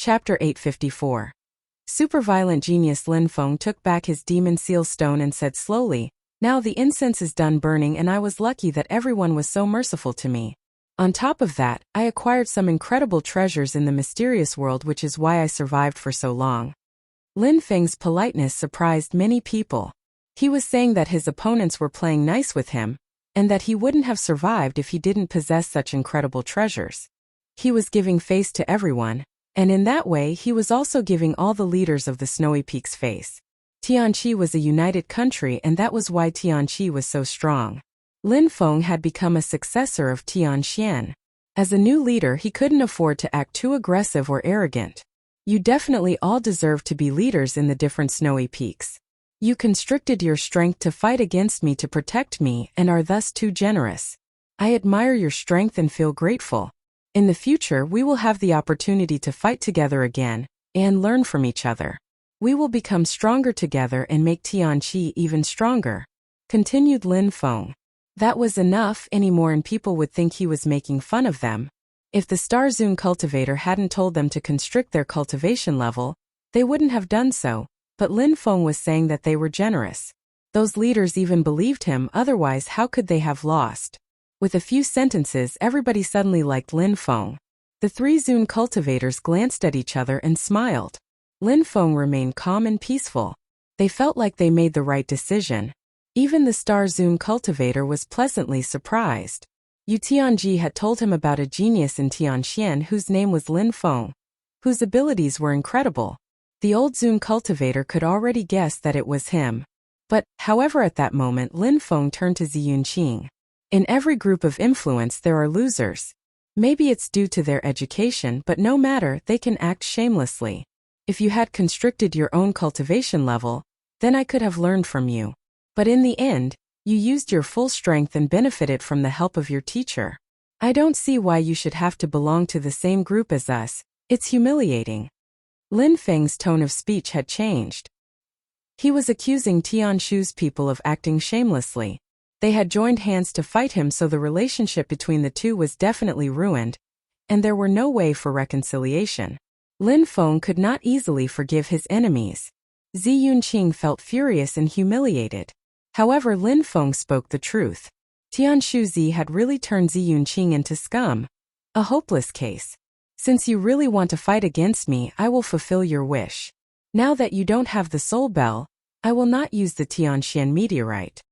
Chapter 854. Superviolent genius Lin Feng took back his demon seal stone and said slowly, "Now the incense is done burning and I was lucky that everyone was so merciful to me. On top of that, I acquired some incredible treasures in the mysterious world, which is why I survived for so long." Lin Feng's politeness surprised many people. He was saying that his opponents were playing nice with him, and that he wouldn't have survived if he didn't possess such incredible treasures. He was giving face to everyone, and in that way he was also giving all the leaders of the Snowy Peaks face. Tianqi was a united country, and that was why Tianqi was so strong. Lin Feng had become a successor of Tianxian. As a new leader, he couldn't afford to act too aggressive or arrogant. "You definitely all deserve to be leaders in the different Snowy Peaks. You constricted your strength to fight against me to protect me and are thus too generous. I admire your strength and feel grateful. In the future, we will have the opportunity to fight together again and learn from each other. We will become stronger together and make Tianqi even stronger," continued Lin Feng. That was enough anymore, and people would think he was making fun of them. If the Star Zune cultivator hadn't told them to constrict their cultivation level, they wouldn't have done so, but Lin Feng was saying that they were generous. Those leaders even believed him, otherwise how could they have lost? With a few sentences, everybody suddenly liked Lin Feng. The three Zune cultivators glanced at each other and smiled. Lin Feng remained calm and peaceful. They felt like they made the right decision. Even the Star Zune cultivator was pleasantly surprised. Yu Tianji had told him about a genius in Tianxian whose name was Lin Feng, whose abilities were incredible. The old Zune cultivator could already guess that it was him. But, however, at that moment Lin Feng turned to Ziyunqing. In every group of influence there are losers. Maybe it's due to their education, but no matter, they can act shamelessly. If you had constricted your own cultivation level, then I could have learned from you. But in the end, you used your full strength and benefited from the help of your teacher. I don't see why you should have to belong to the same group as us. It's humiliating." Lin Feng's tone of speech had changed. He was accusing Tianshu's people of acting shamelessly. They had joined hands to fight him, so the relationship between the two was definitely ruined, and there were no way for reconciliation. Lin Feng could not easily forgive his enemies. Ziyunqing felt furious and humiliated. However, Lin Feng spoke the truth. Tianshu Zi had really turned Ziyunqing into scum. A hopeless case. "Since you really want to fight against me, I will fulfill your wish. Now that you don't have the soul bell, I will not use the Tianxian meteorite.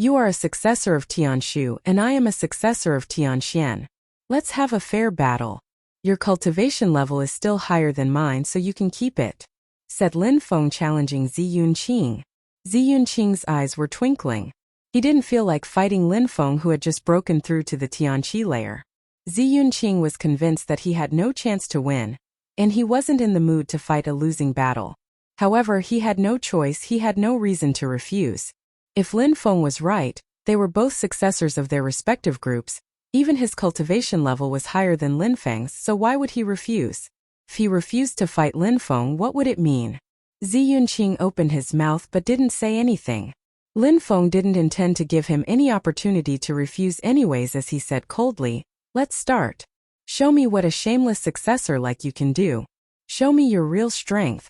You are a successor of Tianshu and I am a successor of Tianxian. Let's have a fair battle. Your cultivation level is still higher than mine, so you can keep it," said Lin Feng, challenging Ziyunqing. Ziyunqing's eyes were twinkling. He didn't feel like fighting Lin Feng, who had just broken through to the Tianqi layer. Ziyunqing was convinced that he had no chance to win, and he wasn't in the mood to fight a losing battle. However, he had no choice, he had no reason to refuse. If Lin Feng was right, they were both successors of their respective groups. Even his cultivation level was higher than Lin Feng's, so why would he refuse? If he refused to fight Lin Feng, what would it mean? Ziyunqing opened his mouth but didn't say anything. Lin Feng didn't intend to give him any opportunity to refuse anyways, as he said coldly, "Let's start. Show me what a shameless successor like you can do. Show me your real strength."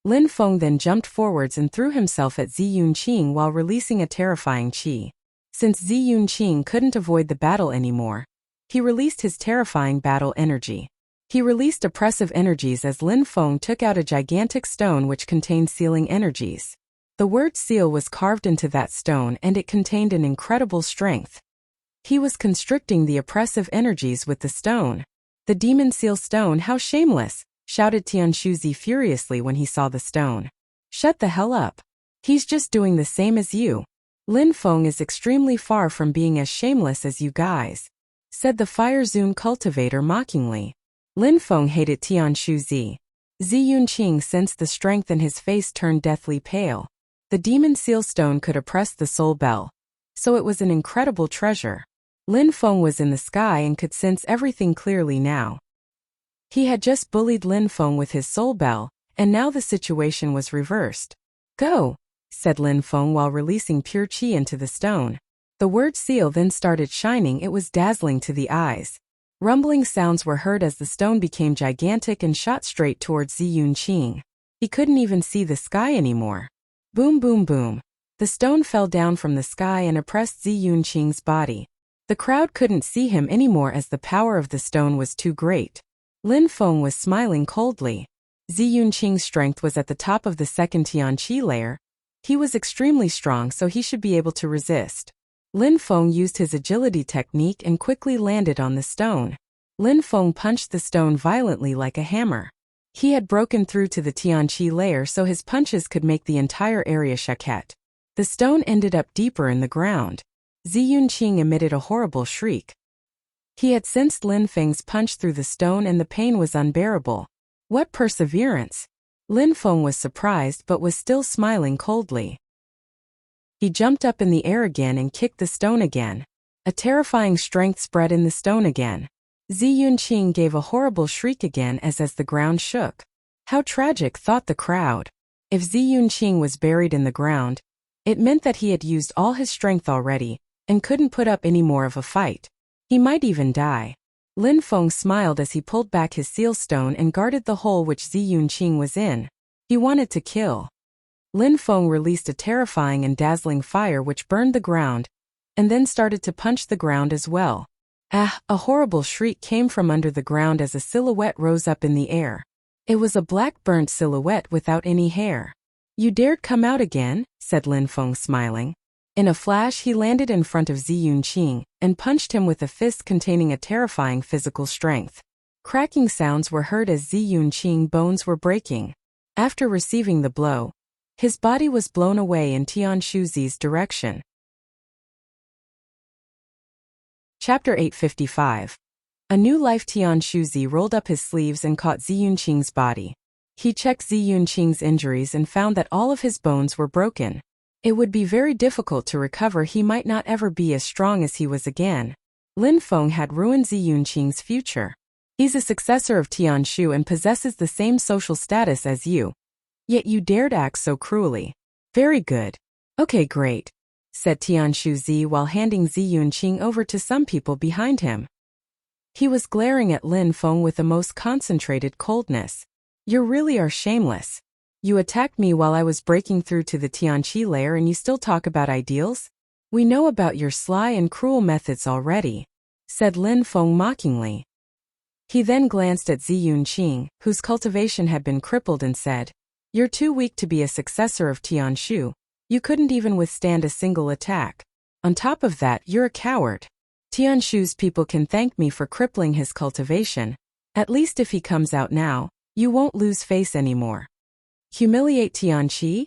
Lin Feng then jumped forwards and threw himself at Ziyunqing while releasing a terrifying qi. Since Ziyunqing couldn't avoid the battle anymore, he released his terrifying battle energy. He released oppressive energies as Lin Feng took out a gigantic stone which contained sealing energies. The word seal was carved into that stone, and it contained an incredible strength. He was constricting the oppressive energies with the stone. "The demon seal stone, how shameless!" shouted Tianshuzi furiously when he saw the stone. "Shut the hell up. He's just doing the same as you. Lin Feng is extremely far from being as shameless as you guys," said the Fire Zune cultivator mockingly. Lin Feng hated Tianshu Zi. Ziyunqing sensed the strength and his face turned deathly pale. The demon seal stone could oppress the soul bell, so it was an incredible treasure. Lin Feng was in the sky and could sense everything clearly now. He had just bullied Lin Feng with his soul bell, and now the situation was reversed. "Go," said Lin Feng while releasing pure qi into the stone. The word seal then started shining. It was dazzling to the eyes. Rumbling sounds were heard as the stone became gigantic and shot straight towards Zi Yunqing. He couldn't even see the sky anymore. Boom boom boom. The stone fell down from the sky and oppressed Zi Yunqing's body. The crowd couldn't see him anymore as the power of the stone was too great. Lin Feng was smiling coldly. Zi Yunqing's strength was at the top of the second Tianqi layer. He was extremely strong, so he should be able to resist. Lin Feng used his agility technique and quickly landed on the stone. Lin Feng punched the stone violently like a hammer. He had broken through to the Tianqi layer, so his punches could make the entire area shake. The stone ended up deeper in the ground. Zi Yunqing emitted a horrible shriek. He had sensed Lin Feng's punch through the stone and the pain was unbearable. What perseverance! Lin Feng was surprised but was still smiling coldly. He jumped up in the air again and kicked the stone again. A terrifying strength spread in the stone again. Zi Yunqing gave a horrible shriek again as the ground shook. How tragic, thought the crowd. If Zi Yunqing was buried in the ground, it meant that he had used all his strength already and couldn't put up any more of a fight. He might even die. Lin Feng smiled as he pulled back his seal stone and guarded the hole which Zi Yunqing was in. He wanted to kill. Lin Feng released a terrifying and dazzling fire which burned the ground, and then started to punch the ground as well. Ah! A horrible shriek came from under the ground as a silhouette rose up in the air. It was a black burnt silhouette without any hair. You dared come out again? Said Lin Feng smiling. In a flash he landed in front of Zi Yunqing and punched him with a fist containing a terrifying physical strength. Cracking sounds were heard as Zi Yunqing's bones were breaking. After receiving the blow, his body was blown away in Tianshuzi's direction. Chapter 855. A new life. Tianshuzi rolled up his sleeves and caught Zi Yunqing's body. He checked Zi Yunqing's injuries and found that all of his bones were broken. It would be very difficult to recover. He might not ever be as strong as he was again. Lin Feng had ruined Zi Yunqing's future. He's a successor of Tianshu and possesses the same social status as you. Yet you dared act so cruelly. Very good. Okay, great, said Tianshuzi while handing Zi Yunqing over to some people behind him. He was glaring at Lin Feng with the most concentrated coldness. You really are shameless. You attacked me while I was breaking through to the Tianqi layer and you still talk about ideals? We know about your sly and cruel methods already, said Lin Feng mockingly. He then glanced at Zi Yunqing, whose cultivation had been crippled, and said, You're too weak to be a successor of Tianshu. You couldn't even withstand a single attack. On top of that, you're a coward. Tianshu's people can thank me for crippling his cultivation. At least if he comes out now, you won't lose face anymore. Humiliate Tianqi?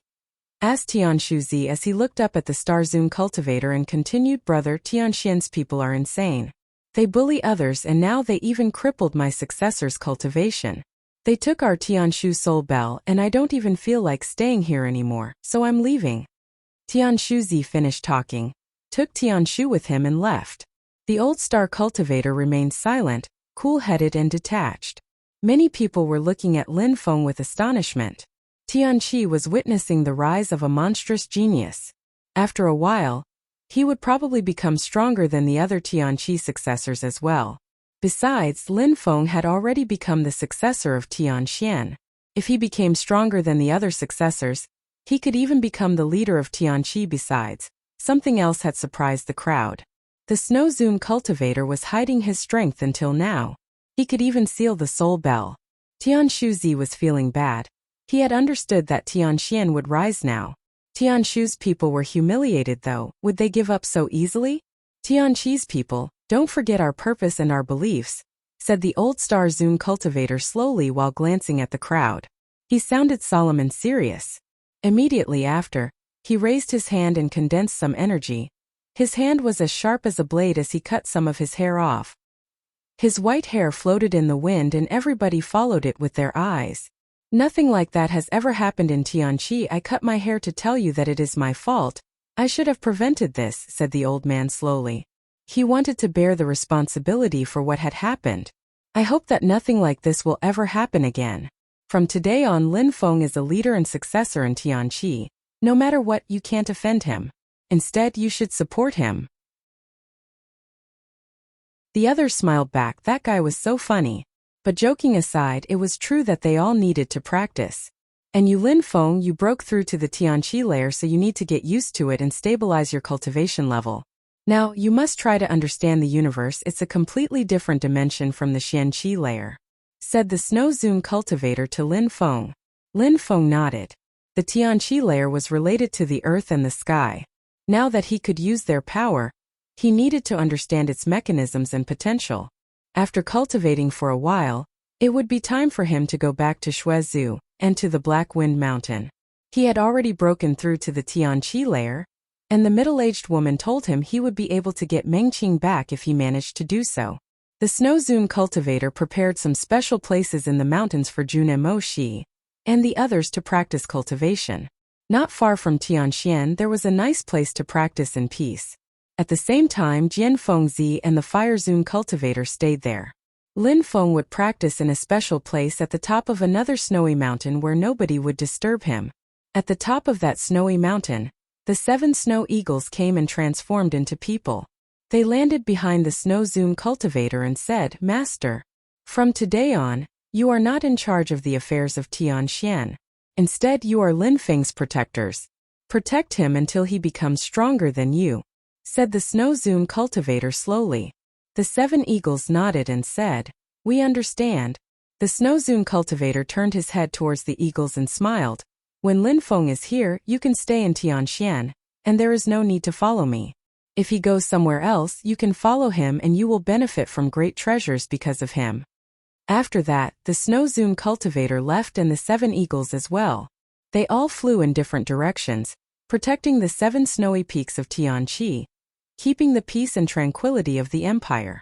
Asked Tianshuzi as he looked up at the Starzun cultivator and continued, Brother, Tianxian's people are insane. They bully others and now they even crippled my successor's cultivation. They took our Tianshu soul bell and I don't even feel like staying here anymore, so I'm leaving. Tianshuzi finished talking, took Tianshu with him and left. The old star cultivator remained silent, cool-headed and detached. Many people were looking at Lin Feng with astonishment. Tianqi was witnessing the rise of a monstrous genius. After a while, he would probably become stronger than the other Tianqi successors as well. Besides, Lin Feng had already become the successor of Tianxian. If he became stronger than the other successors, he could even become the leader of Tianqi. Besides, something else had surprised the crowd. The Snowzune cultivator was hiding his strength until now. He could even seal the soul bell. Tianshuzi was feeling bad. He had understood that Tianxian would rise now. Tianshu's people were humiliated though. Would they give up so easily? Tianqi's people, don't forget our purpose and our beliefs, said the old Starzun cultivator slowly while glancing at the crowd. He sounded solemn and serious. Immediately after, he raised his hand and condensed some energy. His hand was as sharp as a blade as he cut some of his hair off. His white hair floated in the wind and everybody followed it with their eyes. Nothing like that has ever happened in Tianqi. I cut my hair to tell you that it is my fault. I should have prevented this, said the old man slowly. He wanted to bear the responsibility for what had happened. I hope that nothing like this will ever happen again. From today on, Lin Feng is a leader and successor in Tianqi. No matter what, you can't offend him. Instead, you should support him. The other smiled back. That guy was so funny. But joking aside, it was true that they all needed to practice. And you Lin Feng, you broke through to the Tianqi layer, so you need to get used to it and stabilize your cultivation level. Now, you must try to understand the universe. It's a completely different dimension from the Xianqi layer, said the Snow Zune cultivator to Lin Feng. Lin Feng nodded. The Tianqi layer was related to the earth and the sky. Now that he could use their power, he needed to understand its mechanisms and potential. After cultivating for a while, it would be time for him to go back to Shuezhou and to the Black Wind Mountain. He had already broken through to the Tianqi layer, and the middle-aged woman told him he would be able to get Mengqing back if he managed to do so. The Snow Zune cultivator prepared some special places in the mountains for Junemo Shi and the others to practice cultivation. Not far from Tianxian, there was a nice place to practice in peace. At the same time, Jian Fengzi and the Fire Zune cultivator stayed there. Lin Feng would practice in a special place at the top of another snowy mountain where nobody would disturb him. At the top of that snowy mountain, the 7 snow eagles came and transformed into people. They landed behind the Snow Zune cultivator and said, "Master, from today on, you are not in charge of the affairs of Tianxian. Instead, you are Lin Feng's protectors. Protect him until he becomes stronger than you," said the Snow Zune cultivator slowly. The 7 eagles nodded and said, "We understand." The Snow Zune cultivator turned his head towards the eagles and smiled. "When Lin Feng is here, you can stay in Tianxian, and there is no need to follow me. If he goes somewhere else, you can follow him and you will benefit from great treasures because of him." After that, the Snow Zune cultivator left and the 7 eagles as well. They all flew in different directions, protecting the 7 snowy peaks of Tianqi, keeping the peace and tranquility of the empire.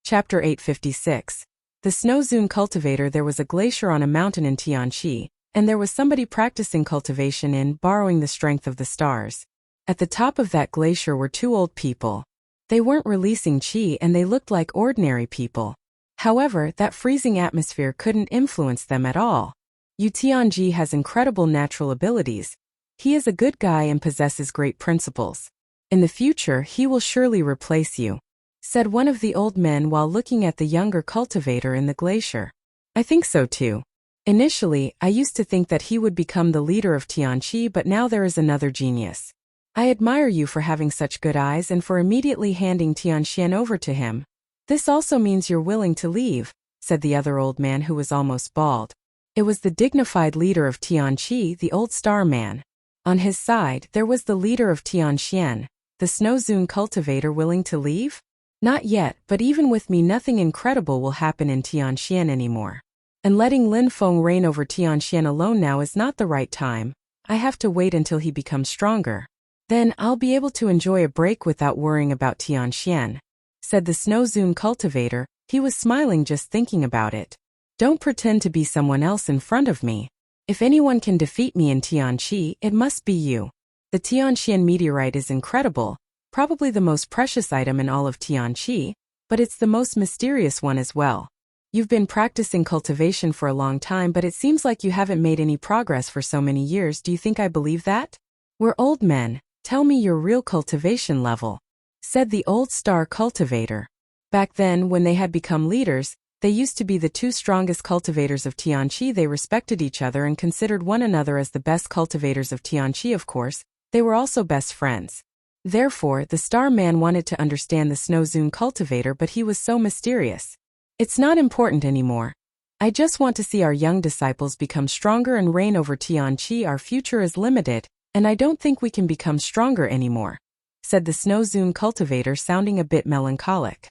Chapter 856. The Snow Zune cultivator. There was a glacier on a mountain in Tianqi, and there was somebody practicing cultivation in borrowing the strength of the stars. At the top of that glacier were 2 old people. They weren't releasing qi and they looked like ordinary people. However, that freezing atmosphere couldn't influence them at all. Yu Tianji has incredible natural abilities. He is a good guy and possesses great principles. In the future, he will surely replace you, said one of the old men while looking at the younger cultivator in the glacier. I think so too. Initially, I used to think that he would become the leader of Tianqi, but now there is another genius. I admire you for having such good eyes and for immediately handing Tianxian over to him. This also means you're willing to leave, said the other old man who was almost bald. It was the dignified leader of Tianqi, the old star man. On his side, there was the leader of Tianxian, the Snow Zune cultivator. Willing to leave? Not yet, but even with me nothing incredible will happen in Tianxian anymore. And letting Lin Feng reign over Tianxian alone now is not the right time. I have to wait until he becomes stronger. Then I'll be able to enjoy a break without worrying about Tianxian, said the Snow Zune cultivator. He was smiling just thinking about it. Don't pretend to be someone else in front of me. If anyone can defeat me in Tianqi, it must be you. The Tianxian meteorite is incredible, probably the most precious item in all of Tianqi, but it's the most mysterious one as well. You've been practicing cultivation for a long time, but it seems like you haven't made any progress for so many years. Do you think I believe that? We're old men. Tell me your real cultivation level, said the old star cultivator. Back then, when they had become leaders, they used to be the 2 strongest cultivators of Tianqi. They respected each other and considered one another as the best cultivators of Tianqi. Of course, they were also best friends. Therefore, the star man wanted to understand the Snow Zune cultivator, but he was so mysterious. It's not important anymore. I just want to see our young disciples become stronger and reign over Tianqi. Our future is limited, and I don't think we can become stronger anymore, said the Snow Zune cultivator, sounding a bit melancholic.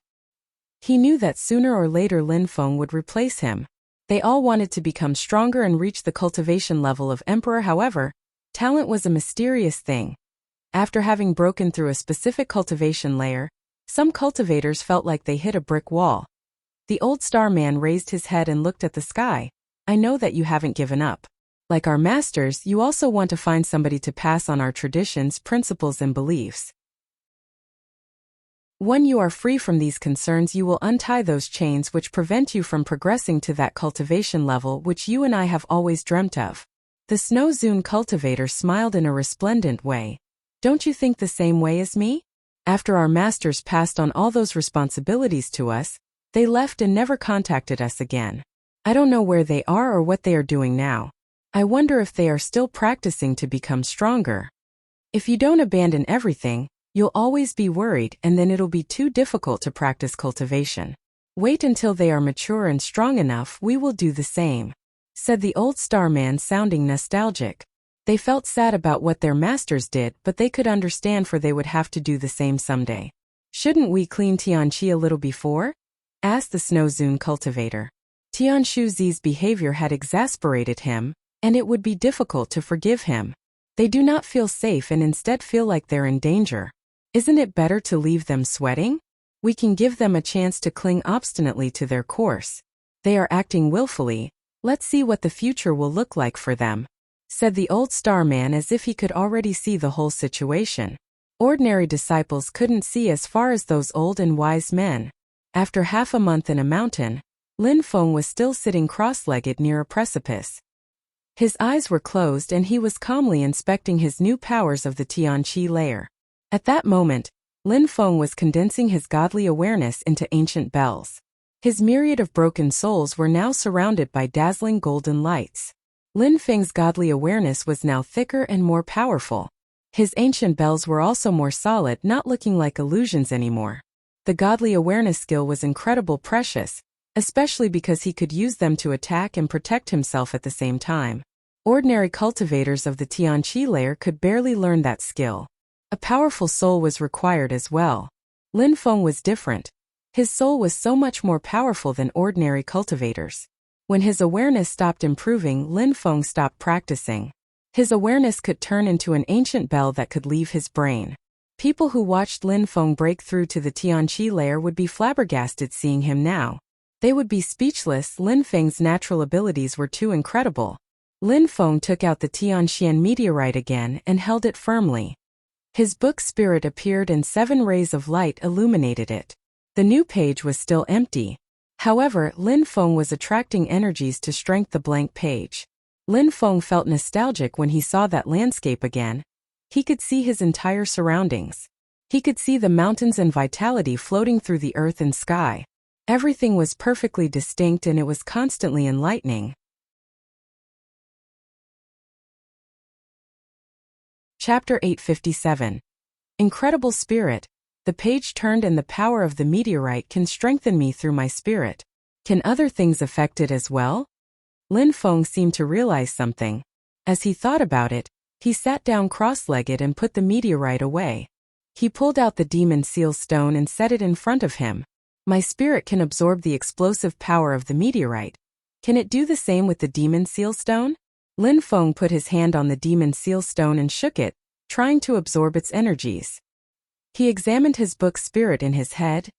He knew that sooner or later Lin Feng would replace him. They all wanted to become stronger and reach the cultivation level of emperor. However, talent was a mysterious thing. After having broken through a specific cultivation layer, some cultivators felt like they hit a brick wall. The old star man raised his head and looked at the sky. I know that you haven't given up. Like our masters, you also want to find somebody to pass on our traditions, principles, and beliefs. When you are free from these concerns, you will untie those chains which prevent you from progressing to that cultivation level which you and I have always dreamt of. The Snow Zune cultivator smiled in a resplendent way. Don't you think the same way as me? After our masters passed on all those responsibilities to us, they left and never contacted us again. I don't know where they are or what they are doing now. I wonder if they are still practicing to become stronger. If you don't abandon everything, you'll always be worried and then it'll be too difficult to practice cultivation. Wait until they are mature and strong enough, we will do the same," said the old starman, sounding nostalgic. They felt sad about what their masters did, but they could understand, for they would have to do the same someday. "Shouldn't we clean Tianqi a little before?" asked the Snow Zune cultivator. Tianshuzi's behavior had exasperated him, and it would be difficult to forgive him. They do not feel safe and instead feel like they're in danger. Isn't it better to leave them sweating? We can give them a chance to cling obstinately to their course. They are acting willfully. Let's see what the future will look like for them," said the old starman, as if he could already see the whole situation. Ordinary disciples couldn't see as far as those old and wise men. After half a month in a mountain, Lin Feng was still sitting cross-legged near a precipice. His eyes were closed and he was calmly inspecting his new powers of the Tianqi layer. At that moment, Lin Feng was condensing his godly awareness into ancient bells. His myriad of broken souls were now surrounded by dazzling golden lights. Lin Feng's godly awareness was now thicker and more powerful. His ancient bells were also more solid, not looking like illusions anymore. The godly awareness skill was incredibly precious, especially because he could use them to attack and protect himself at the same time. Ordinary cultivators of the Tianqi layer could barely learn that skill. A powerful soul was required as well. Lin Feng was different. His soul was so much more powerful than ordinary cultivators. When his awareness stopped improving, Lin Feng stopped practicing. His awareness could turn into an ancient bell that could leave his brain. People who watched Lin Feng break through to the Tianqi layer would be flabbergasted seeing him now. They would be speechless. Lin Feng's natural abilities were too incredible. Lin Feng took out the Tianxian meteorite again and held it firmly. His book spirit appeared and 7 rays of light illuminated it. The new page was still empty. However, Lin Feng was attracting energies to strengthen the blank page. Lin Feng felt nostalgic when he saw that landscape again. He could see his entire surroundings. He could see the mountains and vitality floating through the earth and sky. Everything was perfectly distinct and it was constantly enlightening. Chapter 857. Incredible Spirit. The page turned and the power of the meteorite can strengthen me through my spirit. Can other things affect it as well? Lin Feng seemed to realize something. As he thought about it, he sat down cross-legged and put the meteorite away. He pulled out the demon seal stone and set it in front of him. My spirit can absorb the explosive power of the meteorite. Can it do the same with the demon seal stone? Lin Feng put his hand on the demon seal stone and shook it, trying to absorb its energies. He examined his book spirit in his head.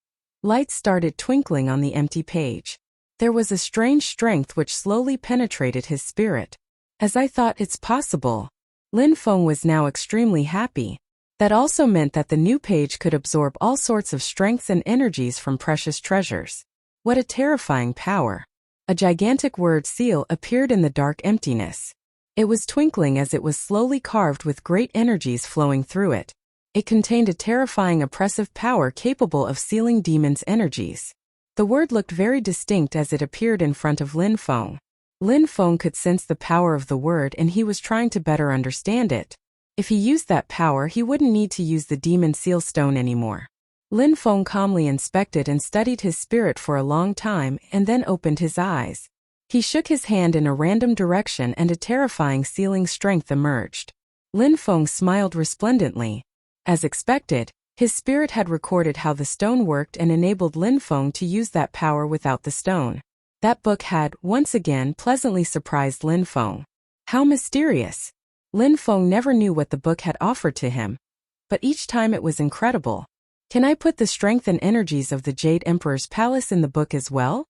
Lights started twinkling on the empty page. There was a strange strength which slowly penetrated his spirit. As I thought it's possible. Lin Feng was now extremely happy. That also meant that the new page could absorb all sorts of strengths and energies from precious treasures. What a terrifying power. A gigantic word seal appeared in the dark emptiness. It was twinkling as it was slowly carved with great energies flowing through it. It contained a terrifying oppressive power capable of sealing demons' energies. The word looked very distinct as it appeared in front of Lin Feng. Lin Feng could sense the power of the word and he was trying to better understand it. If he used that power, he wouldn't need to use the demon seal stone anymore. Lin Feng calmly inspected and studied his spirit for a long time and then opened his eyes. He shook his hand in a random direction and a terrifying sealing strength emerged. Lin Feng smiled resplendently. As expected, his spirit had recorded how the stone worked and enabled Lin Feng to use that power without the stone. That book had, once again, pleasantly surprised Lin Feng. How mysterious! Lin Feng never knew what the book had offered to him. But each time it was incredible. Can I put the strength and energies of the Jade Emperor's palace in the book as well?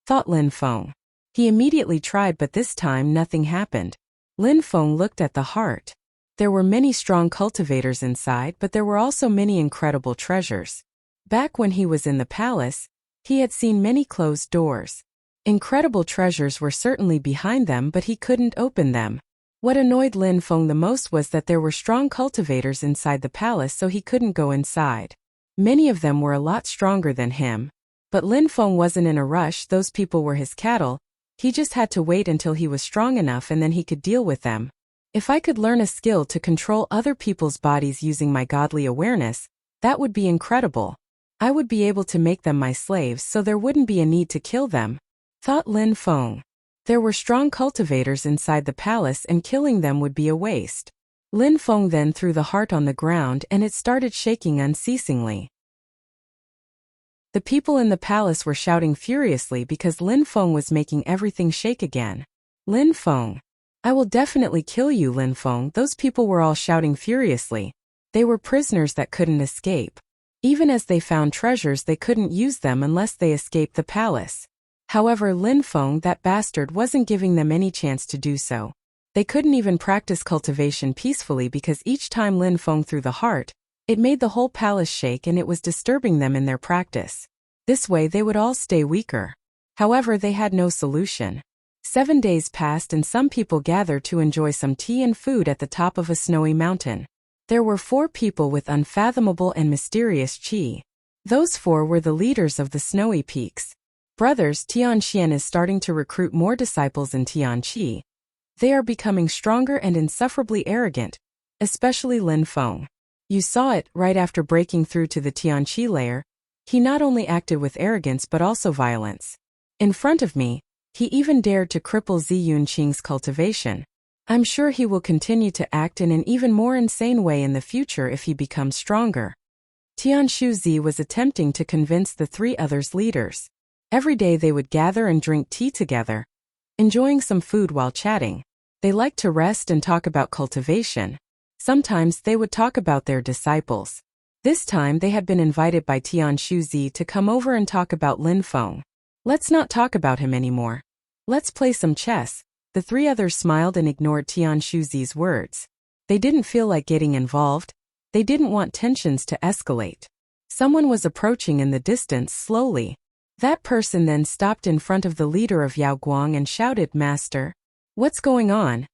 Thought Lin Feng. He immediately tried, but this time nothing happened. Lin Feng looked at the heart. There were many strong cultivators inside, but there were also many incredible treasures. Back when he was in the palace, he had seen many closed doors. Incredible treasures were certainly behind them, but he couldn't open them. What annoyed Lin Feng the most was that there were strong cultivators inside the palace, so he couldn't go inside. Many of them were a lot stronger than him. But Lin Feng wasn't in a rush, those people were his cattle. He just had to wait until he was strong enough and then he could deal with them. If I could learn a skill to control other people's bodies using my godly awareness, that would be incredible. I would be able to make them my slaves so there wouldn't be a need to kill them, thought Lin Feng. There were strong cultivators inside the palace and killing them would be a waste. Lin Feng then threw the heart on the ground and it started shaking unceasingly. The people in the palace were shouting furiously because Lin Feng was making everything shake again. Lin Feng. I will definitely kill you, Lin Feng. Those people were all shouting furiously. They were prisoners that couldn't escape. Even as they found treasures, they couldn't use them unless they escaped the palace. However, Lin Feng, that bastard, wasn't giving them any chance to do so. They couldn't even practice cultivation peacefully because each time Lin Feng threw the heart, it made the whole palace shake and it was disturbing them in their practice. This way they would all stay weaker. However, they had no solution. 7 days passed and some people gathered to enjoy some tea and food at the top of a snowy mountain. There were 4 people with unfathomable and mysterious qi. Those 4 were the leaders of the snowy peaks. Brothers, Tianxian is starting to recruit more disciples in Tianqi. They are becoming stronger and insufferably arrogant, especially Lin Feng. You saw it right after breaking through to the Tianqi layer. He not only acted with arrogance but also violence. In front of me, he even dared to cripple Zi Yunqing's cultivation. I'm sure he will continue to act in an even more insane way in the future if he becomes stronger. Tianshu Zi was attempting to convince the 3 others leaders. Every day they would gather and drink tea together, enjoying some food while chatting. They liked to rest and talk about cultivation. Sometimes they would talk about their disciples. This time they had been invited by Tianshu Zi to come over and talk about Lin Feng. Let's not talk about him anymore. Let's play some chess. The 3 others smiled and ignored Tianshu Zi's words. They didn't feel like getting involved. They didn't want tensions to escalate. Someone was approaching in the distance slowly. That person then stopped in front of the leader of Yao Guang and shouted, "Master." "What's going on?"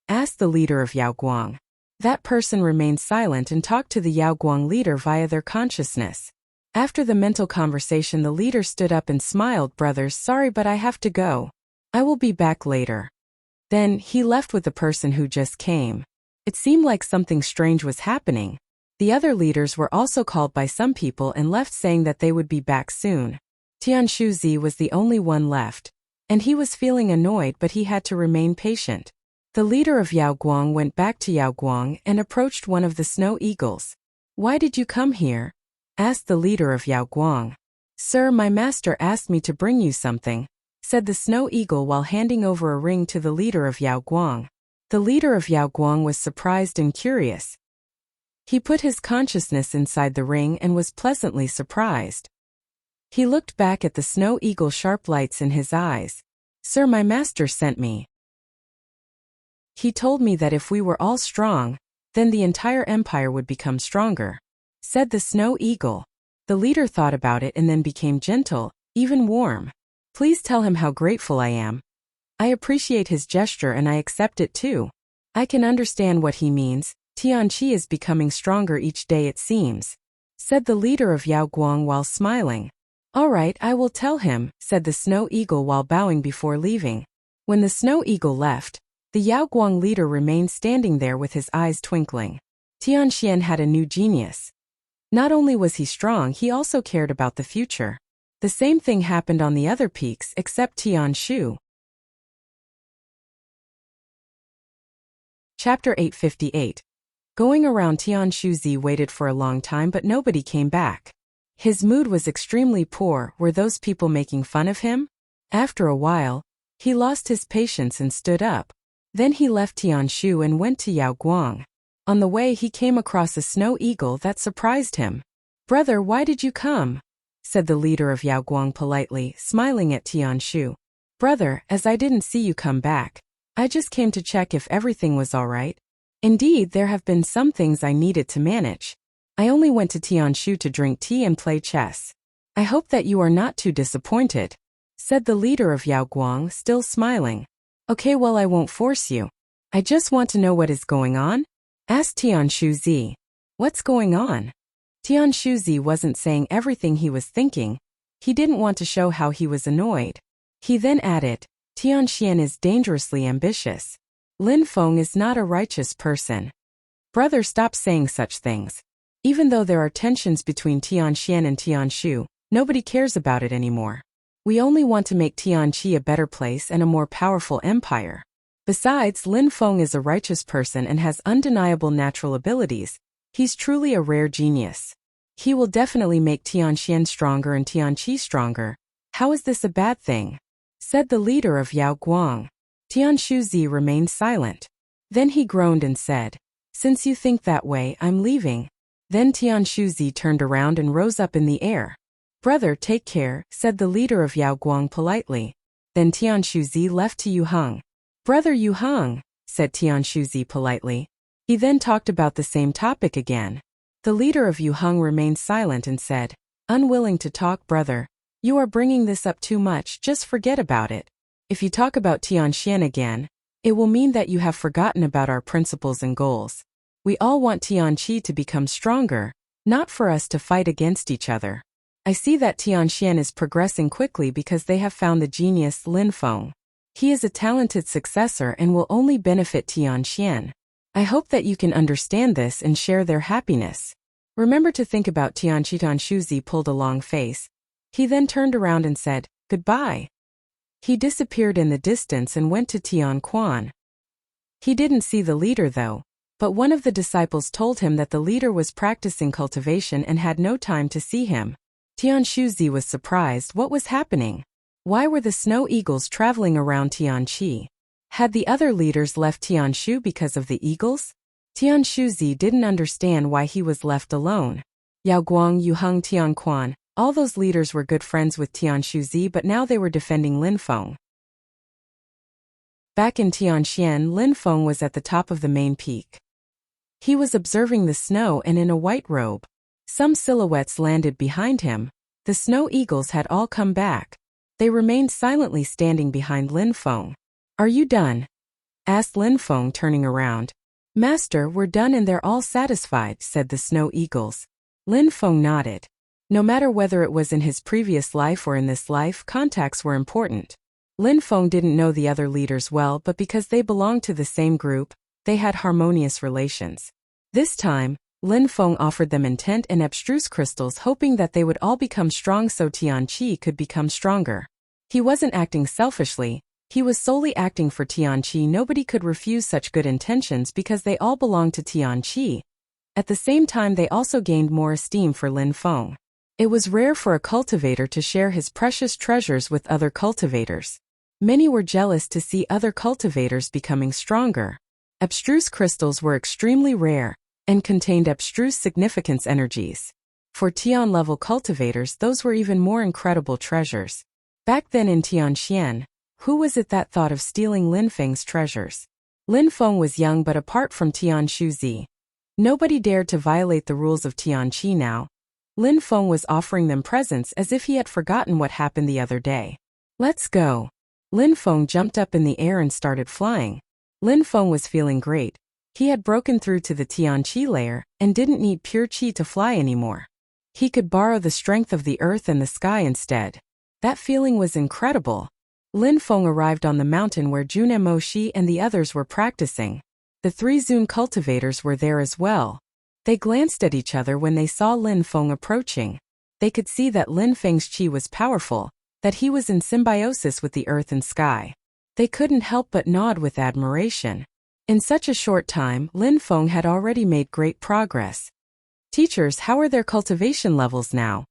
asked the leader of Yao Guang. That person remained silent and talked to the Yao Guang leader via their consciousness. After the mental conversation, the leader stood up and smiled, "Brothers, sorry but I have to go. I will be back later." Then, he left with the person who just came. It seemed like something strange was happening. The other leaders were also called by some people and left saying that they would be back soon. Tianshu Zi was the only one left. And he was feeling annoyed but he had to remain patient. The leader of Yao Guang went back to Yao Guang and approached one of the snow eagles. "Why did you come here?" asked the leader of Yao Guang. "Sir, my master asked me to bring you something," said the snow eagle while handing over a ring to the leader of Yao Guang. The leader of Yao Guang was surprised and curious. He put his consciousness inside the ring and was pleasantly surprised. He looked back at the snow eagle, sharp lights in his eyes. "Sir, my master sent me. He told me that if we were all strong, then the entire empire would become stronger," said the snow eagle. The leader thought about it and then became gentle, even warm. "Please tell him how grateful I am. I appreciate his gesture and I accept it too. I can understand what he means. Tianqi is becoming stronger each day it seems," said the leader of Yao Guang while smiling. "All right, I will tell him," said the snow eagle while bowing before leaving. When the snow eagle left, the Yao Guang leader remained standing there with his eyes twinkling. Tianxian had a new genius. Not only was he strong, he also cared about the future. The same thing happened on the other peaks except Tianshu. Chapter 858. Going around, Tianshu Zi waited for a long time but nobody came back. His mood was extremely poor. Were those people making fun of him? After a while, he lost his patience and stood up. Then he left Tianshu and went to Yao Guang. On the way he came across a snow eagle that surprised him. "Brother, why did you come?" said the leader of Yao Guang politely, smiling at Tianshu. "Brother, as I didn't see you come back, I just came to check if everything was all right. Indeed, there have been some things I needed to manage. I only went to Tianshu to drink tea and play chess. I hope that you are not too disappointed," said the leader of Yao Guang, still smiling. "Okay, well, I won't force you. I just want to know what is going on?" asked Tianshu Zi. "What's going on?" Tian Shuzi wasn't saying everything he was thinking. He didn't want to show how he was annoyed. He then added, Tian Xian is dangerously ambitious. Lin Feng is not a righteous person. Brother, stop saying such things. Even though there are tensions between Tian Xian and Tian Shu, nobody cares about it anymore. We only want to make Tianqi a better place and a more powerful empire. Besides, Lin Feng is a righteous person and has undeniable natural abilities. He's truly a rare genius. He will definitely make Tianxian stronger and Tianqi stronger. How is this a bad thing? Said the leader of Yao Guang. Tian Shuzi remained silent. Then he groaned and said, Since you think that way, I'm leaving. Then Tian Shuzi turned around and rose up in the air. Brother, take care, said the leader of Yao Guang politely. Then Tian Shuzi left to Yu Heng. Brother Yu Heng, said Tian Shuzi politely. He then talked about the same topic again. The leader of Yu Heng remained silent and said, Unwilling to talk, brother. You are bringing this up too much, just forget about it. If you talk about Tianxian again, it will mean that you have forgotten about our principles and goals. We all want Tianqi to become stronger, not for us to fight against each other. I see that Tianxian is progressing quickly because they have found the genius Lin Feng. He is a talented successor and will only benefit Tianxian. I hope that you can understand this and share their happiness. Remember to think about Tianqi. Tian Shuzi pulled a long face. He then turned around and said, Goodbye. He disappeared in the distance and went to Tian Quan. He didn't see the leader though, but one of the disciples told him that the leader was practicing cultivation and had no time to see him. Tian Shuzi was surprised. What was happening? Why were the snow eagles traveling around Tianqi? Had the other leaders left Tianshu because of the eagles? Tian Shuzi didn't understand why he was left alone. Yao Guang, Yu Heng, Tian Quan, all those leaders were good friends with Tian Shuzi, but now they were defending Lin Feng. Back in Tianxian, Lin Feng was at the top of the main peak. He was observing the snow and in a white robe. Some silhouettes landed behind him. The snow eagles had all come back. They remained silently standing behind Lin Feng. Are you done? Asked Lin Feng, turning around. Master, we're done and they're all satisfied, said the snow eagles. Lin Feng nodded. No matter whether it was in his previous life or in this life, contacts were important. Lin Feng didn't know the other leaders well, but because they belonged to the same group, they had harmonious relations. This time, Lin Feng offered them intent and abstruse crystals, hoping that they would all become strong so Tianqi could become stronger. He wasn't acting selfishly. He was solely acting for Tianqi. Nobody could refuse such good intentions because they all belonged to Tianqi. At the same time, they also gained more esteem for Lin Feng. It was rare for a cultivator to share his precious treasures with other cultivators. Many were jealous to see other cultivators becoming stronger. Abstruse crystals were extremely rare and contained abstruse significance energies. For Tian-level cultivators, those were even more incredible treasures. Back then in Tianxian, who was it that thought of stealing Lin Feng's treasures? Lin Feng was young, but apart from Tian Shuzi, nobody dared to violate the rules of Tianqi now. Lin Feng was offering them presents as if he had forgotten what happened the other day. Let's go. Lin Feng jumped up in the air and started flying. Lin Feng was feeling great. He had broken through to the Tianqi layer and didn't need pure qi to fly anymore. He could borrow the strength of the earth and the sky instead. That feeling was incredible. Lin Feng arrived on the mountain where Junemo Shi and the others were practicing. The 3 Zun cultivators were there as well. They glanced at each other when they saw Lin Feng approaching. They could see that Lin Feng's qi was powerful, that he was in symbiosis with the earth and sky. They couldn't help but nod with admiration. In such a short time, Lin Feng had already made great progress. Teachers, how are their cultivation levels now?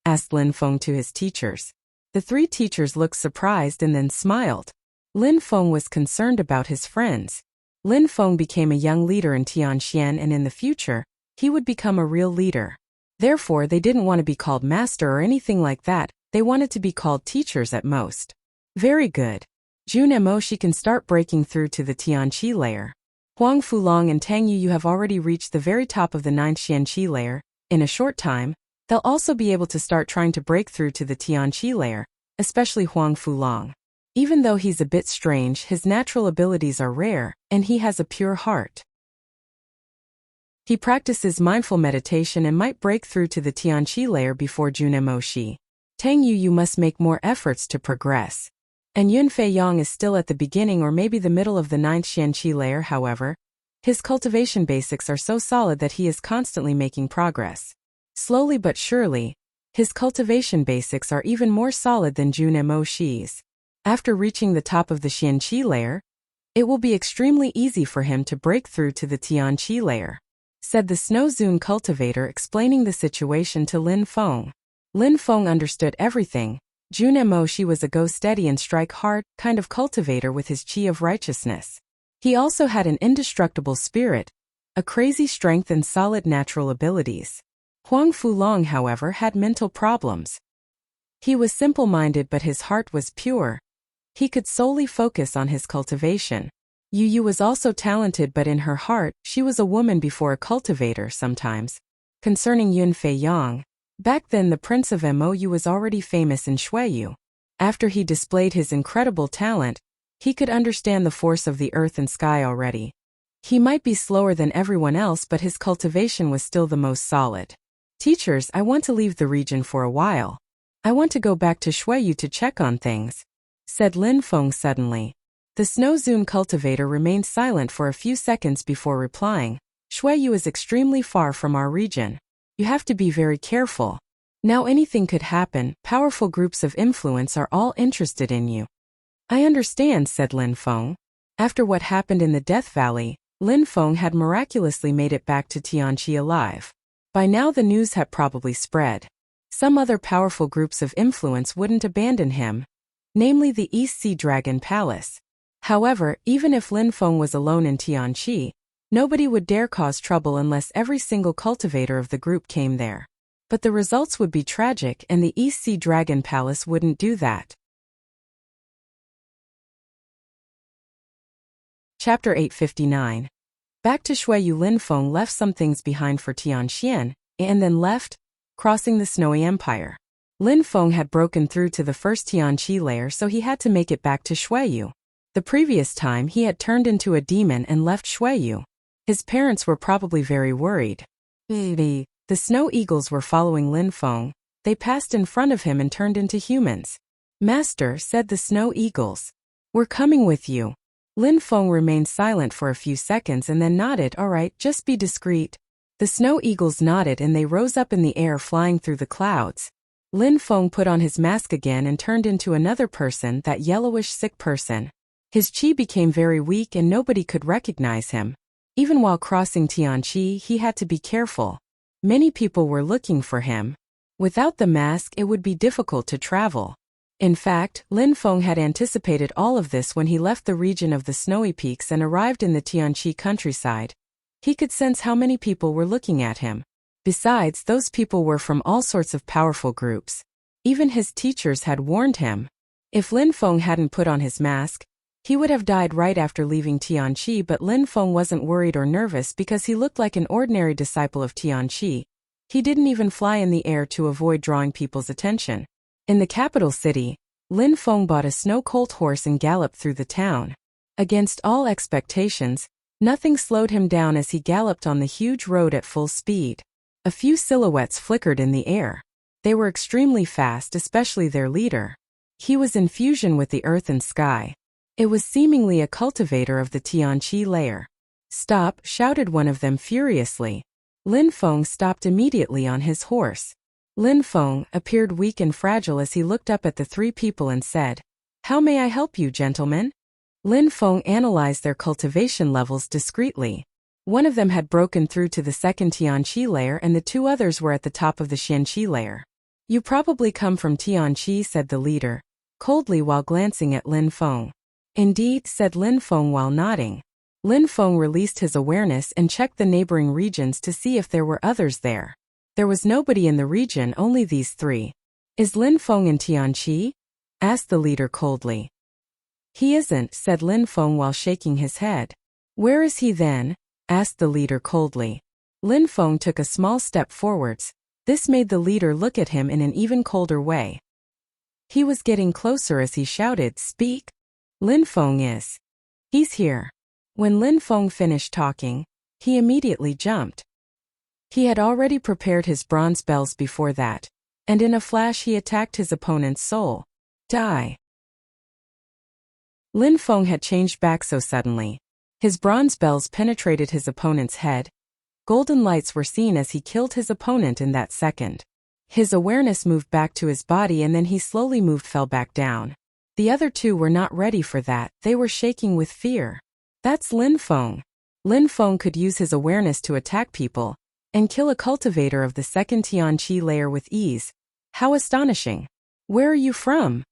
Asked Lin Feng to his teachers. The 3 teachers looked surprised and then smiled. Lin Feng was concerned about his friends. Lin Feng became a young leader in Tianxian, and in the future, he would become a real leader. Therefore, they didn't want to be called master or anything like that. They wanted to be called teachers at most. Very good. Junemo Shi can start breaking through to the Tianqi layer. Huang Fulong and Tang Yu, you have already reached the very top of the 9th Xianqi layer. In a short time, they'll also be able to start trying to break through to the Tianqi layer, especially Huang Fulong. Even though he's a bit strange, his natural abilities are rare, and he has a pure heart. He practices mindful meditation and might break through to the Tianqi layer before Junemo. Tang Yu, you must make more efforts to progress. And Yunfei Yang is still at the beginning or maybe the middle of the 9th Xianqi layer, however. His cultivation basics are so solid that he is constantly making progress. Slowly but surely, his cultivation basics are even more solid than Junemo Shi's. After reaching the top of the Xianqi layer, it will be extremely easy for him to break through to the Tianqi layer, said the Snow Zune cultivator, explaining the situation to Lin Feng. Lin Feng understood everything. Junemo Shi was a go steady and strike hard kind of cultivator with his chi of righteousness. He also had an indestructible spirit, a crazy strength and solid natural abilities. Huang Fulong, however, had mental problems. He was simple-minded but his heart was pure. He could solely focus on his cultivation. Yu Yu was also talented but in her heart, she was a woman before a cultivator sometimes. Concerning Yunfei Yang, back then the Prince of Mou was already famous in Xueyu. After he displayed his incredible talent, he could understand the force of the earth and sky already. He might be slower than everyone else but his cultivation was still the most solid. Teachers, I want to leave the region for a while. I want to go back to Xueyu to check on things, said Lin Feng suddenly. The Snow Zune cultivator remained silent for a few seconds before replying. Xueyu is extremely far from our region. You have to be very careful. Now anything could happen. Powerful groups of influence are all interested in you. I understand, said Lin Feng. After what happened in the Death Valley, Lin Feng had miraculously made it back to Tianqi alive. By now the news had probably spread. Some other powerful groups of influence wouldn't abandon him, namely the East Sea Dragon Palace. However, even if Lin Feng was alone in Tianqi, nobody would dare cause trouble unless every single cultivator of the group came there. But the results would be tragic and the East Sea Dragon Palace wouldn't do that. Chapter 859. Back to Xueyu, Lin Feng left some things behind for Tianxian, and then left, crossing the Snowy Empire. Lin Feng had broken through to the first Tianqi layer, so he had to make it back to Xueyu. The previous time he had turned into a demon and left Xueyu. His parents were probably very worried. The snow eagles were following Lin Feng. They passed in front of him and turned into humans. Master, said the snow eagles, we're coming with you. Lin Feng remained silent for a few seconds and then nodded. All right, just be discreet. The snow eagles nodded and they rose up in the air, flying through the clouds. Lin Feng put on his mask again and turned into another person, that yellowish sick person. His chi became very weak and nobody could recognize him. Even while crossing Tianqi, he had to be careful. Many people were looking for him. Without the mask, it would be difficult to travel. In fact, Lin Feng had anticipated all of this when he left the region of the snowy peaks and arrived in the Tianqi countryside. He could sense how many people were looking at him. Besides, those people were from all sorts of powerful groups. Even his teachers had warned him. If Lin Feng hadn't put on his mask, he would have died right after leaving Tianqi, but Lin Feng wasn't worried or nervous because he looked like an ordinary disciple of Tianqi. He didn't even fly in the air to avoid drawing people's attention. In the capital city, Lin Feng bought a snow-colt horse and galloped through the town. Against all expectations, nothing slowed him down as he galloped on the huge road at full speed. A few silhouettes flickered in the air. They were extremely fast, especially their leader. He was in fusion with the earth and sky. It was seemingly a cultivator of the Tianqi layer. Stop, shouted one of them furiously. Lin Feng stopped immediately on his horse. Lin Feng appeared weak and fragile as he looked up at the three people and said, "How may I help you, gentlemen?" Lin Feng analyzed their cultivation levels discreetly. One of them had broken through to the second Tianqi layer and the two others were at the top of the Xianqi layer. You probably come from Tianqi, said the leader, coldly while glancing at Lin Feng. Indeed, said Lin Feng while nodding. Lin Feng released his awareness and checked the neighboring regions to see if there were others there. There was nobody in the region, only these three. Is Lin Feng in Tianqi? Asked the leader coldly. He isn't, said Lin Feng while shaking his head. Where is he then? Asked the leader coldly. Lin Feng took a small step forwards. This made the leader look at him in an even colder way. He was getting closer as he shouted, Speak! Lin Feng is. He's here. When Lin Feng finished talking, he immediately jumped. He had already prepared his bronze bells before that, and in a flash he attacked his opponent's soul. Die. Lin Feng had changed back so suddenly. His bronze bells penetrated his opponent's head. Golden lights were seen as he killed his opponent in that second. His awareness moved back to his body and then he slowly fell back down. The other two were not ready for that, they were shaking with fear. That's Lin Feng. Lin Feng could use his awareness to attack people and kill a cultivator of the second Tianqi layer with ease. How astonishing. Where are you from?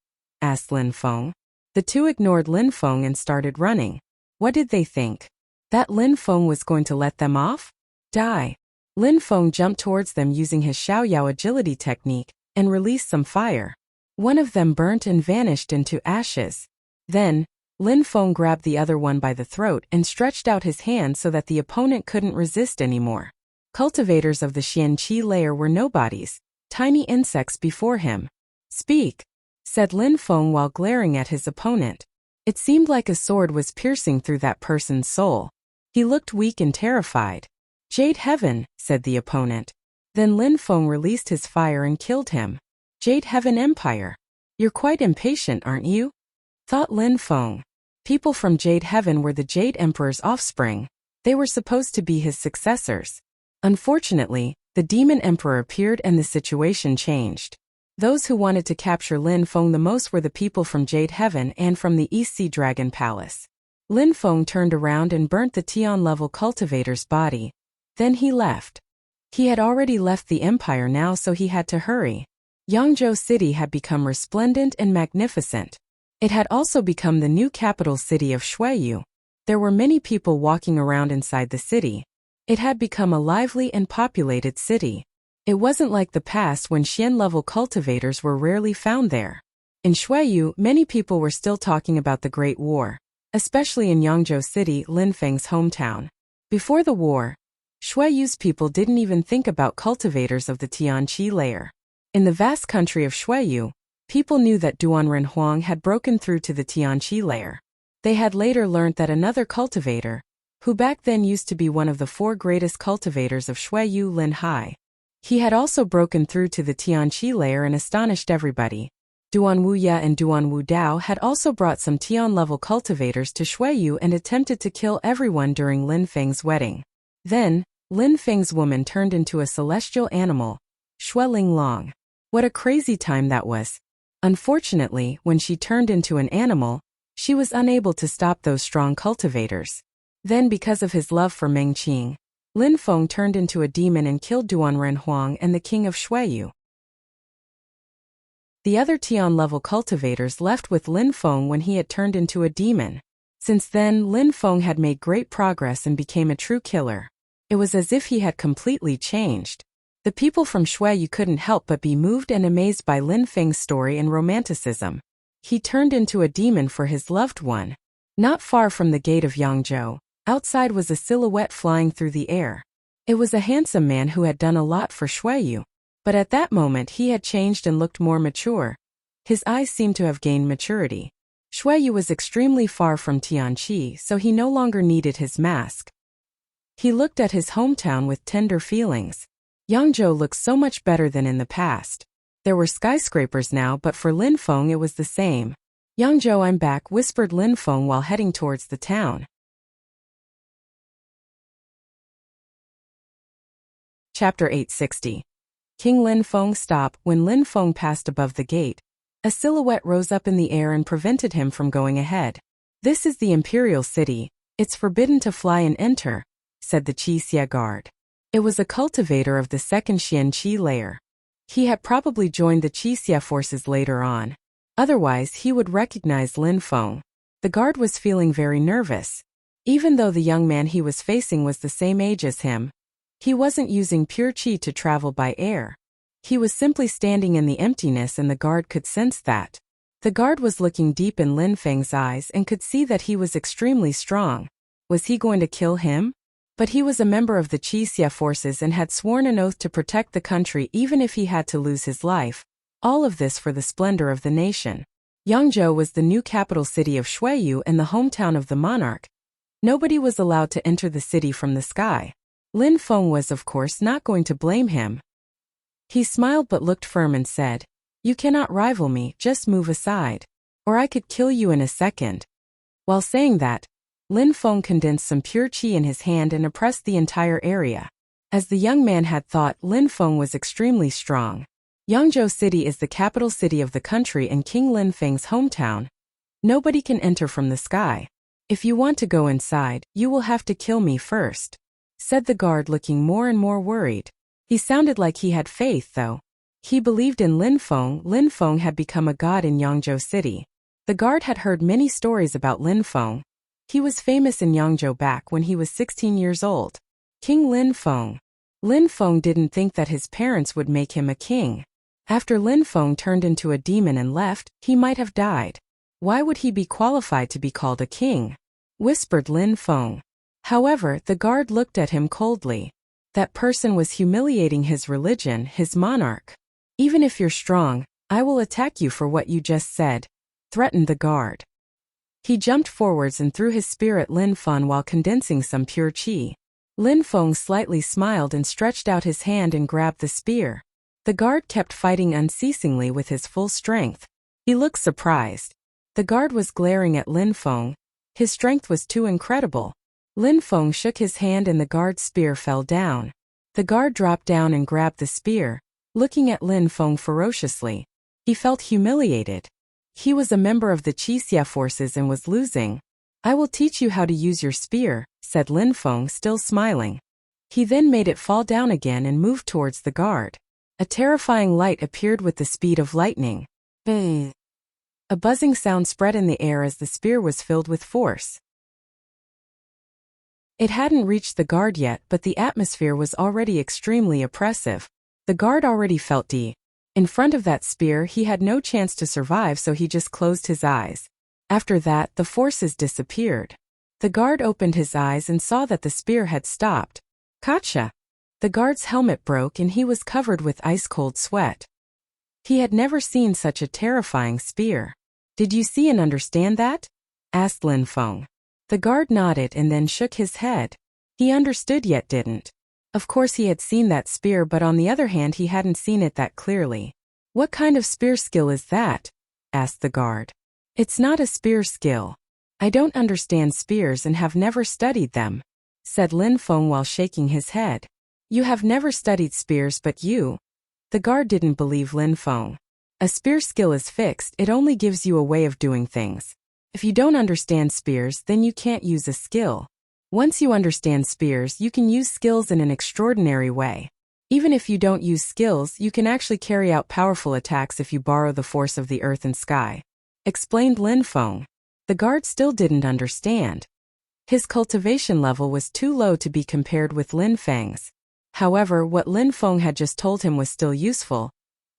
Asked Lin Feng. The two ignored Lin Feng and started running. What did they think? That Lin Feng was going to let them off? Die. Lin Feng jumped towards them using his Xiaoyao agility technique and released some fire. One of them burnt and vanished into ashes. Then, Lin Feng grabbed the other one by the throat and stretched out his hand so that the opponent couldn't resist anymore. Cultivators of the Xianqi layer were nobodies, tiny insects before him. Speak, said Lin Feng while glaring at his opponent. It seemed like a sword was piercing through that person's soul. He looked weak and terrified. Jade Heaven, said the opponent. Then Lin Feng released his fire and killed him. Jade Heaven Empire. You're quite impatient, aren't you? Thought Lin Feng. People from Jade Heaven were the Jade Emperor's offspring. They were supposed to be his successors. Unfortunately, the Demon Emperor appeared and the situation changed. Those who wanted to capture Lin Feng the most were the people from Jade Heaven and from the East Sea Dragon Palace. Lin Feng turned around and burnt the Tian-level cultivator's body. Then he left. He had already left the empire now, so he had to hurry. Yangzhou City had become resplendent and magnificent. It had also become the new capital city of Shuiyu. There were many people walking around inside the city. It had become a lively and populated city. It wasn't like the past when Xian-level cultivators were rarely found there. In Shuiyu, many people were still talking about the Great War, especially in Yangzhou City, Lin Feng's hometown. Before the war, Shuiyu's people didn't even think about cultivators of the Tianqi layer. In the vast country of Shuiyu, people knew that Duanren Huang had broken through to the Tianqi layer. They had later learned that another cultivator, who back then used to be one of the four greatest cultivators of Shuiyu, Lin Hai. He had also broken through to the Tianqi layer and astonished everybody. Duan Wuya and Duan Wu Dao had also brought some Tian-level cultivators to Shuiyu and attempted to kill everyone during Lin Feng's wedding. Then, Lin Feng's woman turned into a celestial animal, Shueling Long. What a crazy time that was. Unfortunately, when she turned into an animal, she was unable to stop those strong cultivators. Then, because of his love for Meng Qing, Lin Feng turned into a demon and killed Duanren Huang and the king of Shuiyu. The other Tian-level cultivators left with Lin Feng when he had turned into a demon. Since then, Lin Feng had made great progress and became a true killer. It was as if he had completely changed. The people from Shuiyu couldn't help but be moved and amazed by Lin Feng's story and romanticism. He turned into a demon for his loved one. Not far from the gate of Yangzhou, outside was a silhouette flying through the air. It was a handsome man who had done a lot for Shuiyu. But at that moment he had changed and looked more mature. His eyes seemed to have gained maturity. Shuiyu was extremely far from Tianqi, so he no longer needed his mask. He looked at his hometown with tender feelings. Yangzhou looked so much better than in the past. There were skyscrapers now, but for Lin Feng it was the same. Yangzhou, I'm back, whispered Lin Feng while heading towards the town. Chapter 860. King Lin Feng. Stop. When Lin Feng passed above the gate, a silhouette rose up in the air and prevented him from going ahead. This is the imperial city. It's forbidden to fly and enter, said the Qixia guard. It was a cultivator of the second Xianqi layer. He had probably joined the Qixia forces later on. Otherwise, he would recognize Lin Feng. The guard was feeling very nervous. Even though the young man he was facing was the same age as him, he wasn't using pure qi to travel by air. He was simply standing in the emptiness, and the guard could sense that. The guard was looking deep in Lin Feng's eyes and could see that he was extremely strong. Was he going to kill him? But he was a member of the Qixia forces and had sworn an oath to protect the country even if he had to lose his life. All of this for the splendor of the nation. Yangzhou was the new capital city of Shuiyu and the hometown of the monarch. Nobody was allowed to enter the city from the sky. Lin Feng was of course not going to blame him. He smiled but looked firm and said, "You cannot rival me, just move aside. Or I could kill you in a second." While saying that, Lin Feng condensed some pure qi in his hand and oppressed the entire area. As the young man had thought, Lin Feng was extremely strong. Yangzhou City is the capital city of the country and King Lin Feng's hometown. Nobody can enter from the sky. "If you want to go inside, you will have to kill me first," said the guard, looking more and more worried. He sounded like he had faith though. He believed in Lin Feng. Lin Feng had become a god in Yangzhou City. The guard had heard many stories about Lin Feng. He was famous in Yangzhou back when he was 16 years old. King Lin Feng. Lin Feng didn't think that his parents would make him a king. After Lin Feng turned into a demon and left, he might have died. Why would he be qualified to be called a king? Whispered Lin Feng. However, the guard looked at him coldly. That person was humiliating his religion, his monarch. "Even if you're strong, I will attack you for what you just said," threatened the guard. He jumped forwards and threw his spear at Lin Feng while condensing some pure qi. Lin Feng slightly smiled and stretched out his hand and grabbed the spear. The guard kept fighting unceasingly with his full strength. He looked surprised. The guard was glaring at Lin Feng. His strength was too incredible. Lin Feng shook his hand and the guard's spear fell down. The guard dropped down and grabbed the spear, looking at Lin Feng ferociously. He felt humiliated. He was a member of the Wuxia forces and was losing. "I will teach you how to use your spear," said Lin Feng, still smiling. He then made it fall down again and moved towards the guard. A terrifying light appeared with the speed of lightning. Bang! A buzzing sound spread in the air as the spear was filled with force. It hadn't reached the guard yet, but the atmosphere was already extremely oppressive. The guard already felt in front of that spear. He had no chance to survive, so he just closed his eyes. After that, the forces disappeared. The guard opened his eyes and saw that the spear had stopped. Gotcha! The guard's helmet broke and he was covered with ice-cold sweat. He had never seen such a terrifying spear. "Did you see and understand that?" asked Lin Feng. The guard nodded and then shook his head. He understood yet didn't. Of course he had seen that spear, but on the other hand he hadn't seen it that clearly. "What kind of spear skill is that?" asked the guard. "It's not a spear skill. I don't understand spears and have never studied them," said Lin Feng while shaking his head. "You have never studied spears, but you..." The guard didn't believe Lin Feng. "A spear skill is fixed, it only gives you a way of doing things. If you don't understand spears, then you can't use a skill. Once you understand spears, you can use skills in an extraordinary way. Even if you don't use skills, you can actually carry out powerful attacks if you borrow the force of the earth and sky," explained Lin Feng. The guard still didn't understand. His cultivation level was too low to be compared with Lin Feng's. However, what Lin Feng had just told him was still useful.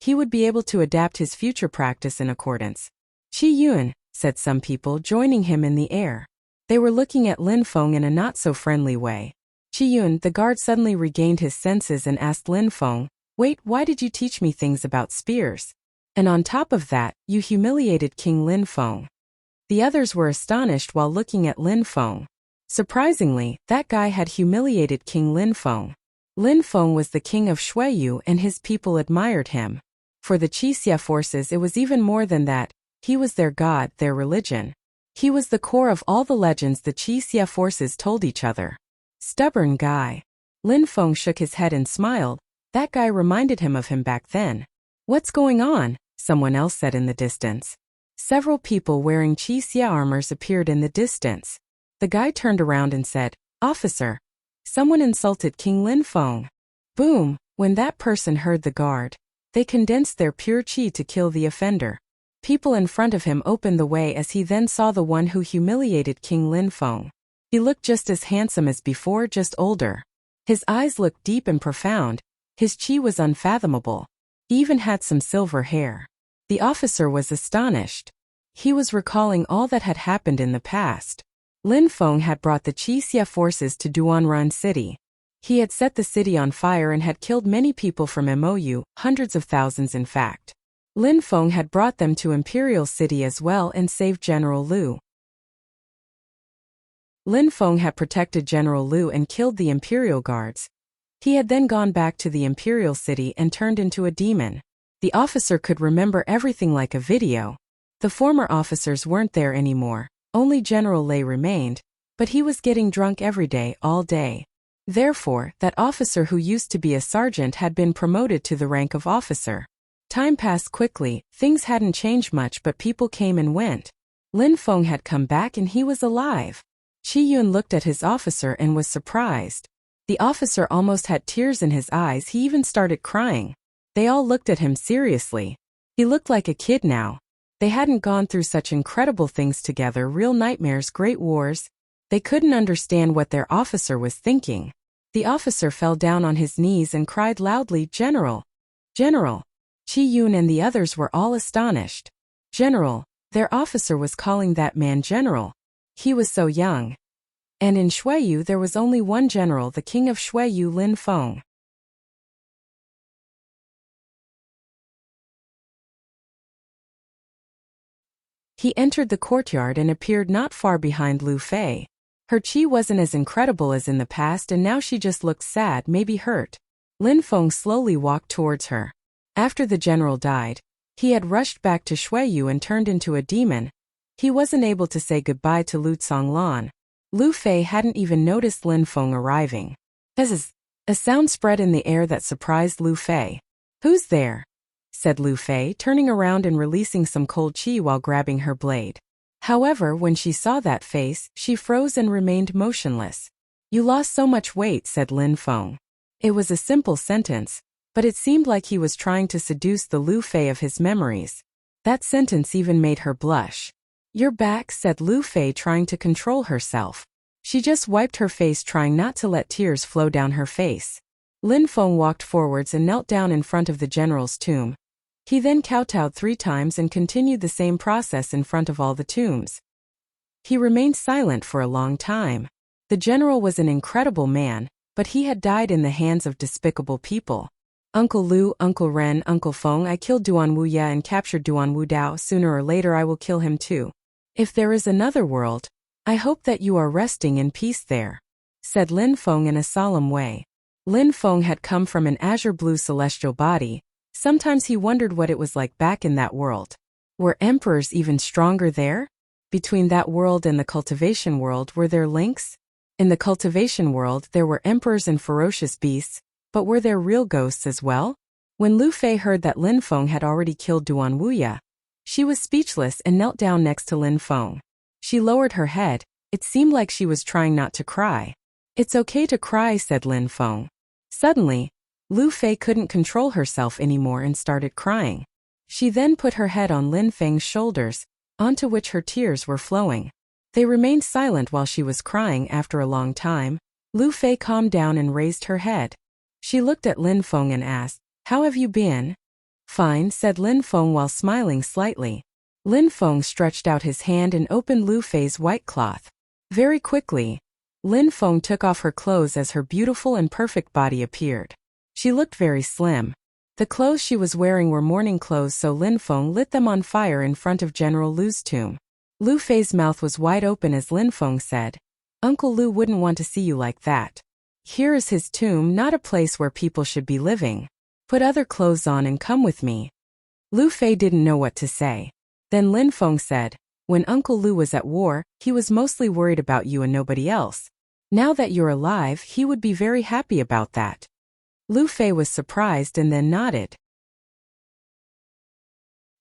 He would be able to adapt his future practice in accordance. "Qi Yuan," said some people, joining him in the air. They were looking at Lin Feng in a not-so-friendly way. "Qi Yuan," the guard suddenly regained his senses and asked Lin Feng, "Wait, why did you teach me things about spears? And on top of that, you humiliated King Lin Feng." The others were astonished while looking at Lin Feng. Surprisingly, that guy had humiliated King Lin Feng. Lin Feng was the king of Shuiyu and his people admired him. For the Wuxia forces it was even more than that. He was their god, their religion. He was the core of all the legends the Wuxia forces told each other. Stubborn guy. Lin Feng shook his head and smiled. That guy reminded him of him back then. "What's going on?" someone else said in the distance. Several people wearing Wuxia armors appeared in the distance. The guy turned around and said, "Officer, someone insulted King Lin Feng." Boom! When that person heard the guard, they condensed their pure qi to kill the offender. People in front of him opened the way as he then saw the one who humiliated King Lin Feng. He looked just as handsome as before, just older. His eyes looked deep and profound. His qi was unfathomable. He even had some silver hair. The officer was astonished. He was recalling all that had happened in the past. Lin Feng had brought the Wuxia forces to Duanren City. He had set the city on fire and had killed many people from Mou, hundreds of thousands in fact. Lin Feng had brought them to Imperial City as well and saved General Lu. Lin Feng had protected General Lu and killed the Imperial guards. He had then gone back to the Imperial city and turned into a demon. The officer could remember everything like a video. The former officers weren't there anymore, only General Lei remained, but he was getting drunk every day, all day. Therefore, that officer who used to be a sergeant had been promoted to the rank of officer. Time passed quickly, things hadn't changed much but people came and went. Lin Feng had come back and he was alive. Qi Yun looked at his officer and was surprised. The officer almost had tears in his eyes, he even started crying. They all looked at him seriously. He looked like a kid now. They hadn't gone through such incredible things together, real nightmares, great wars. They couldn't understand what their officer was thinking. The officer fell down on his knees and cried loudly, "General! General!" Qi Yun and the others were all astonished. General, their officer was calling that man general. He was so young. And in Xueyu there was only one general, the king of Xueyu, Lin Feng. He entered the courtyard and appeared not far behind Lu Fei. Her qi wasn't as incredible as in the past and now she just looked sad, maybe hurt. Lin Feng slowly walked towards her. After the general died, he had rushed back to Xueyu and turned into a demon. He wasn't able to say goodbye to Lu Conglan. Lu Fei hadn't even noticed Lin Feng arriving. Bzzz! A sound spread in the air that surprised Lu Fei. "Who's there?" said Lu Fei, turning around and releasing some cold qi while grabbing her blade. However, when she saw that face, she froze and remained motionless. "You lost so much weight," said Lin Feng. It was a simple sentence, but it seemed like he was trying to seduce the Lu Fei of his memories. That sentence even made her blush. "You're back," said Lu Fei, trying to control herself. She just wiped her face, trying not to let tears flow down her face. Lin Feng walked forwards and knelt down in front of the general's tomb. He then kowtowed 3 times and continued the same process in front of all the tombs. He remained silent for a long time. The general was an incredible man, but he had died in the hands of despicable people. "Uncle Lu, Uncle Ren, Uncle Feng, I killed Duan Wuya and captured Duan Wudao. Sooner or later I will kill him too. If there is another world, I hope that you are resting in peace there," said Lin Feng in a solemn way. Lin Feng had come from an azure blue celestial body. Sometimes he wondered what it was like back in that world. Were emperors even stronger there? Between that world and the cultivation world, were there links? In the cultivation world there were emperors and ferocious beasts, but were there real ghosts as well? When Lu Fei heard that Lin Feng had already killed Duan Wuya, she was speechless and knelt down next to Lin Feng. She lowered her head. It seemed like she was trying not to cry. "It's okay to cry," said Lin Feng. Suddenly, Lu Fei couldn't control herself anymore and started crying. She then put her head on Lin Feng's shoulders, onto which her tears were flowing. They remained silent while she was crying. After a long time, Lu Fei calmed down and raised her head. She looked at Lin Feng and asked, "How have you been?" "Fine," said Lin Feng while smiling slightly. Lin Feng stretched out his hand and opened Lu Fei's white cloth. Very quickly, Lin Feng took off her clothes as her beautiful and perfect body appeared. She looked very slim. The clothes she was wearing were mourning clothes, so Lin Feng lit them on fire in front of General Lu's tomb. Lu Fei's mouth was wide open as Lin Feng said, "Uncle Lu wouldn't want to see you like that. Here is his tomb, not a place where people should be living. Put other clothes on and come with me." Lu Fei didn't know what to say. Then Lin Feng said, "When Uncle Lu was at war, he was mostly worried about you and nobody else. Now that you're alive, he would be very happy about that." Lu Fei was surprised and then nodded.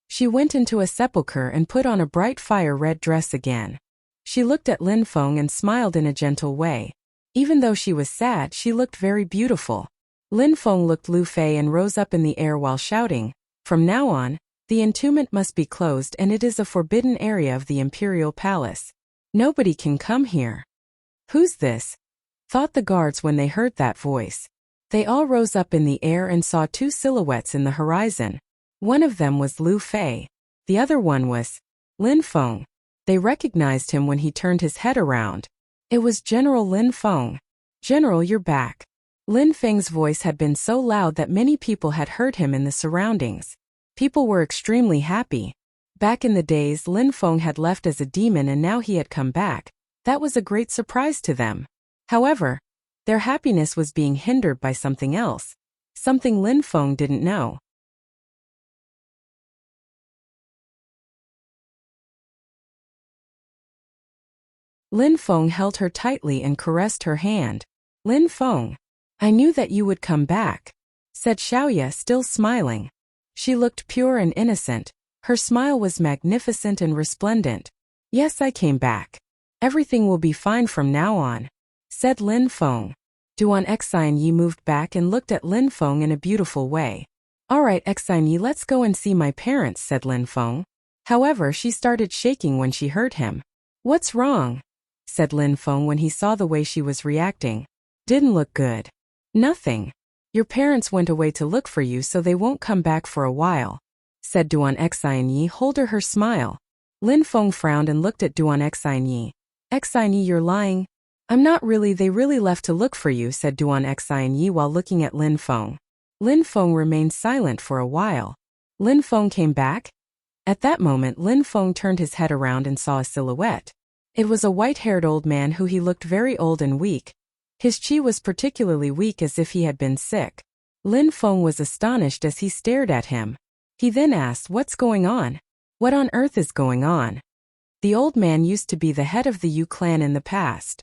She went into a sepulchre and put on a bright fire-red dress again. She looked at Lin Feng and smiled in a gentle way. Even though she was sad, she looked very beautiful. Lin Feng looked Lu Fei and rose up in the air while shouting, "From now on, the entombment must be closed and it is a forbidden area of the imperial palace. Nobody can come here." "Who's this?" thought the guards when they heard that voice. They all rose up in the air and saw 2 silhouettes in the horizon. One of them was Lu Fei. The other one was Lin Feng. They recognized him when he turned his head around. It was General Lin Feng. "General, you're back." Lin Feng's voice had been so loud that many people had heard him in the surroundings. People were extremely happy. Back in the days Lin Feng had left as a demon and now he had come back. That was a great surprise to them. However, their happiness was being hindered by something else, something Lin Feng didn't know. Lin Feng held her tightly and caressed her hand. Lin Feng, I knew that you would come back, said Xiaoya, still smiling. She looked pure and innocent. Her smile was magnificent and resplendent. Yes, I came back. Everything will be fine from now on, said Lin Feng. Duan Xinyi moved back and looked at Lin Feng in a beautiful way. Alright Xinyi, let's go and see my parents, said Lin Feng. However, she started shaking when she heard him. What's wrong? Said Lin Feng when he saw the way she was reacting. Didn't look good. Nothing. Your parents went away to look for you, so they won't come back for a while, said Duan Xinyi. Hold her smile. Lin Feng frowned and looked at Duan Xinyi. Xinyi, you're lying. I'm not really, they really left to look for you, said Duan Xinyi while looking at Lin Feng. Lin Feng remained silent for a while. Lin Feng came back? At that moment Lin Feng turned his head around and saw a silhouette. It was a white-haired old man who he looked very old and weak. His qi was particularly weak, as if he had been sick. Lin Feng was astonished as he stared at him. He then asked, what's going on? What on earth is going on? The old man used to be the head of the Yu clan in the past.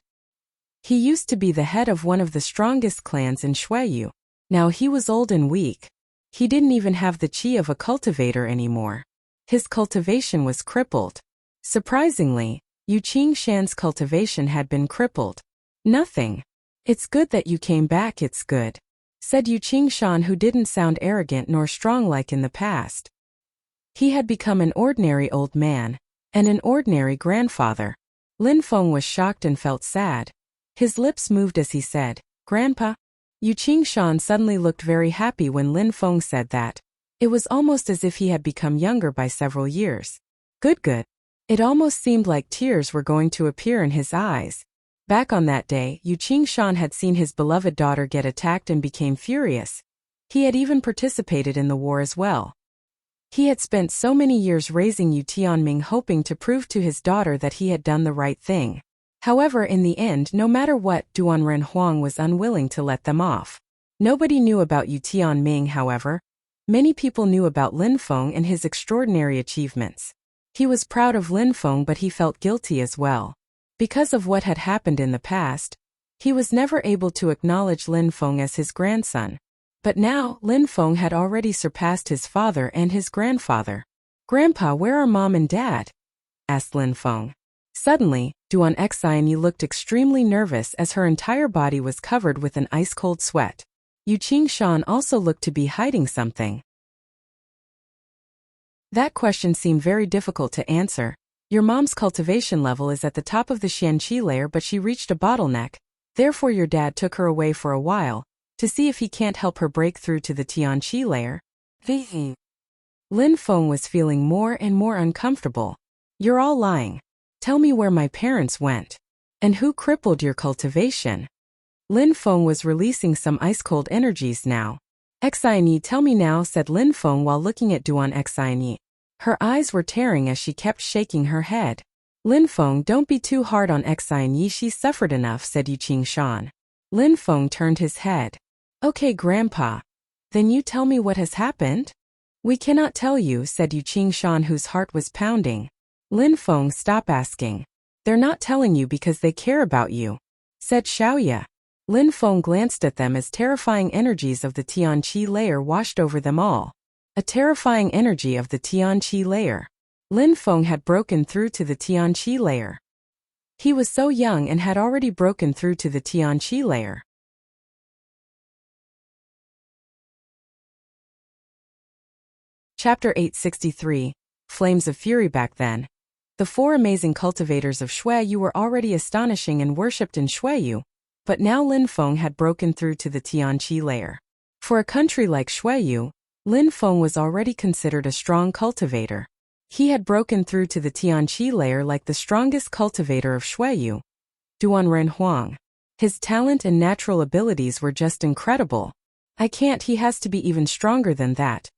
He used to be the head of one of the strongest clans in Shuiyu. Now he was old and weak. He didn't even have the qi of a cultivator anymore. His cultivation was crippled. Surprisingly, Yu Qingshan's cultivation had been crippled. Nothing. It's good that you came back, it's good, said Yu Qingshan, who didn't sound arrogant nor strong like in the past. He had become an ordinary old man, and an ordinary grandfather. Lin Feng was shocked and felt sad. His lips moved as he said, Grandpa? Yu Qingshan suddenly looked very happy when Lin Feng said that. It was almost as if he had become younger by several years. Good. It almost seemed like tears were going to appear in his eyes. Back on that day, Yu Qingshan had seen his beloved daughter get attacked and became furious. He had even participated in the war as well. He had spent so many years raising Yu Tianming, hoping to prove to his daughter that he had done the right thing. However, in the end, no matter what, Duan Renhuang was unwilling to let them off. Nobody knew about Yu Tianming, however. Many people knew about Lin Feng and his extraordinary achievements. He was proud of Lin Feng, but he felt guilty as well. Because of what had happened in the past, he was never able to acknowledge Lin Feng as his grandson. But now, Lin Feng had already surpassed his father and his grandfather. Grandpa, where are Mom and Dad? Asked Lin Feng. Suddenly, Duan Xinyi looked extremely nervous as her entire body was covered with an ice-cold sweat. Yu Qingshan also looked to be hiding something. That question seemed very difficult to answer. Your mom's cultivation level is at the top of the Xianqi layer, but she reached a bottleneck. Therefore your dad took her away for a while, to see if he can't help her break through to the Tianqi layer. Lin Feng was feeling more and more uncomfortable. You're all lying. Tell me where my parents went. And who crippled your cultivation? Lin Feng was releasing some ice-cold energies now. Xinyi, tell me now, said Lin Feng while looking at Duan Xinyi. Her eyes were tearing as she kept shaking her head. Lin Feng, don't be too hard on Xinyi, she suffered enough, said Yu Qingshan. Lin Feng turned his head. Okay, Grandpa. Then you tell me what has happened? We cannot tell you, said Yu Qingshan, whose heart was pounding. Lin Feng, stop asking. They're not telling you because they care about you, said Xiaoya. Lin Feng glanced at them as terrifying energies of the Tianqi layer washed over them all. A terrifying energy of the Tianqi layer. Lin Feng had broken through to the Tianqi layer. He was so young and had already broken through to the Tianqi layer. Chapter 863. Flames of Fury. Back then, the four amazing cultivators of Shuiyu were already astonishing and worshipped in Shuiyu, but now Lin Feng had broken through to the Tianqi layer. For a country like Shuiyu, Lin Feng was already considered a strong cultivator. He had broken through to the Tianqi layer like the strongest cultivator of Shuiyu, Duan Renhuang. His talent and natural abilities were just incredible. He has to be even stronger than that.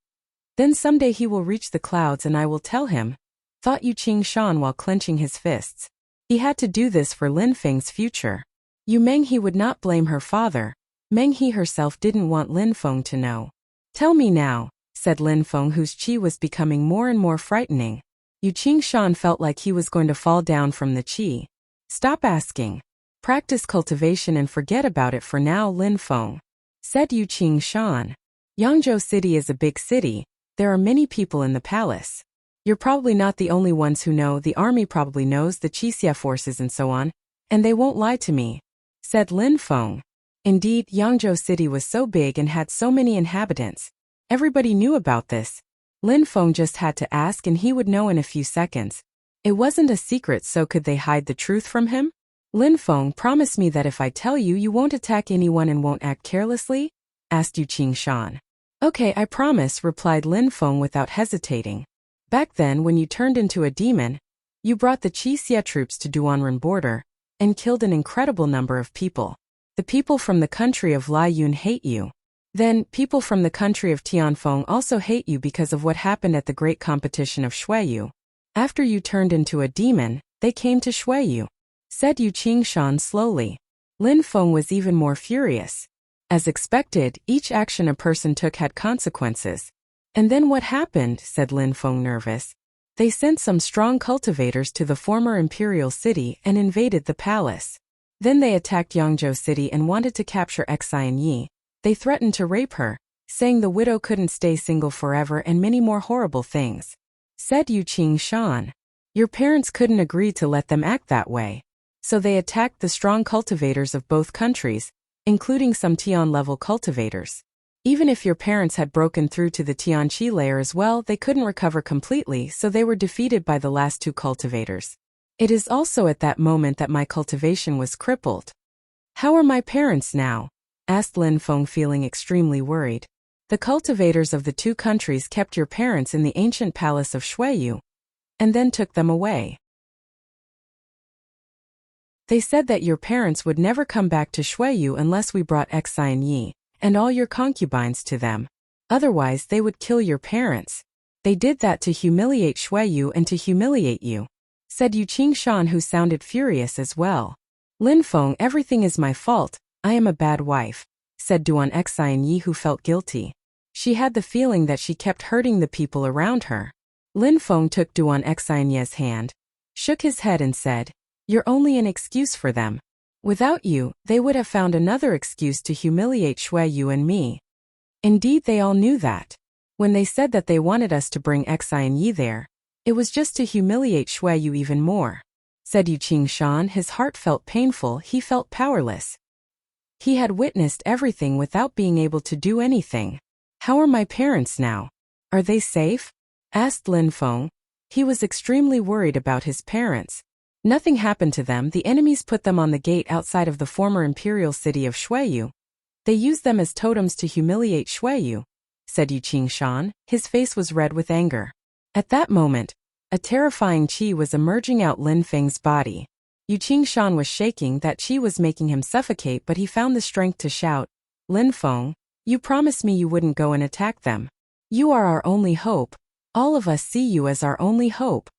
Then someday he will reach the clouds and I will tell him, thought Yu Qingshan while clenching his fists. He had to do this for Lin Feng's future. Yu Menghe would not blame her father. Menghe herself didn't want Lin Feng to know. Tell me now, said Lin Feng, whose qi was becoming more and more frightening. Yu Qingshan felt like he was going to fall down from the qi. Stop asking. Practice cultivation and forget about it for now, Lin Feng, said Yu Qingshan. Yangzhou City is a big city. There are many people in the palace. You're probably not the only ones who know. The army probably knows, the Qixia forces and so on, and they won't lie to me, said Lin Feng. Indeed, Yangzhou City was so big and had so many inhabitants. Everybody knew about this. Lin Feng just had to ask and he would know in a few seconds. It wasn't a secret, so could they hide the truth from him? Lin Feng, promise me that if I tell you, you won't attack anyone and won't act carelessly? Asked Yu Qingshan. Okay, I promise, replied Lin Feng without hesitating. Back then, when you turned into a demon, you brought the Qixia troops to Duanren border and killed an incredible number of people. The people from the country of Lai Yun hate you. Then, people from the country of Tianfeng also hate you because of what happened at the great competition of Shuiyu. After you turned into a demon, they came to Shuiyu, said Yu Qingshan slowly. Lin Feng was even more furious. As expected, each action a person took had consequences. And then what happened, said Lin Feng, nervous. They sent some strong cultivators to the former imperial city and invaded the palace. Then they attacked Yangzhou City and wanted to capture Xian Yi. They threatened to rape her, saying the widow couldn't stay single forever, and many more horrible things, said Yu Qingshan. Your parents couldn't agree to let them act that way. So they attacked the strong cultivators of both countries, including some Tian-level cultivators. Even if your parents had broken through to the Tianqi layer as well, they couldn't recover completely, so they were defeated by the last two cultivators. It is also at that moment that my cultivation was crippled. How are my parents now? Asked Lin Feng, feeling extremely worried. The cultivators of the two countries kept your parents in the ancient palace of Shuiyu, and then took them away. They said that your parents would never come back to Shuiyu unless we brought Xian Yi and all your concubines to them. Otherwise, they would kill your parents. They did that to humiliate Shuiyu and to humiliate you, said Yu Qingshan, who sounded furious as well. Lin Feng, everything is my fault. I am a bad wife, said Duan Xian Yi, who felt guilty. She had the feeling that she kept hurting the people around her. Lin Feng took Duan Xian Yi's hand, shook his head and said, You're only an excuse for them. Without you, they would have found another excuse to humiliate Shuiyu and me. Indeed, they all knew that. When they said that they wanted us to bring Xian Yi there, it was just to humiliate Shuiyu even more, said Yu Qingshan. His heart felt painful, he felt powerless. He had witnessed everything without being able to do anything. How are my parents now? Are they safe? Asked Lin Feng. He was extremely worried about his parents. Nothing happened to them. The enemies put them on the gate outside of the former imperial city of Shuiyu. They used them as totems to humiliate Shuiyu, said Yu Qingshan. His face was red with anger. At that moment, a terrifying qi was emerging out Lin Feng's body. Yu Qingshan was shaking. That qi was making him suffocate, but he found the strength to shout, Lin Feng, you promised me you wouldn't go and attack them. You are our only hope. All of us see you as our only hope.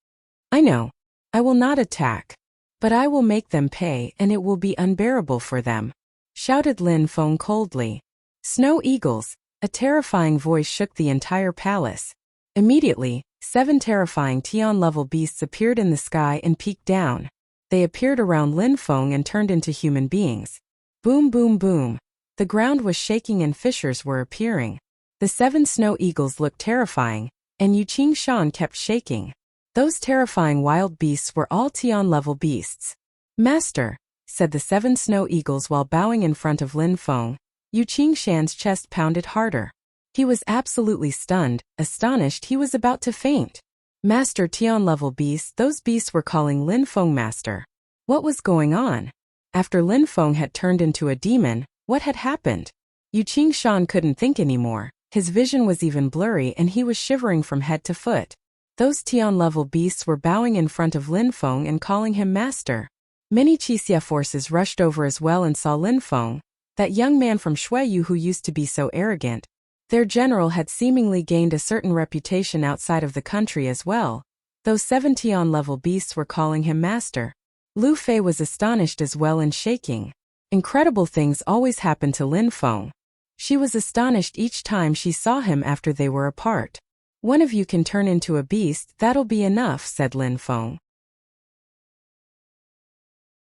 I know. I will not attack. But I will make them pay, and it will be unbearable for them, shouted Lin Feng coldly. Snow eagles. A terrifying voice shook the entire palace. Immediately, 7 terrifying Tian-level beasts appeared in the sky and peeked down. They appeared around Lin Feng and turned into human beings. Boom, boom, boom. The ground was shaking and fissures were appearing. The 7 snow eagles looked terrifying, and Yu Qingshan kept shaking. Those terrifying wild beasts were all Tian-level beasts. Master, said the 7 snow eagles while bowing in front of Lin Feng. Yu Qingshan's chest pounded harder. He was absolutely stunned, astonished. He was about to faint. Master, Tian-level beasts. Those beasts were calling Lin Feng master. What was going on? After Lin Feng had turned into a demon, what had happened? Yu Qingshan couldn't think anymore. His vision was even blurry and he was shivering from head to foot. Those Tian-level beasts were bowing in front of Lin Feng and calling him master. Many Qixia forces rushed over as well and saw Lin Feng, that young man from Shuiyu who used to be so arrogant. Their general had seemingly gained a certain reputation outside of the country as well. Those 7 Tian-level beasts were calling him master. Lu Fei was astonished as well and shaking. Incredible things always happened to Lin Feng. She was astonished each time she saw him after they were apart. One of you can turn into a beast, that'll be enough, said Lin Feng.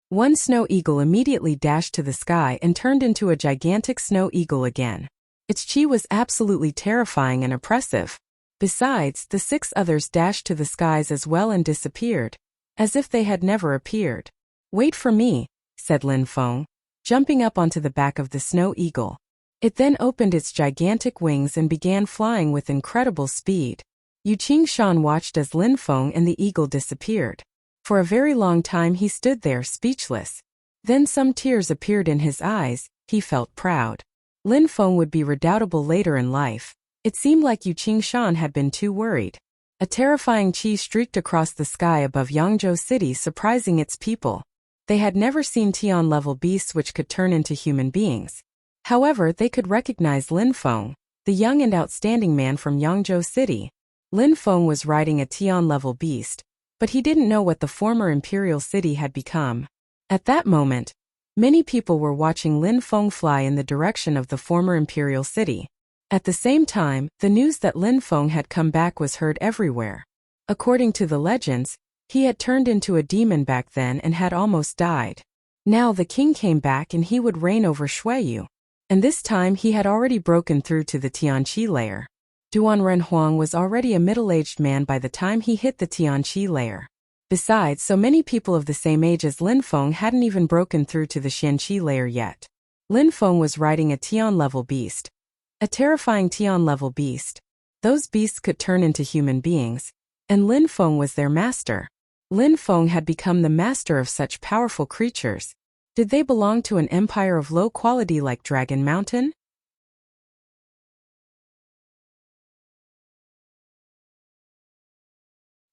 One snow eagle immediately dashed to the sky and turned into a gigantic snow eagle again. Its chi was absolutely terrifying and oppressive. Besides, the 6 others dashed to the skies as well and disappeared, as if they had never appeared. Wait for me, said Lin Feng, jumping up onto the back of the snow eagle. It then opened its gigantic wings and began flying with incredible speed. Yu Qingshan watched as Lin Feng and the eagle disappeared. For a very long time he stood there speechless. Then some tears appeared in his eyes. He felt proud. Lin Feng would be redoubtable later in life. It seemed like Yu Qingshan had been too worried. A terrifying qi streaked across the sky above Yangzhou City, surprising its people. They had never seen Tian-level beasts which could turn into human beings. However, they could recognize Lin Feng, the young and outstanding man from Yangzhou City. Lin Feng was riding a Tian-level beast, but he didn't know what the former imperial city had become. At that moment, many people were watching Lin Feng fly in the direction of the former imperial city. At the same time, the news that Lin Feng had come back was heard everywhere. According to the legends, he had turned into a demon back then and had almost died. Now the king came back and he would reign over Shuiyu. And this time he had already broken through to the Tianqi layer. Duan Renhuang was already a middle-aged man by the time he hit the Tianqi layer. Besides, so many people of the same age as Lin Feng hadn't even broken through to the Xianqi layer yet. Lin Feng was riding a Tian-level beast. A terrifying Tian-level beast. Those beasts could turn into human beings. And Lin Feng was their master. Lin Feng had become the master of such powerful creatures. Did they belong to an empire of low quality like Dragon Mountain?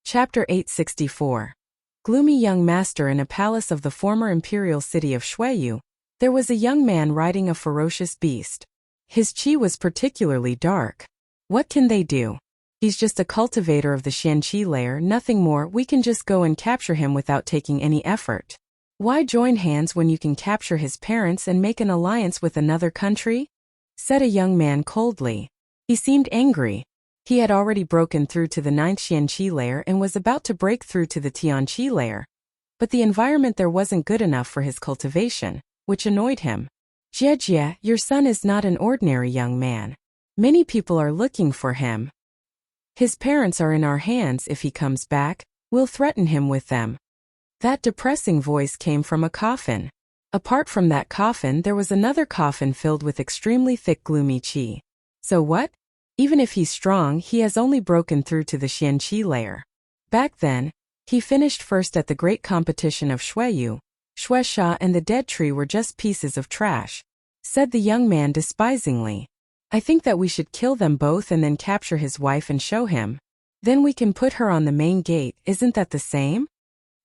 Chapter 864. Gloomy young master. In a palace of the former imperial city of Shuiyu, there was a young man riding a ferocious beast. His chi was particularly dark. What can they do? He's just a cultivator of the Xianqi layer, nothing more. We can just go and capture him without taking any effort. Why join hands when you can capture his parents and make an alliance with another country? Said a young man coldly. He seemed angry. He had already broken through to the 9th Xianqi layer and was about to break through to the Tianqi layer. But the environment there wasn't good enough for his cultivation, which annoyed him. Jie, your son is not an ordinary young man. Many people are looking for him. His parents are in our hands. If he comes back, we'll threaten him with them. That depressing voice came from a coffin. Apart from that coffin, there was another coffin filled with extremely thick gloomy qi. So what? Even if he's strong, he has only broken through to the Xianqi layer. Back then, he finished first at the great competition of Shuiyu. Shuisha and the dead tree were just pieces of trash. Said the young man despisingly. I think that we should kill them both and then capture his wife and show him. Then we can put her on the main gate. Isn't that the same?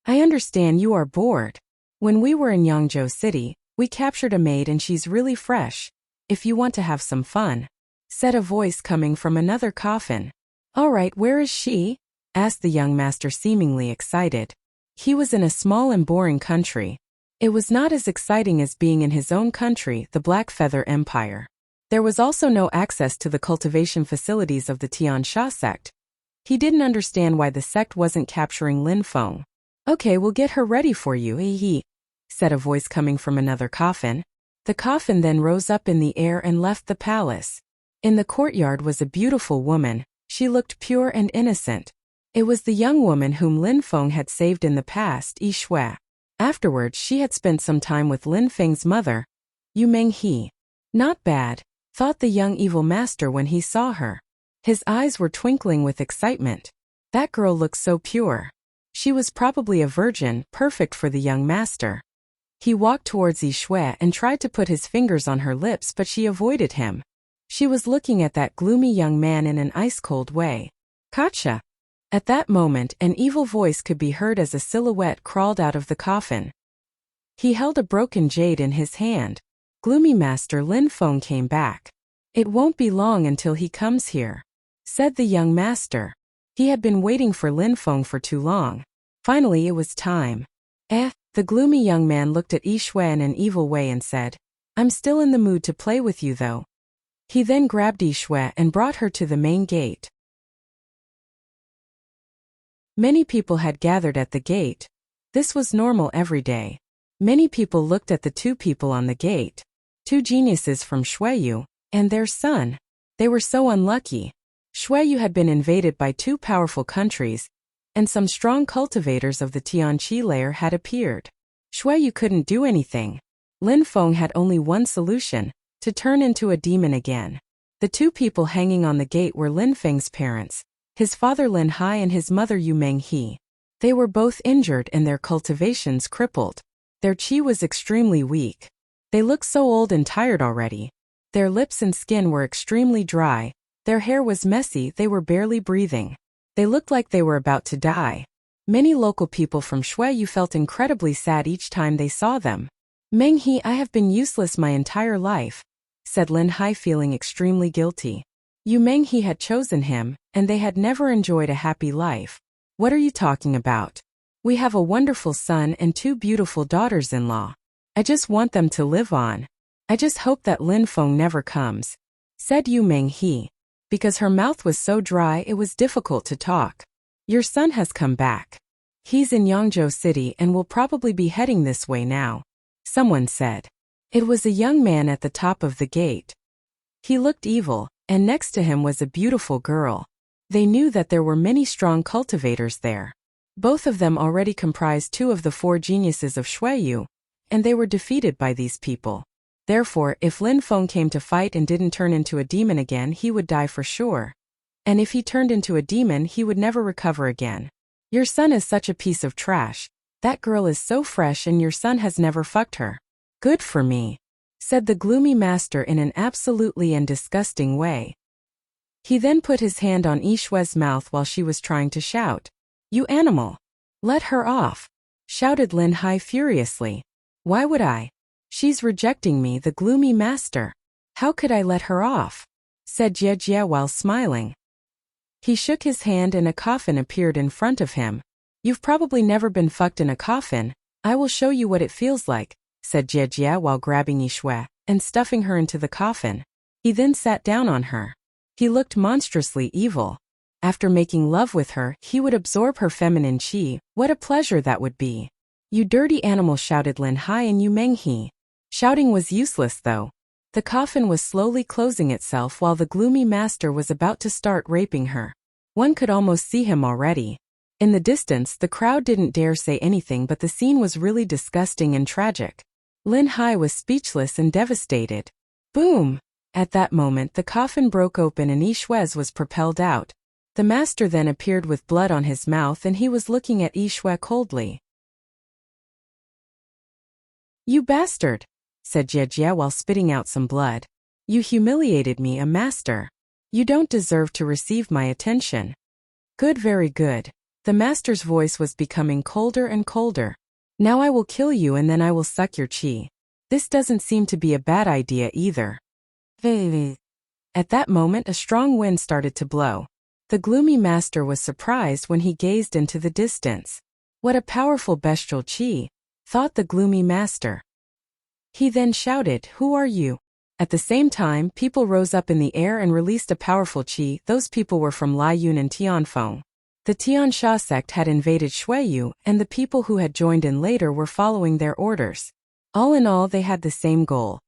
I understand you are bored. When we were in Yangzhou City, we captured a maid and she's really fresh. If you want to have some fun. Said a voice coming from another coffin. All right, where is she? Asked the young master, seemingly excited. He was in a small and boring country. It was not as exciting as being in his own country, the Black Feather Empire. There was also no access to the cultivation facilities of the Tiansha sect. He didn't understand why the sect wasn't capturing Lin Feng. Okay, we'll get her ready for you, said a voice coming from another coffin. The coffin then rose up in the air and left the palace. In the courtyard was a beautiful woman. She looked pure and innocent. It was the young woman whom Lin Feng had saved in the past, Yi Shui. Afterwards, she had spent some time with Lin Feng's mother, Yu Menghe. Not bad, thought the young evil master when he saw her. His eyes were twinkling with excitement. That girl looked so pure. She was probably a virgin, perfect for the young master. He walked towards Yi Shui and tried to put his fingers on her lips, but she avoided him. She was looking at that gloomy young man in an ice-cold way. Gotcha! At that moment, an evil voice could be heard as a silhouette crawled out of the coffin. He held a broken jade in his hand. Gloomy Master Lin Feng came back. It won't be long until he comes here, said the young master. He had been waiting for Lin Feng for too long. Finally it was time. The gloomy young man looked at Yi Shui in an evil way and said, "I'm still in the mood to play with you though." He then grabbed Yi Shui and brought her to the main gate. Many people had gathered at the gate. This was normal every day. Many people looked at the two people on the gate. Two geniuses from Shuiyu, and their son. They were so unlucky. Shuiyu had been invaded by two powerful countries, and some strong cultivators of the Tianqi layer had appeared. Shuiyu couldn't do anything. Lin Feng had only one solution, to turn into a demon again. The two people hanging on the gate were Lin Feng's parents, his father Lin Hai and his mother Yu Menghe. They were both injured and their cultivations crippled. Their qi was extremely weak. They looked so old and tired already. Their lips and skin were extremely dry. Their hair was messy, they were barely breathing. They looked like they were about to die. Many local people from Shuiyu felt incredibly sad each time they saw them. "Menghe, I have been useless my entire life," said Lin Hai, feeling extremely guilty. Yu Menghe had chosen him, and they had never enjoyed a happy life. "What are you talking about? We have a wonderful son and two beautiful daughters-in-law. I just want them to live on. I just hope that Lin Feng never comes," said Yu Menghe. Because her mouth was so dry it was difficult to talk. "Your son has come back. He's in Yangzhou City and will probably be heading this way now," someone said. It was a young man at the top of the gate. He looked evil, and next to him was a beautiful girl. They knew that there were many strong cultivators there. Both of them already comprised two of the four geniuses of Shuiyu, and they were defeated by these people. Therefore, if Lin Feng came to fight and didn't turn into a demon again, he would die for sure. And if he turned into a demon, he would never recover again. "Your son is such a piece of trash. That girl is so fresh and your son has never fucked her. Good for me," said the gloomy master in an absolutely and disgusting way. He then put his hand on Yi Shui's mouth while she was trying to shout. "You animal! Let her off!" shouted Lin Hai furiously. "Why would I? She's rejecting me, the gloomy master. How could I let her off?" said Jie while smiling. He shook his hand and a coffin appeared in front of him. "You've probably never been fucked in a coffin. I will show you what it feels like," said Jie while grabbing Yi Shui and stuffing her into the coffin. He then sat down on her. He looked monstrously evil. After making love with her, he would absorb her feminine qi. What a pleasure that would be. "You dirty animal," shouted Lin Hai and Yu Menghe. Shouting was useless though. The coffin was slowly closing itself while the gloomy master was about to start raping her. One could almost see him already. In the distance, the crowd didn't dare say anything, but the scene was really disgusting and tragic. Lin Hai was speechless and devastated. Boom! At that moment, the coffin broke open and Yi Shui's was propelled out. The master then appeared with blood on his mouth and he was looking at Yi Shui coldly. "You bastard!" said Jie while spitting out some blood. "You humiliated me, a master. You don't deserve to receive my attention." "Good, very good." The master's voice was becoming colder and colder. "Now I will kill you and then I will suck your qi. This doesn't seem to be a bad idea either." At that moment a strong wind started to blow. The gloomy master was surprised when he gazed into the distance. What a powerful bestial qi, thought the gloomy master. He then shouted, "Who are you?" At the same time, people rose up in the air and released a powerful qi. Those people were from Lai Yun and Tianfeng. The Tiansha sect had invaded Shuiyu, and the people who had joined in later were following their orders. All in all, they had the same goal.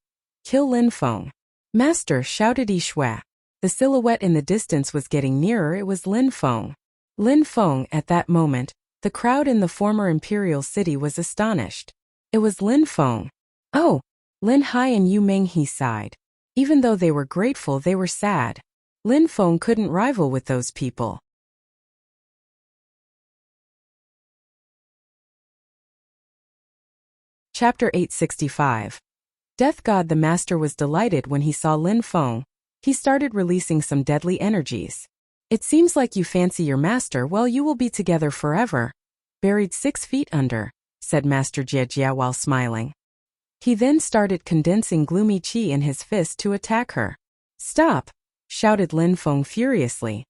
Kill Lin Feng. "Master," shouted Yi Shui. The silhouette in the distance was getting nearer. It was Lin Feng. Lin Feng, at that moment, the crowd in the former imperial city was astonished. It was Lin Feng. "Oh!" Lin Hai and Yu Menghe sighed. Even though they were grateful, they were sad. Lin Feng couldn't rival with those people. Chapter 865. Death God. The master was delighted when he saw Lin Feng. He started releasing some deadly energies. "It seems like you fancy your master. Well, you will be together forever. Buried 6 feet under," said Master Jie while smiling. He then started condensing gloomy qi in his fist to attack her. "Stop!" shouted Lin Feng furiously.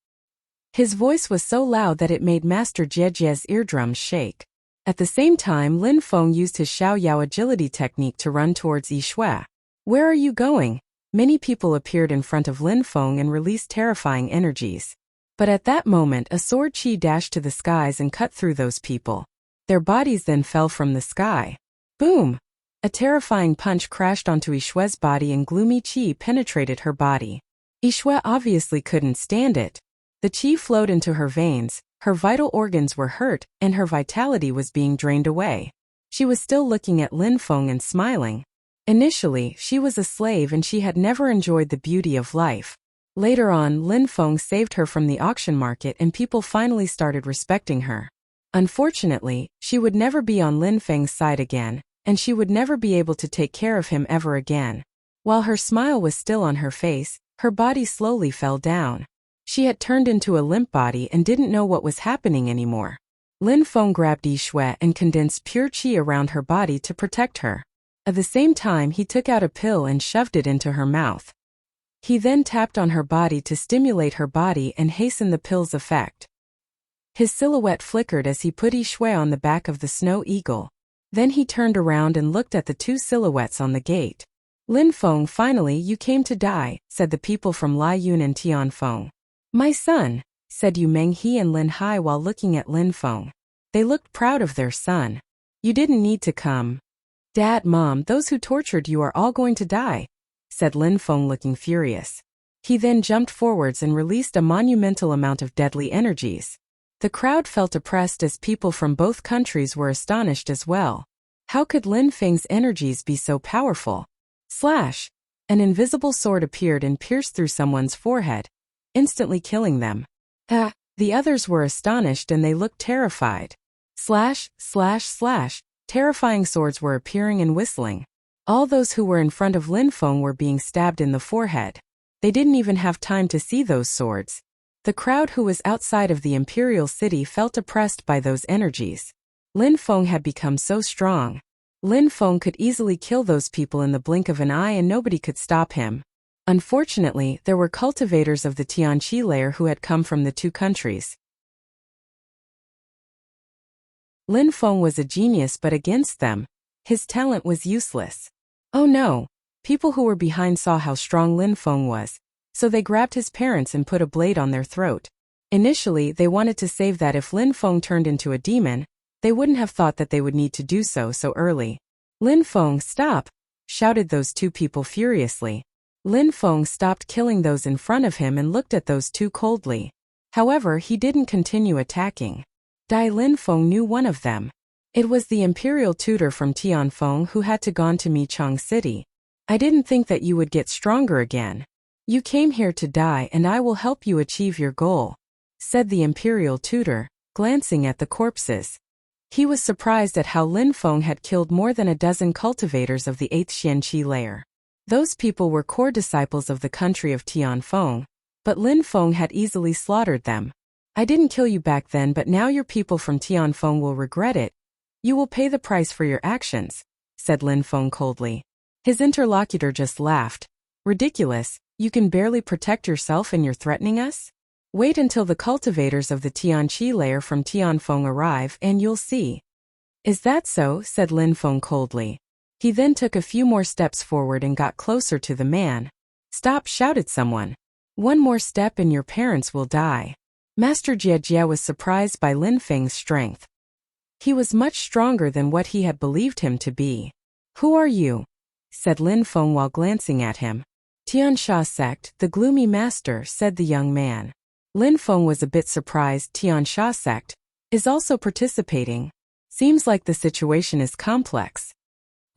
His voice was so loud that it made Master Jie's eardrums shake. At the same time, Lin Feng used his Xiao Yao agility technique to run towards Yi Shui. Where are you going? Many people appeared in front of Lin Feng and released terrifying energies. But at that moment, a sword chi dashed to the skies and cut through those people. Their bodies then fell from the sky. Boom! A terrifying punch crashed onto Yi Shui's body and gloomy chi penetrated her body. Yi Shui obviously couldn't stand it. The chi flowed into her veins, her vital organs were hurt, and her vitality was being drained away. She was still looking at Lin Feng and smiling. Initially, she was a slave and she had never enjoyed the beauty of life. Later on, Lin Feng saved her from the auction market and people finally started respecting her. Unfortunately, she would never be on Lin Feng's side again, and she would never be able to take care of him ever again. While her smile was still on her face, her body slowly fell down. She had turned into a limp body and didn't know what was happening anymore. Lin Feng grabbed Yi Shui and condensed pure qi around her body to protect her. At the same time, he took out a pill and shoved it into her mouth. He then tapped on her body to stimulate her body and hasten the pill's effect. His silhouette flickered as he put Yi Shui on the back of the snow eagle. Then he turned around and looked at the two silhouettes on the gate. Lin Feng, finally you came to die, said the people from Lai Yun and Tianfeng. My son, said Yu Menghe and Lin Hai while looking at Lin Feng. They looked proud of their son. You didn't need to come. Dad, Mom, those who tortured you are all going to die, said Lin Feng looking furious. He then jumped forwards and released a monumental amount of deadly energies. The crowd felt oppressed as people from both countries were astonished as well. How could Lin Feng's energies be so powerful? Slash! An invisible sword appeared and pierced through someone's forehead, instantly killing them. The others were astonished and they looked terrified. Slash, slash, slash, terrifying swords were appearing and whistling. All those who were in front of Lin Feng were being stabbed in the forehead. They didn't even have time to see those swords. The crowd who was outside of the imperial city felt oppressed by those energies. Lin Feng had become so strong. Lin Feng could easily kill those people in the blink of an eye and nobody could stop him. Unfortunately, there were cultivators of the Tianqi layer who had come from the two countries. Lin Feng was a genius, but against them, his talent was useless. Oh no! People who were behind saw how strong Lin Feng was, so they grabbed his parents and put a blade on their throat. Initially, they wanted to save that if Lin Feng turned into a demon, they wouldn't have thought that they would need to do so early. Lin Feng, stop! Shouted those two people furiously. Lin Feng stopped killing those in front of him and looked at those two coldly. However, he didn't continue attacking. Lin Feng knew one of them. It was the imperial tutor from Tianfeng who had gone to Michang City. I didn't think that you would get stronger again. You came here to die and I will help you achieve your goal, said the imperial tutor, glancing at the corpses. He was surprised at how Lin Feng had killed more than a dozen cultivators of the 8th Xianqi layer. Those people were core disciples of the country of Tianfeng, but Lin Feng had easily slaughtered them. I didn't kill you back then, but now your people from Tianfeng will regret it. You will pay the price for your actions, said Lin Feng coldly. His interlocutor just laughed. Ridiculous, you can barely protect yourself and you're threatening us? Wait until the cultivators of the Tianqi layer from Tianfeng arrive and you'll see. Is that so? Said Lin Feng coldly. He then took a few more steps forward and got closer to the man. Stop, shouted someone. One more step and your parents will die. Master Jie was surprised by Lin Feng's strength. He was much stronger than what he had believed him to be. Who are you? Said Lin Feng while glancing at him. Tiansha sect, the gloomy master, said the young man. Lin Feng was a bit surprised. Tiansha sect is also participating. Seems like the situation is complex.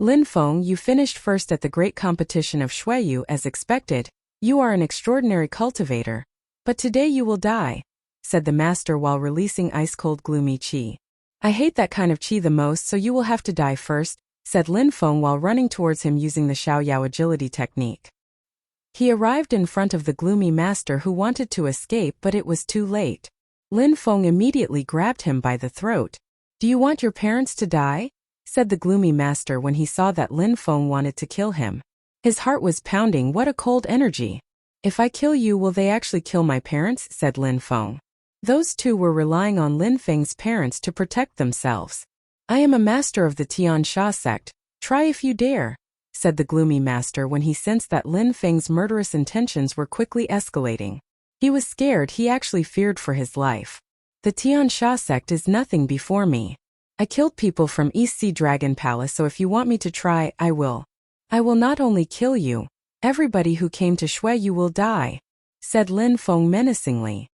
Lin Feng, you finished first at the great competition of Shuiyu as expected. You are an extraordinary cultivator. But today you will die, said the master while releasing ice-cold gloomy qi. I hate that kind of qi the most, so you will have to die first, said Lin Feng while running towards him using the Xiao Yao agility technique. He arrived in front of the gloomy master who wanted to escape, but it was too late. Lin Feng immediately grabbed him by the throat. Do you want your parents to die? Said the gloomy master when he saw that Lin Feng wanted to kill him. His heart was pounding. What a cold energy. If I kill you, will they actually kill my parents? Said Lin Feng. Those two were relying on Lin Feng's parents to protect themselves. I am a master of the Tian Sha sect, try if you dare, said the gloomy master when he sensed that Lin Feng's murderous intentions were quickly escalating. He was scared, he actually feared for his life. The Tian Sha sect is nothing before me. I killed people from East Sea Dragon Palace, so if you want me to try, I will. I will not only kill you, everybody who came to Shui you will die, said Lin Feng menacingly.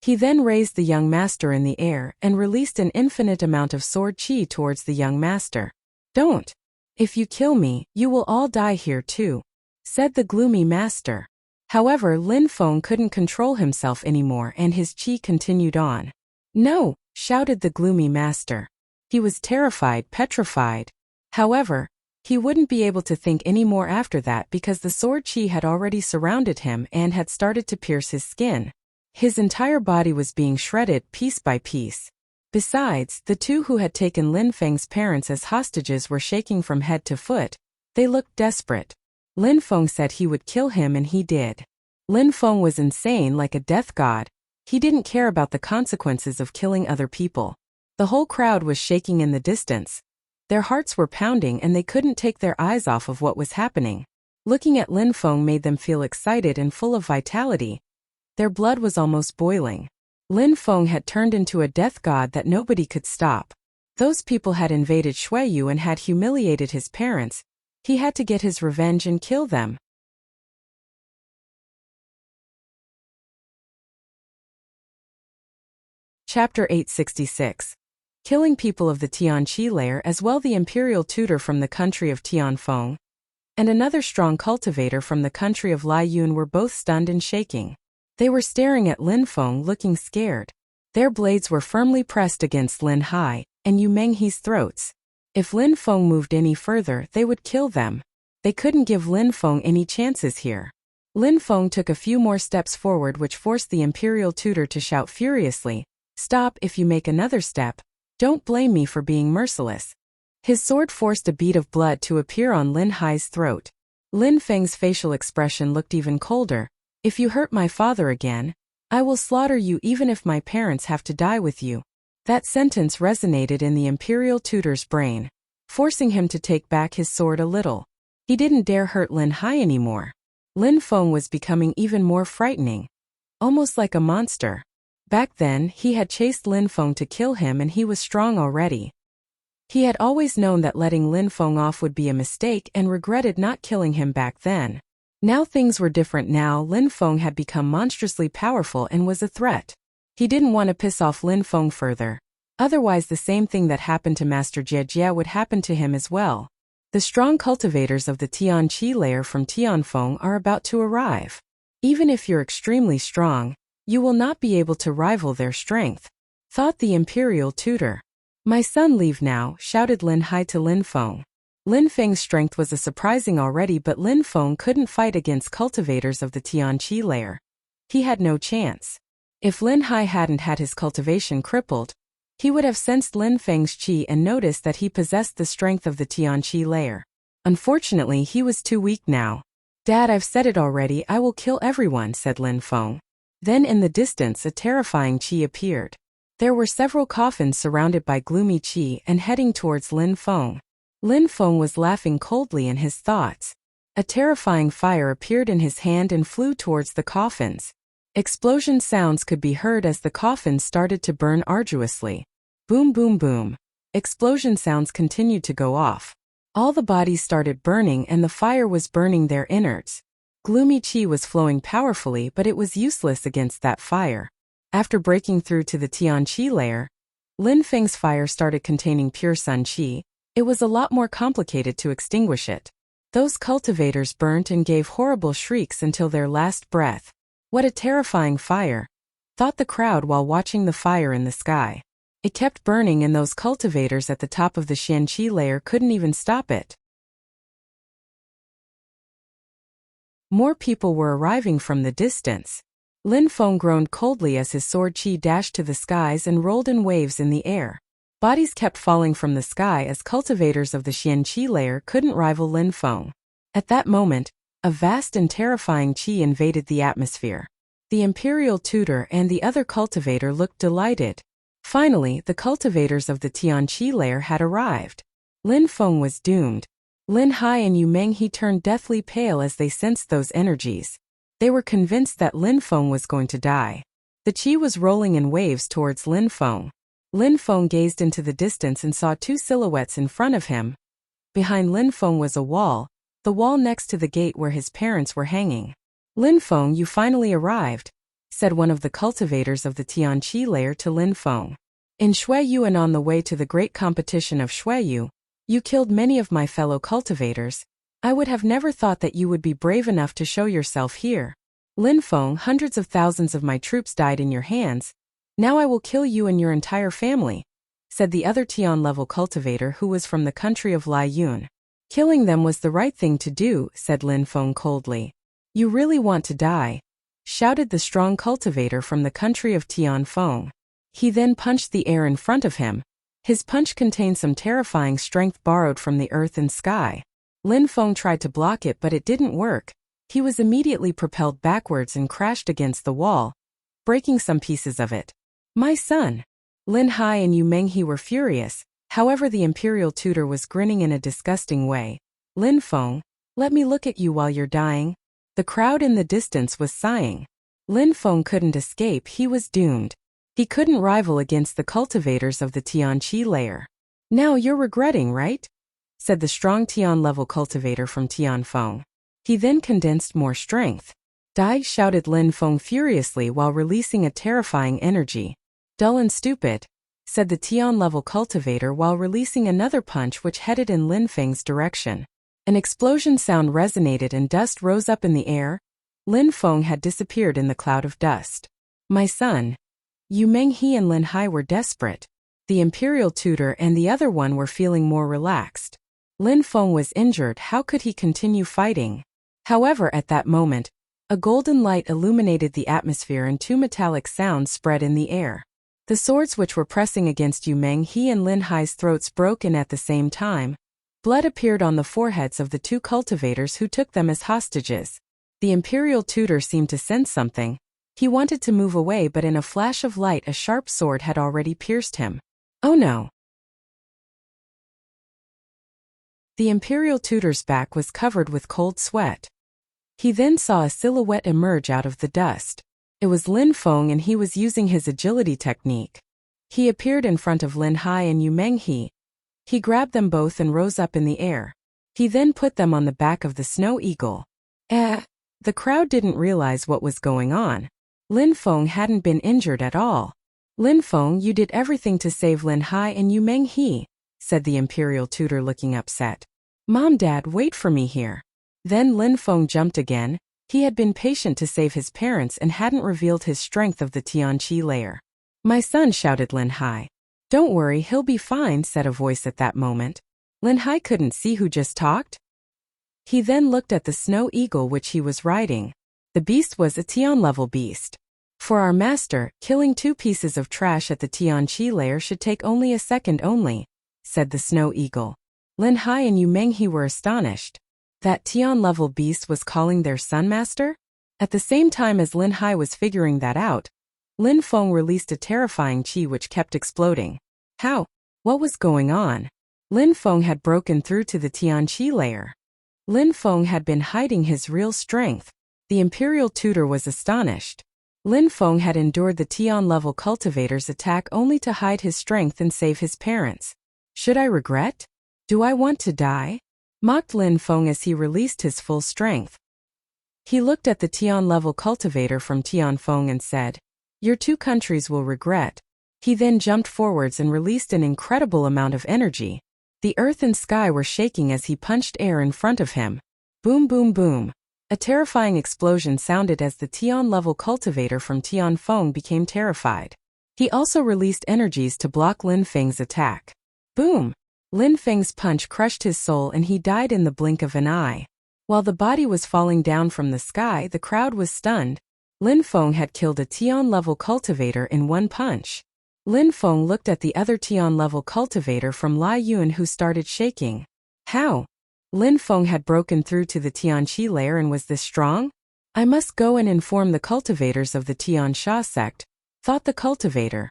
He then raised the young master in the air and released an infinite amount of sword qi towards the young master. Don't. If you kill me, you will all die here too, said the gloomy master. However, Lin Feng couldn't control himself anymore and his qi continued on. No, shouted the gloomy master. He was terrified, petrified. However, he wouldn't be able to think any more after that because the sword qi had already surrounded him and had started to pierce his skin. His entire body was being shredded piece by piece. Besides, the two who had taken Lin Feng's parents as hostages were shaking from head to foot. They looked desperate. Lin Feng said he would kill him and he did. Lin Feng was insane like a death god. He didn't care about the consequences of killing other people. The whole crowd was shaking in the distance. Their hearts were pounding and they couldn't take their eyes off of what was happening. Looking at Lin Feng made them feel excited and full of vitality. Their blood was almost boiling. Lin Feng had turned into a death god that nobody could stop. Those people had invaded Shuiyu and had humiliated his parents. He had to get his revenge and kill them. Chapter 866. Killing people of the Tianqi layer as well. The imperial tutor from the country of Tianfeng and another strong cultivator from the country of Lai Yun were both stunned and shaking. They were staring at Lin Feng looking scared. Their blades were firmly pressed against Lin Hai and Yu Menghe's throats. If Lin Feng moved any further, they would kill them. They couldn't give Lin Feng any chances here. Lin Feng took a few more steps forward, which forced the imperial tutor to shout furiously, "Stop! If you make another step, don't blame me for being merciless." His sword forced a bead of blood to appear on Lin Hai's throat. Lin Feng's facial expression looked even colder. "If you hurt my father again, I will slaughter you even if my parents have to die with you." That sentence resonated in the imperial tutor's brain, forcing him to take back his sword a little. He didn't dare hurt Lin Hai anymore. Lin Feng was becoming even more frightening, almost like a monster. Back then, he had chased Lin Feng to kill him and he was strong already. He had always known that letting Lin Feng off would be a mistake and regretted not killing him back then. Now things were different. Now Lin Feng had become monstrously powerful and was a threat. He didn't want to piss off Lin Feng further. Otherwise the same thing that happened to Master Jie would happen to him as well. The strong cultivators of the Tianqi layer from Tianfeng are about to arrive. Even if you're extremely strong, you will not be able to rival their strength, thought the imperial tutor. "My son, leave now," shouted Lin Hai to Lin Feng. Lin Feng's strength was a surprising already, but Lin Feng couldn't fight against cultivators of the Tianqi layer. He had no chance. If Lin Hai hadn't had his cultivation crippled, he would have sensed Lin Feng's qi and noticed that he possessed the strength of the Tianqi layer. Unfortunately, he was too weak now. "Dad, I've said it already, I will kill everyone," said Lin Feng. Then in the distance a terrifying qi appeared. There were several coffins surrounded by gloomy qi and heading towards Lin Feng. Lin Feng was laughing coldly in his thoughts. A terrifying fire appeared in his hand and flew towards the coffins. Explosion sounds could be heard as the coffins started to burn arduously. Boom, boom, boom. Explosion sounds continued to go off. All the bodies started burning and the fire was burning their innards. Gloomy qi was flowing powerfully, but it was useless against that fire. After breaking through to the Tianqi layer, Lin Feng's fire started containing pure sun qi. It was a lot more complicated to extinguish it. Those cultivators burnt and gave horrible shrieks until their last breath. What a terrifying fire, thought the crowd while watching the fire in the sky. It kept burning and those cultivators at the top of the Xianqi layer couldn't even stop it. More people were arriving from the distance. Lin Feng groaned coldly as his sword qi dashed to the skies and rolled in waves in the air. Bodies kept falling from the sky as cultivators of the Xianqi layer couldn't rival Lin Feng. At that moment, a vast and terrifying qi invaded the atmosphere. The imperial tutor and the other cultivator looked delighted. Finally, the cultivators of the Tianqi lair had arrived. Lin Feng was doomed. Lin Hai and Yu Menghe turned deathly pale as they sensed those energies. They were convinced that Lin Feng was going to die. The qi was rolling in waves towards Lin Feng. Lin Feng gazed into the distance and saw two silhouettes in front of him. Behind Lin Feng was a wall, the wall next to the gate where his parents were hanging. Lin Feng, you finally arrived, said one of the cultivators of the Tianqi lair to Lin Feng. In Shuiyu and on the way to the great competition of Shuiyu, you killed many of my fellow cultivators. I would have never thought that you would be brave enough to show yourself here. Lin Feng, hundreds of thousands of my troops died in your hands. Now I will kill you and your entire family, said the other Tian-level cultivator who was from the country of Lai Yun. Killing them was the right thing to do, said Lin Feng coldly. You really want to die, shouted the strong cultivator from the country of Tianfeng. He then punched the air in front of him. His punch contained some terrifying strength borrowed from the earth and sky. Lin Feng tried to block it, but it didn't work. He was immediately propelled backwards and crashed against the wall, breaking some pieces of it. My son! Lin Hai and Yu Menghe were furious. However, the imperial tutor was grinning in a disgusting way. Lin Feng, let me look at you while you're dying. The crowd in the distance was sighing. Lin Feng couldn't escape, he was doomed. He couldn't rival against the cultivators of the Tianqi lair. Now you're regretting, right? Said the strong Tian-level cultivator from Tianfeng. He then condensed more strength. Die, shouted Lin Feng furiously while releasing a terrifying energy. Dull and stupid, said the Tian-level cultivator while releasing another punch which headed in Lin Feng's direction. An explosion sound resonated and dust rose up in the air. Lin Feng had disappeared in the cloud of dust. My son! Yu Menghe and Lin Hai were desperate. The imperial tutor and the other one were feeling more relaxed. Lin Feng was injured, how could he continue fighting? However, at that moment, a golden light illuminated the atmosphere and two metallic sounds spread in the air. The swords which were pressing against Yu Menghe and Lin Hai's throats broke, and at the same time, blood appeared on the foreheads of the two cultivators who took them as hostages. The imperial tutor seemed to sense something. He wanted to move away, but in a flash of light a sharp sword had already pierced him. Oh no! The imperial tutor's back was covered with cold sweat. He then saw a silhouette emerge out of the dust. It was Lin Feng, and he was using his agility technique. He appeared in front of Lin Hai and Yu Menghe. He grabbed them both and rose up in the air. He then put them on the back of the snow eagle. The crowd didn't realize what was going on. Lin Feng hadn't been injured at all. Lin Feng, you did everything to save Lin Hai and Yu Menghe, said the imperial tutor looking upset. Mom, Dad, wait for me here. Then Lin Feng jumped again. He had been patient to save his parents and hadn't revealed his strength of the Tianqi lair. My son, shouted Lin Hai. Don't worry, he'll be fine, said a voice at that moment. Lin Hai couldn't see who just talked. He then looked at the snow eagle which he was riding. The beast was a Tian-level beast. For our master, killing two pieces of trash at the Tianqi lair should take only a second only, said the snow eagle. Lin Hai and Yu Menghe were astonished. That Tian-level beast was calling their son master? At the same time as Lin Hai was figuring that out, Lin Feng released a terrifying qi which kept exploding. How? What was going on? Lin Feng had broken through to the Tianqi lair. Lin Feng had been hiding his real strength. The imperial tutor was astonished. Lin Feng had endured the Tian-level cultivator's attack only to hide his strength and save his parents. Should I regret? Do I want to die? Mocked Lin Feng as he released his full strength. He looked at the Tian-level cultivator from Tianfeng and said, Your two countries will regret. He then jumped forwards and released an incredible amount of energy. The earth and sky were shaking as he punched air in front of him. Boom, boom, boom. A terrifying explosion sounded as the Tian-level cultivator from Tianfeng became terrified. He also released energies to block Lin Feng's attack. Boom! Lin Feng's punch crushed his soul and he died in the blink of an eye. While the body was falling down from the sky, the crowd was stunned. Lin Feng had killed a Tian-level cultivator in one punch. Lin Feng looked at the other Tian-level cultivator from Lai Yun who started shaking. How? Lin Feng had broken through to the Tianqi lair and was this strong? I must go and inform the cultivators of the Tiansha sect, thought the cultivator.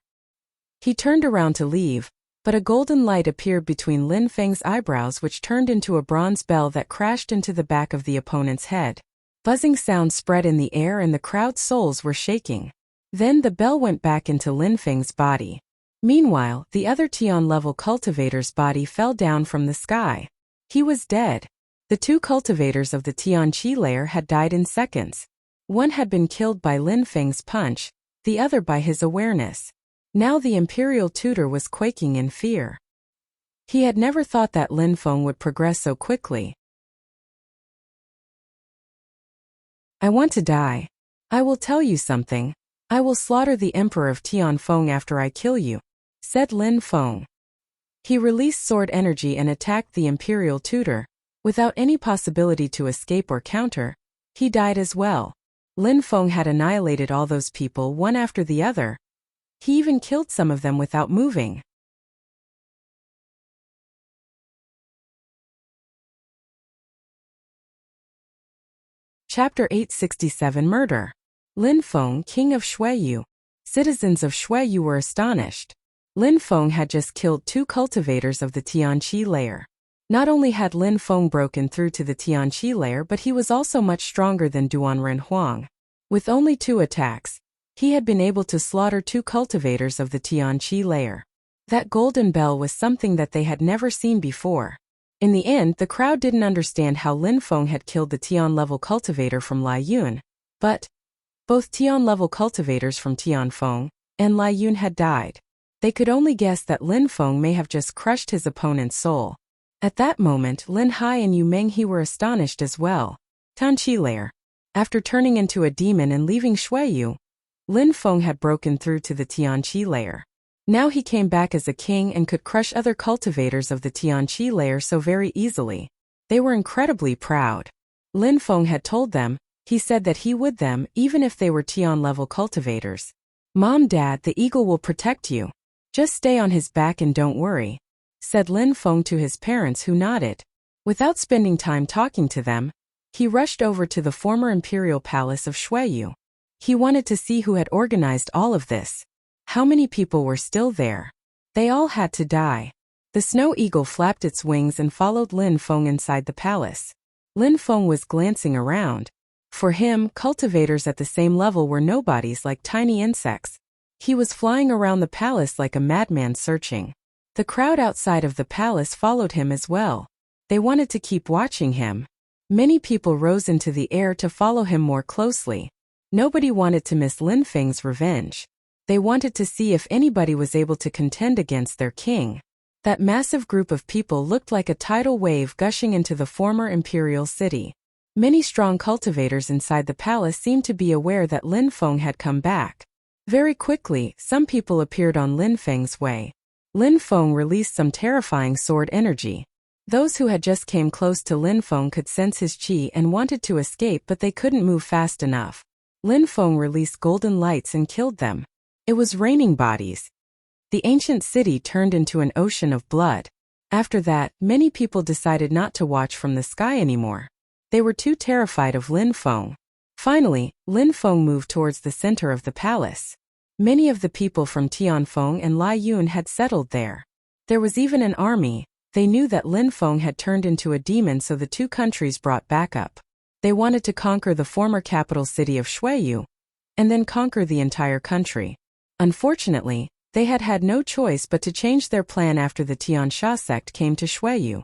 He turned around to leave, but a golden light appeared between Lin Feng's eyebrows, which turned into a bronze bell that crashed into the back of the opponent's head. Buzzing sounds spread in the air and the crowd's souls were shaking. Then the bell went back into Lin Feng's body. Meanwhile, the other Tian-level cultivator's body fell down from the sky. He was dead. The two cultivators of the Tian Qi layer had died in seconds. One had been killed by Lin Feng's punch, the other by his awareness. Now the imperial tutor was quaking in fear. He had never thought that Lin Feng would progress so quickly. I want to die. I will tell you something. I will slaughter the Emperor of Tianfeng after I kill you, said Lin Feng. He released sword energy and attacked the imperial tutor. Without any possibility to escape or counter, he died as well. Lin Feng had annihilated all those people one after the other. He even killed some of them without moving. Chapter 867 Murder. Lin Feng, king of Shuiyu. Citizens of Shuiyu were astonished. Lin Feng had just killed two cultivators of the Tianqi layer. Not only had Lin Feng broken through to the Tianqi layer, but he was also much stronger than Duanren Huang. With only 2 attacks, he had been able to slaughter 2 cultivators of the Tianqi layer. That golden bell was something that they had never seen before. In the end, the crowd didn't understand how Lin Feng had killed the Tian-level cultivator from Lai Yun, but both Tian-level cultivators from Tianfeng and Lai Yun had died. They could only guess that Lin Feng may have just crushed his opponent's soul. At that moment, Lin Hai and Yu Menghe were astonished as well. Tianqi layer. After turning into a demon and leaving Shuiyu, Lin Feng had broken through to the Tianqi layer. Now he came back as a king and could crush other cultivators of the Tianqi layer so very easily. They were incredibly proud. Lin Feng had told them, he said that he would them even if they were Tian-level cultivators. Mom, Dad, the eagle will protect you. Just stay on his back and don't worry, said Lin Feng to his parents, who nodded. Without spending time talking to them, he rushed over to the former imperial palace of Shuiyu. He wanted to see who had organized all of this. How many people were still there? They all had to die. The snow eagle flapped its wings and followed Lin Feng inside the palace. Lin Feng was glancing around. For him, cultivators at the same level were nobodies, like tiny insects. He was flying around the palace like a madman searching. The crowd outside of the palace followed him as well. They wanted to keep watching him. Many people rose into the air to follow him more closely. Nobody wanted to miss Lin Feng's revenge. They wanted to see if anybody was able to contend against their king. That massive group of people looked like a tidal wave gushing into the former imperial city. Many strong cultivators inside the palace seemed to be aware that Lin Feng had come back. Very quickly, some people appeared on Lin Feng's way. Lin Feng released some terrifying sword energy. Those who had just came close to Lin Feng could sense his qi and wanted to escape, but they couldn't move fast enough. Lin Feng released golden lights and killed them. It was raining bodies. The ancient city turned into an ocean of blood. After that, many people decided not to watch from the sky anymore. They were too terrified of Lin Feng. Finally, Lin Feng moved towards the center of the palace. Many of the people from Tianfeng and Lai Yun had settled there. There was even an army. They knew that Lin Feng had turned into a demon, so the two countries brought backup. They wanted to conquer the former capital city of Shuiyu, and then conquer the entire country. Unfortunately, they had had no choice but to change their plan after the Tiansha sect came to Shuiyu.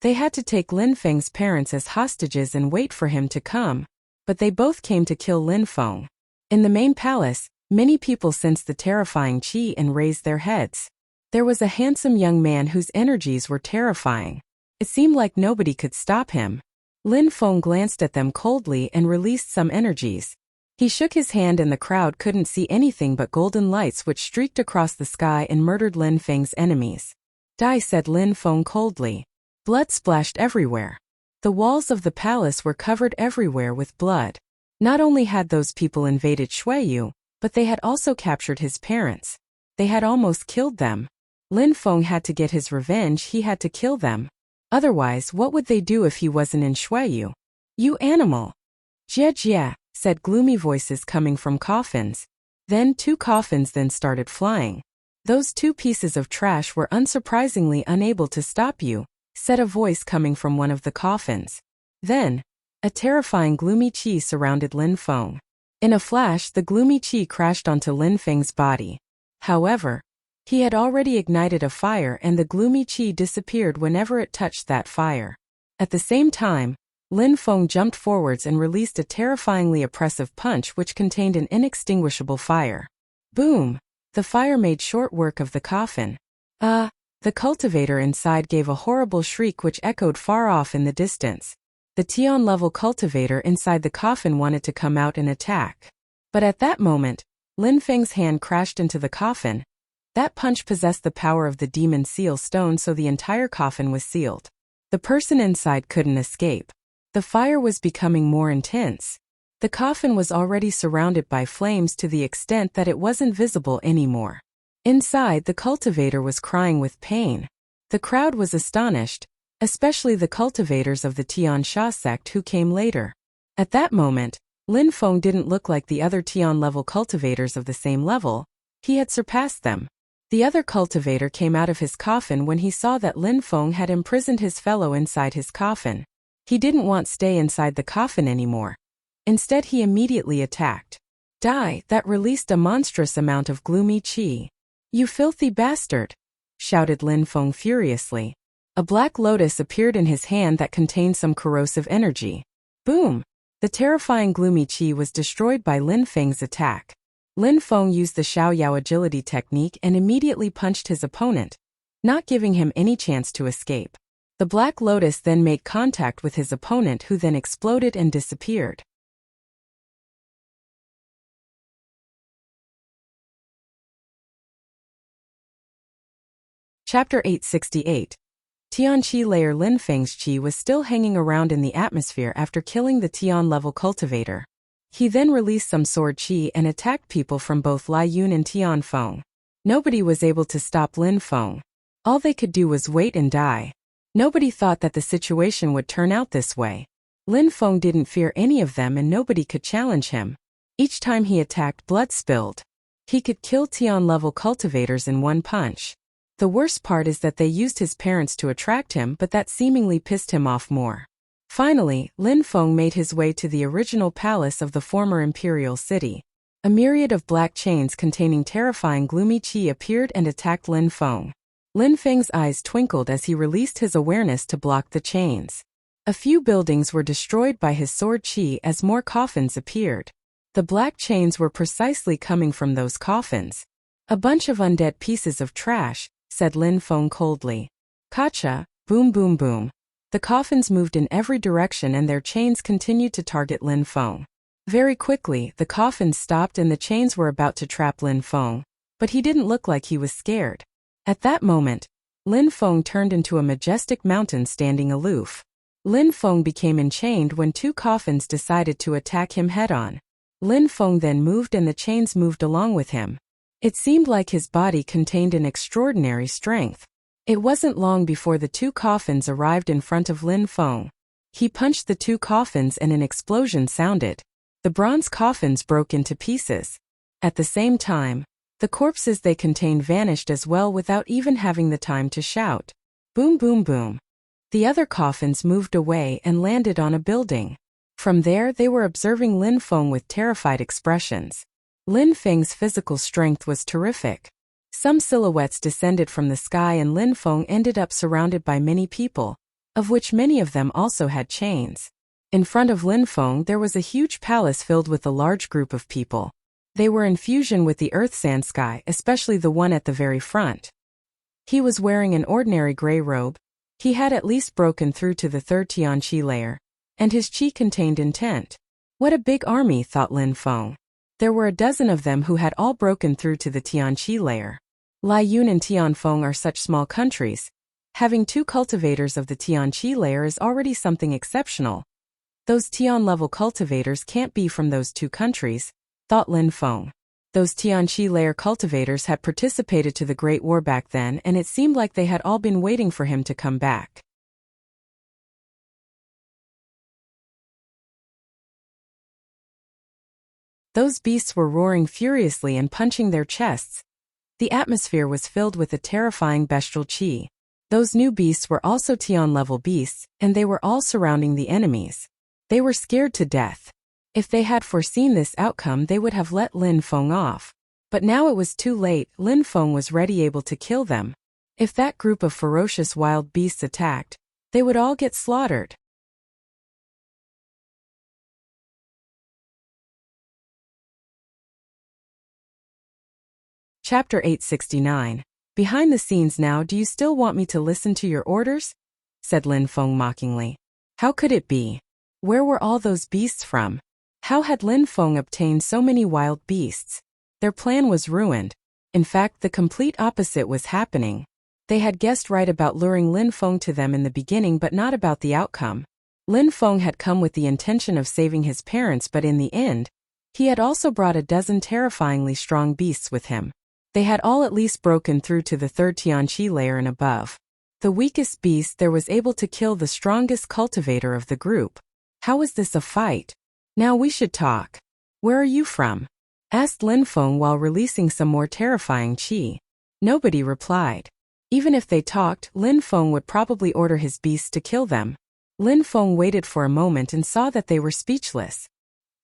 They had to take Lin Feng's parents as hostages and wait for him to come, but they both came to kill Lin Feng. In the main palace, many people sensed the terrifying qi and raised their heads. There was a handsome young man whose energies were terrifying. It seemed like nobody could stop him. Lin Feng glanced at them coldly and released some energies. He shook his hand and the crowd couldn't see anything but golden lights which streaked across the sky and murdered Lin Feng's enemies. Die, said Lin Feng coldly. Blood splashed everywhere. The walls of the palace were covered everywhere with blood. Not only had those people invaded Shuiyu, but they had also captured his parents. They had almost killed them. Lin Feng had to get his revenge. He had to kill them. Otherwise, what would they do if he wasn't in Shuiyu? You animal! Jie, said gloomy voices coming from coffins. Then 2 coffins then started flying. Those 2 pieces of trash were unsurprisingly unable to stop you, said a voice coming from one of the coffins. Then, a terrifying gloomy chi surrounded Lin Feng. In a flash, the gloomy chi crashed onto Lin Feng's body. However, he had already ignited a fire and the gloomy chi disappeared whenever it touched that fire. At the same time, Lin Feng jumped forwards and released a terrifyingly oppressive punch which contained an inextinguishable fire. Boom! The fire made short work of the coffin. The cultivator inside gave a horrible shriek which echoed far off in the distance. The Tian-level cultivator inside the coffin wanted to come out and attack. But at that moment, Lin Feng's hand crashed into the coffin. That punch possessed the power of the demon seal stone, so the entire coffin was sealed. The person inside couldn't escape. The fire was becoming more intense. The coffin was already surrounded by flames to the extent that it wasn't visible anymore. Inside, the cultivator was crying with pain. The crowd was astonished, especially the cultivators of the Tian Sha sect who came later. At that moment, Lin Feng didn't look like the other Tian-level cultivators of the same level. He had surpassed them. The other cultivator came out of his coffin when he saw that Lin Feng had imprisoned his fellow inside his coffin. He didn't want to stay inside the coffin anymore. Instead, he immediately attacked. Die! That released a monstrous amount of gloomy chi. You filthy bastard! Shouted Lin Feng furiously. A black lotus appeared in his hand that contained some corrosive energy. Boom! The terrifying gloomy chi was destroyed by Lin Feng's attack. Lin Feng used the Xiaoyao agility technique and immediately punched his opponent, not giving him any chance to escape. The black lotus then made contact with his opponent, who then exploded and disappeared. Chapter 868. Tianqi layer. Lin Feng's qi was still hanging around in the atmosphere after killing the Tian-level cultivator. He then released some sword qi and attacked people from both Lai Yun and Tian Feng. Nobody was able to stop Lin Feng. All they could do was wait and die. Nobody thought that the situation would turn out this way. Lin Feng didn't fear any of them and nobody could challenge him. Each time he attacked, blood spilled. He could kill Tian-level cultivators in one punch. The worst part is that they used his parents to attract him, but that seemingly pissed him off more. Finally, Lin Feng made his way to the original palace of the former imperial city. A myriad of black chains containing terrifying gloomy qi appeared and attacked Lin Feng. Lin Feng's eyes twinkled as he released his awareness to block the chains. A few buildings were destroyed by his sword qi as more coffins appeared. The black chains were precisely coming from those coffins. A bunch of undead pieces of trash, said Lin Feng coldly. Kacha, boom boom boom. The coffins moved in every direction and their chains continued to target Lin Feng. Very quickly, the coffins stopped and the chains were about to trap Lin Feng, but he didn't look like he was scared. At that moment, Lin Feng turned into a majestic mountain standing aloof. Lin Feng became enchained when 2 coffins decided to attack him head-on. Lin Feng then moved and the chains moved along with him. It seemed like his body contained an extraordinary strength. It wasn't long before the 2 coffins arrived in front of Lin Feng. He punched the 2 coffins and an explosion sounded. The bronze coffins broke into pieces. At the same time, the corpses they contained vanished as well without even having the time to shout. Boom boom boom. The other coffins moved away and landed on a building. From there they were observing Lin Feng with terrified expressions. Lin Feng's physical strength was terrific. Some silhouettes descended from the sky and Lin Feng ended up surrounded by many people, of which many of them also had chains. In front of Lin Feng there was a huge palace filled with a large group of people. They were in fusion with the earth-sand sky, especially the one at the very front. He was wearing an ordinary gray robe. He had at least broken through to the 3rd Tianqi layer, and his qi contained intent. What a big army, thought Lin Feng. There were a dozen of them who had all broken through to the Tianqi layer. Lai Yun and Tian Feng are such small countries. Having 2 cultivators of the Tianqi layer is already something exceptional. Those Tian-level cultivators can't be from those 2 countries, thought Lin Feng. Those Tianqi layer cultivators had participated to the Great War back then and it seemed like they had all been waiting for him to come back. Those beasts were roaring furiously and punching their chests. The atmosphere was filled with a terrifying bestial qi. Those new beasts were also Tian-level beasts, and they were all surrounding the enemies. They were scared to death. If they had foreseen this outcome, they would have let Lin Feng off. But now it was too late. Lin Feng was ready, able to kill them. If that group of ferocious wild beasts attacked, they would all get slaughtered. Chapter 869. Behind the scenes now. Do you still want me to listen to your orders? Said Lin Feng mockingly. How could it be? Where were all those beasts from? How had Lin Feng obtained so many wild beasts? Their plan was ruined. In fact, the complete opposite was happening. They had guessed right about luring Lin Feng to them in the beginning, but not about the outcome. Lin Feng had come with the intention of saving his parents, but in the end, he had also brought a dozen terrifyingly strong beasts with him. They had all at least broken through to the third Tianqi layer and above. The weakest beast there was able to kill the strongest cultivator of the group. How is this a fight? Now we should talk. Where are you from? Asked Lin Feng while releasing some more terrifying qi. Nobody replied. Even if they talked, Lin Feng would probably order his beasts to kill them. Lin Feng waited for a moment and saw that they were speechless.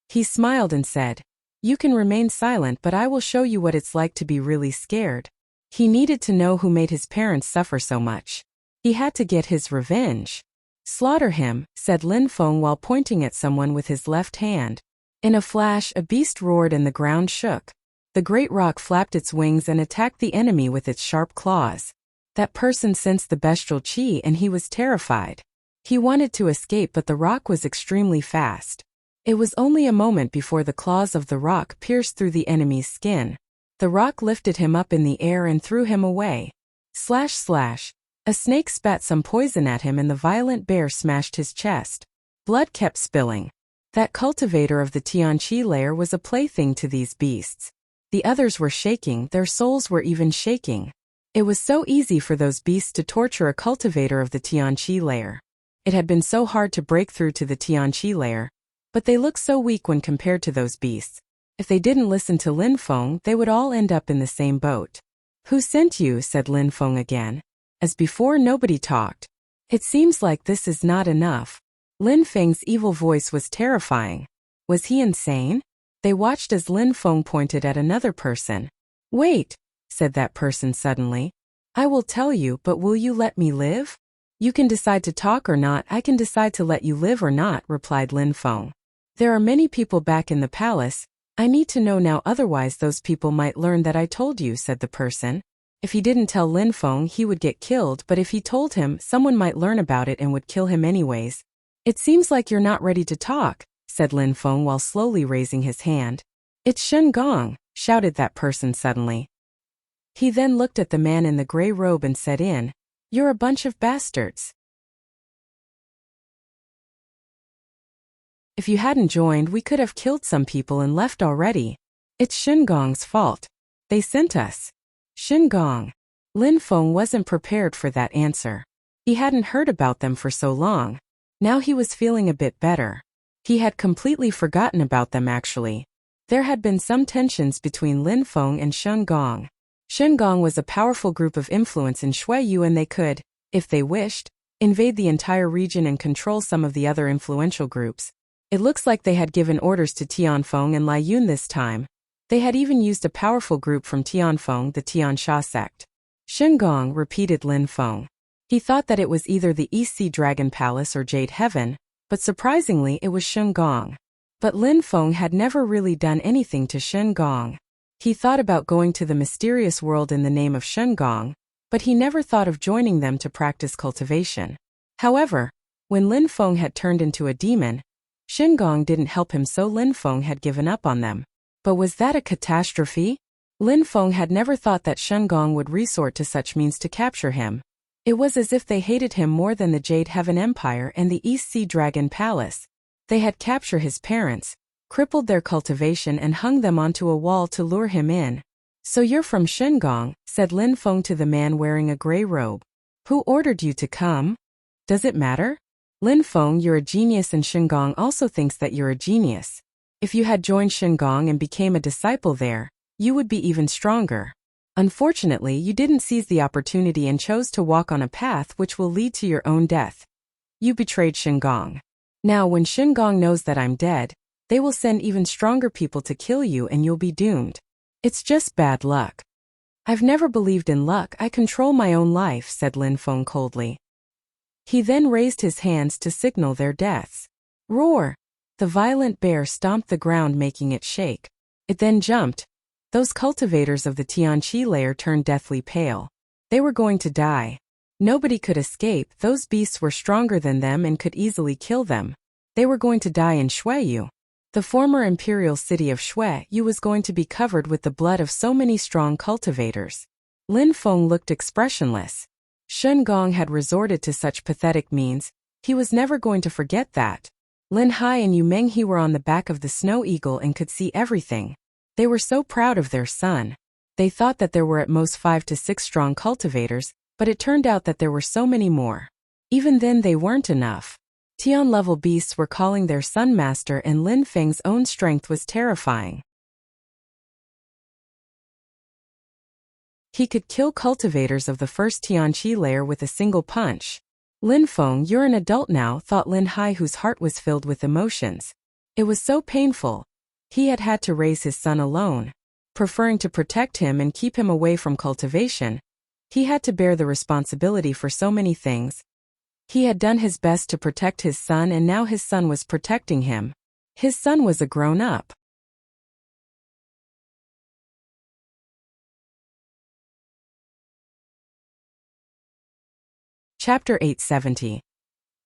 He smiled and said, "You can remain silent, but I will show you what it's like to be really scared." He needed to know who made his parents suffer so much. He had to get his revenge. "Slaughter him," said Lin Feng while pointing at someone with his left hand. In a flash, a beast roared and the ground shook. The great rock flapped its wings and attacked the enemy with its sharp claws. That person sensed the bestial qi and he was terrified. He wanted to escape, but the rock was extremely fast. It was only a moment before the claws of the rock pierced through the enemy's skin. The rock lifted him up in the air and threw him away. Slash slash. A snake spat some poison at him and the violent bear smashed his chest. Blood kept spilling. That cultivator of the Tianqi layer was a plaything to these beasts. The others were shaking, their souls were even shaking. It was so easy for those beasts to torture a cultivator of the Tianqi layer. It had been so hard to break through to the Tianqi layer. But they looked so weak when compared to those beasts. If they didn't listen to Lin Feng, they would all end up in the same boat. "Who sent you?" said Lin Feng again. As before, nobody talked. "It seems like this is not enough." Lin Feng's evil voice was terrifying. Was he insane? They watched as Lin Feng pointed at another person. "Wait," said that person suddenly. "I will tell you, but will you let me live?" "You can decide to talk or not. I can decide to let you live or not," replied Lin Feng. "There are many people back in the palace. I need to know now, otherwise those people might learn that I told you," said the person. If he didn't tell Lin Feng, he would get killed, but if he told him, someone might learn about it and would kill him anyways. "It seems like you're not ready to talk," said Lin Feng while slowly raising his hand. "It's Shen Gong," shouted that person suddenly. He then looked at the man in the gray robe and said, "You're a bunch of bastards. If you hadn't joined, we could have killed some people and left already. It's Shen Gong's fault. They sent us." Shen Gong. Lin Feng wasn't prepared for that answer. He hadn't heard about them for so long. Now he was feeling a bit better. He had completely forgotten about them actually. There had been some tensions between Lin Feng and Shen Gong. Shen Gong was a powerful group of influence in Shuiyu and they could, if they wished, invade the entire region and control some of the other influential groups. It looks like they had given orders to Tianfeng and Lai Yun this time. They had even used a powerful group from Tianfeng, the Tiansha sect. Shen Gong, repeated Lin Feng. He thought that it was either the East Sea Dragon Palace or Jade Heaven, but surprisingly it was Shen Gong. But Lin Feng had never really done anything to Shen Gong. He thought about going to the mysterious world in the name of Shen Gong, but he never thought of joining them to practice cultivation. However, when Lin Feng had turned into a demon, Shen Gong didn't help him, so Lin Feng had given up on them. But was that a catastrophe? Lin Feng had never thought that Shen Gong would resort to such means to capture him. It was as if they hated him more than the Jade Heaven Empire and the East Sea Dragon Palace. They had captured his parents, crippled their cultivation and hung them onto a wall to lure him in. "So you're from Shen Gong," said Lin Feng to the man wearing a gray robe. "Who ordered you to come? Does it matter?" "Lin Feng, you're a genius and Shen Gong also thinks that you're a genius. If you had joined Shengong and became a disciple there, you would be even stronger. Unfortunately, you didn't seize the opportunity and chose to walk on a path which will lead to your own death. You betrayed Shengong. Now when Shengong knows that I'm dead, they will send even stronger people to kill you and you'll be doomed. It's just bad luck. I've never believed in luck, I control my own life, said Lin Feng coldly. He then raised his hands to signal their deaths. Roar! The violent bear stomped the ground, making it shake. It then jumped. Those cultivators of the Tianqi lair turned deathly pale. They were going to die. Nobody could escape, those beasts were stronger than them and could easily kill them. They were going to die in Shuiyu. The former imperial city of Shuiyu was going to be covered with the blood of so many strong cultivators. Lin Feng looked expressionless. Shengong had resorted to such pathetic means, he was never going to forget that. Lin Hai and Yu Menghe were on the back of the snow eagle and could see everything. They were so proud of their son. They thought that there were at most 5 to 6 strong cultivators, but it turned out that there were so many more. Even then they weren't enough. Tian-level beasts were calling their son master, and Lin Feng's own strength was terrifying. He could kill cultivators of the first Tianqi lair with a single punch. Lin Feng, you're an adult now, thought Lin Hai, whose heart was filled with emotions. It was so painful. He had to raise his son alone. Preferring to protect him and keep him away from cultivation, he had to bear the responsibility for so many things. He had done his best to protect his son, and now his son was protecting him. His son was a grown-up. Chapter 870.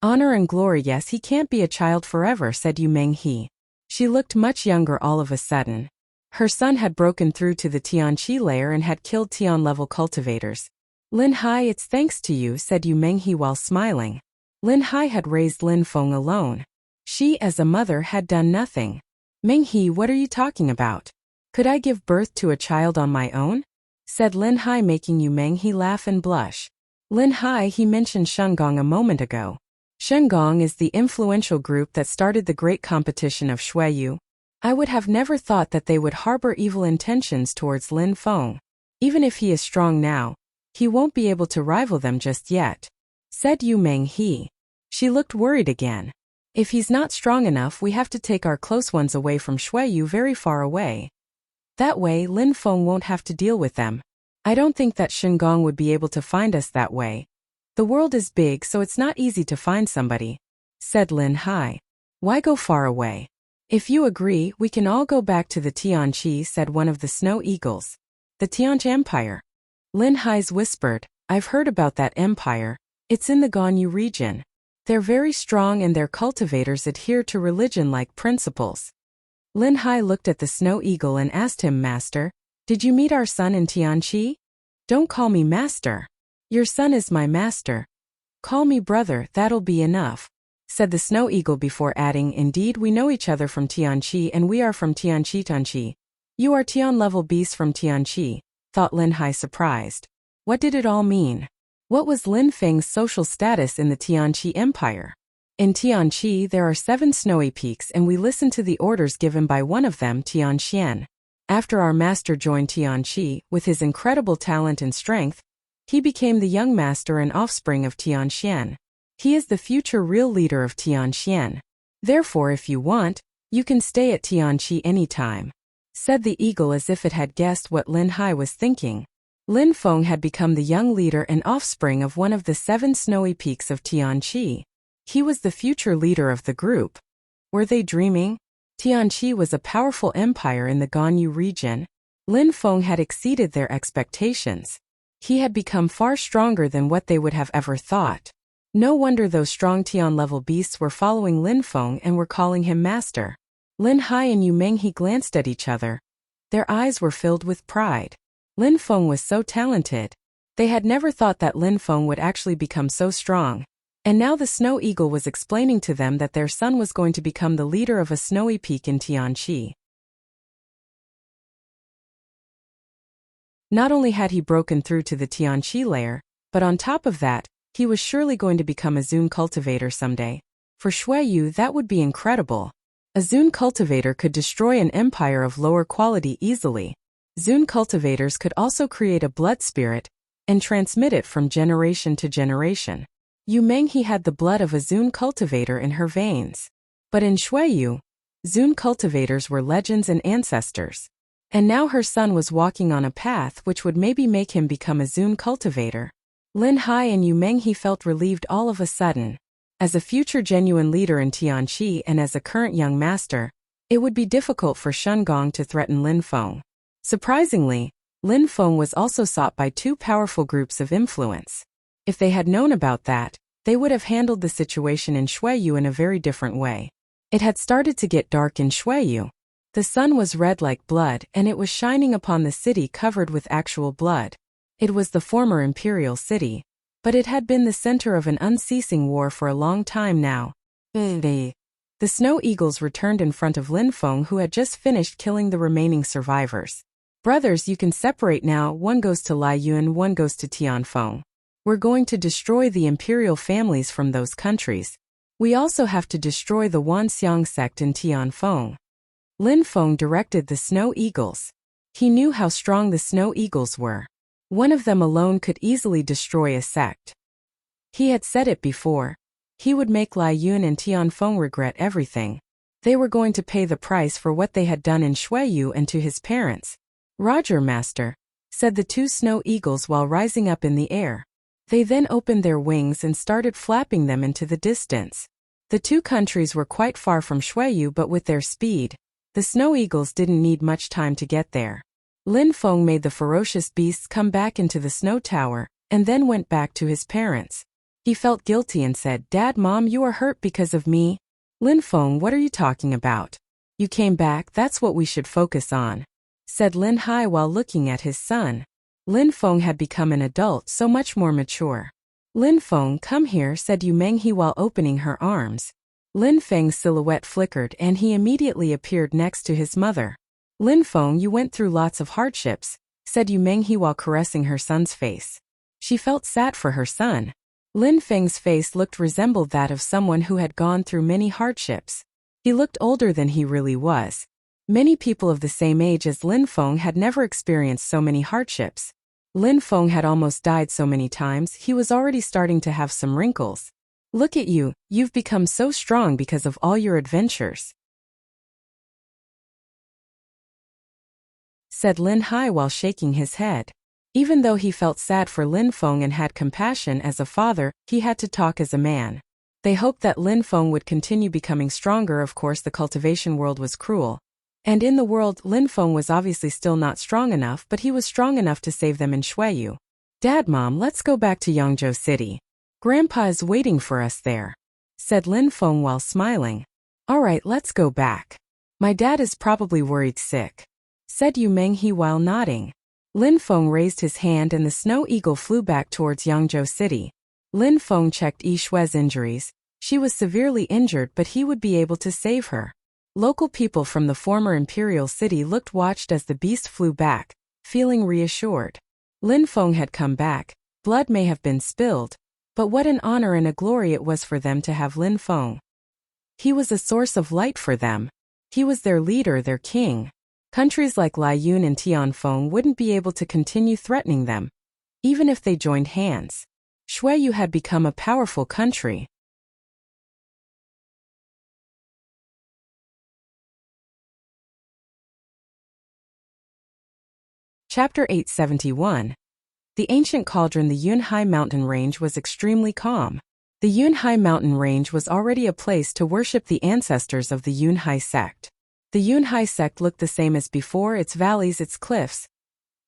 Honor and glory. Yes, he can't be a child forever, said Yu Menghe. She looked much younger all of a sudden. Her son had broken through to the Tianqi lair and had killed Tian-level cultivators. Lin Hai, it's thanks to you, said Yu Menghe while smiling. Lin Hai had raised Lin Feng alone. She, as a mother, had done nothing. Menghe, what are you talking about? Could I give birth to a child on my own? Said Lin Hai, making Yu Menghe laugh and blush. Lin Hai, he mentioned Shengong a moment ago. Shengong is the influential group that started the great competition of Shuiyu. I would have never thought that they would harbor evil intentions towards Lin Feng. Even if he is strong now, he won't be able to rival them just yet, said Yu Menghe. She looked worried again. If he's not strong enough, we have to take our close ones away from Shuiyu, very far away. That way, Lin Feng won't have to deal with them. I don't think that Shengong would be able to find us that way. The world is big, so it's not easy to find somebody, said Lin Hai. Why go far away? If you agree, we can all go back to the Tianqi, said one of the snow eagles. The Tianqi Empire. Lin Hai's whispered, I've heard about that empire. It's in the Ganyu region. They're very strong and their cultivators adhere to religion-like principles. Lin Hai looked at the snow eagle and asked him, Master, did you meet our son in Tianqi? Don't call me master. Your son is my master. Call me brother, that'll be enough, said the snow eagle before adding, indeed we know each other from Tianqi and we are from Tianqi. You are Tian-level beasts from Tianqi, thought Lin Hai, surprised. What did it all mean? What was Lin Feng's social status in the Tianqi Empire? In Tianqi there are 7 snowy peaks and we listen to the orders given by one of them, Tianxian. After our master joined Tianqi, with his incredible talent and strength, he became the young master and offspring of Tianxian. He is the future real leader of Tianxian. Therefore, if you want, you can stay at Tianqi anytime, said the eagle as if it had guessed what Lin Hai was thinking. Lin Feng had become the young leader and offspring of one of the 7 snowy peaks of Tianqi. He was the future leader of the group. Were they dreaming? Tianqi was a powerful empire in the Ganyu region. Lin Feng had exceeded their expectations. He had become far stronger than what they would have ever thought. No wonder those strong Tian-level beasts were following Lin Feng and were calling him master. Lin Hai and Yu Menghe glanced at each other. Their eyes were filled with pride. Lin Feng was so talented. They had never thought that Lin Feng would actually become so strong. And now the snow eagle was explaining to them that their son was going to become the leader of a snowy peak in Tianqi. Not only had he broken through to the Tianqi lair, but on top of that, he was surely going to become a Zun cultivator someday. For Shuiyu, that would be incredible. A Zun cultivator could destroy an empire of lower quality easily. Zun cultivators could also create a blood spirit and transmit it from generation to generation. Yu Menghe had the blood of a Zun cultivator in her veins. But in Shuiyu, Zun cultivators were legends and ancestors. And now her son was walking on a path which would maybe make him become a Zun cultivator. Lin Hai and Yu Menghe felt relieved all of a sudden. As a future genuine leader in Tianqi and as a current young master, it would be difficult for Shen Gong to threaten Lin Feng. Surprisingly, Lin Feng was also sought by two powerful groups of influence. If they had known about that, they would have handled the situation in Shuiyu in a very different way. It had started to get dark in Shuiyu. The sun was red like blood and it was shining upon the city covered with actual blood. It was the former imperial city, but it had been the center of an unceasing war for a long time now. The snow eagles returned in front of Lin Feng, who had just finished killing the remaining survivors. Brothers, you can separate now, one goes to Lai Yun, one goes to Tianfeng. We're going to destroy the imperial families from those countries. We also have to destroy the Wanxiang sect in Tianfeng. Lin Feng directed the snow eagles. He knew how strong the snow eagles were. One of them alone could easily destroy a sect. He had said it before. He would make Lai Yun and Tianfeng regret everything. They were going to pay the price for what they had done in Shuiyu and to his parents. Roger, master, said the two snow eagles while rising up in the air. They then opened their wings and started flapping them into the distance. The two countries were quite far from Shuiyu, but with their speed, the snow eagles didn't need much time to get there. Lin Feng made the ferocious beasts come back into the snow tower, and then went back to his parents. He felt guilty and said, "Dad, Mom, you are hurt because of me?" Lin Feng, what are you talking about? You came back, that's what we should focus on, said Lin Hai while looking at his son. Lin Feng had become an adult, so much more mature. Lin Feng, come here, said Yu Menghe while opening her arms. Lin Feng's silhouette flickered and he immediately appeared next to his mother. Lin Feng, you went through lots of hardships, said Yu Menghe while caressing her son's face. She felt sad for her son. Lin Feng's face resembled that of someone who had gone through many hardships. He looked older than he really was. Many people of the same age as Lin Feng had never experienced so many hardships. Lin Feng had almost died so many times, he was already starting to have some wrinkles. Look at you, you've become so strong because of all your adventures, said Lin Hai while shaking his head. Even though he felt sad for Lin Feng and had compassion as a father, he had to talk as a man. They hoped that Lin Feng would continue becoming stronger. Of course, the cultivation world was cruel. And in the world, Lin Feng was obviously still not strong enough, but he was strong enough to save them in Shuiyu. Dad, Mom, let's go back to Yangzhou City. Grandpa is waiting for us there, said Lin Feng while smiling. All right, let's go back. My dad is probably worried sick, said Yu Menghe while nodding. Lin Feng raised his hand and the snow eagle flew back towards Yangzhou City. Lin Feng checked Yi Shui's injuries. She was severely injured, but he would be able to save her. Local people from the former imperial city watched as the beast flew back, feeling reassured. Lin Feng had come back. Blood may have been spilled, but what an honor and a glory it was for them to have Lin Feng. He was a source of light for them. He was their leader, their king. Countries like Lai Yun and Tianfeng wouldn't be able to continue threatening them, even if they joined hands. Shuiyu had become a powerful country. Chapter 871. The ancient cauldron. The Yunhai mountain range was extremely calm. The Yunhai mountain range was already a place to worship the ancestors of the Yunhai sect. The Yunhai sect looked the same as before, its valleys, its cliffs.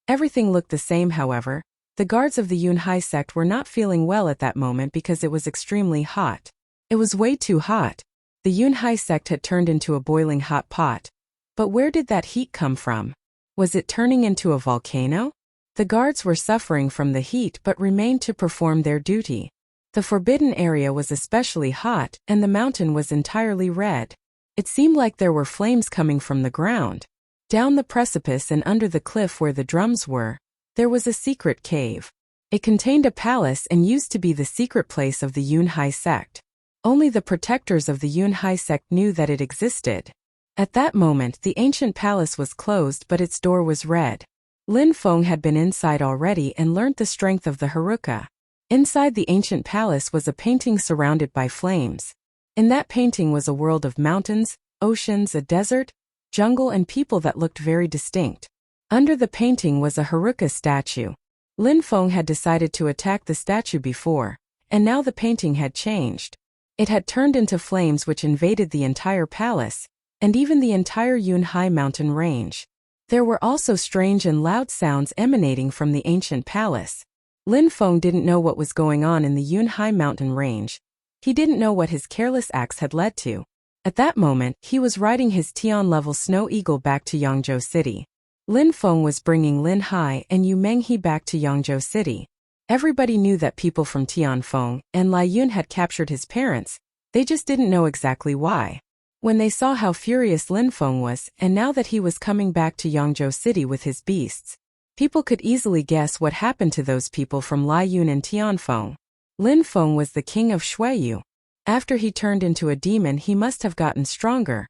Everything looked the same, however. The guards of the Yunhai sect were not feeling well at that moment because it was extremely hot. It was way too hot. The Yunhai sect had turned into a boiling hot pot. But where did that heat come from? Was it turning into a volcano? The guards were suffering from the heat but remained to perform their duty. The forbidden area was especially hot, and the mountain was entirely red. It seemed like there were flames coming from the ground. Down the precipice and under the cliff where the drums were, there was a secret cave. It contained a palace and used to be the secret place of the Yunhai sect. Only the protectors of the Yunhai sect knew that it existed. At that moment, the ancient palace was closed, but its door was red. Lin Feng had been inside already and learnt the strength of the Haruka. Inside the ancient palace was a painting surrounded by flames. In that painting was a world of mountains, oceans, a desert, jungle, and people that looked very distinct. Under the painting was a Haruka statue. Lin Feng had decided to attack the statue before, and now the painting had changed. It had turned into flames which invaded the entire palace, and even the entire Yunhai mountain range. There were also strange and loud sounds emanating from the ancient palace. Lin Feng didn't know what was going on in the Yunhai mountain range. He didn't know what his careless acts had led to. At that moment, he was riding his Tian-level Snow Eagle back to Yangzhou City. Lin Feng was bringing Lin Hai and Yu Menghe back to Yangzhou City. Everybody knew that people from Tianfeng and Lai Yun had captured his parents. They just didn't know exactly why. When they saw how furious Lin Feng was, and now that he was coming back to Yangzhou City with his beasts, people could easily guess what happened to those people from Lai Yun and Tianfeng. Lin Feng was the king of Shuiyu. After he turned into a demon, he must have gotten stronger.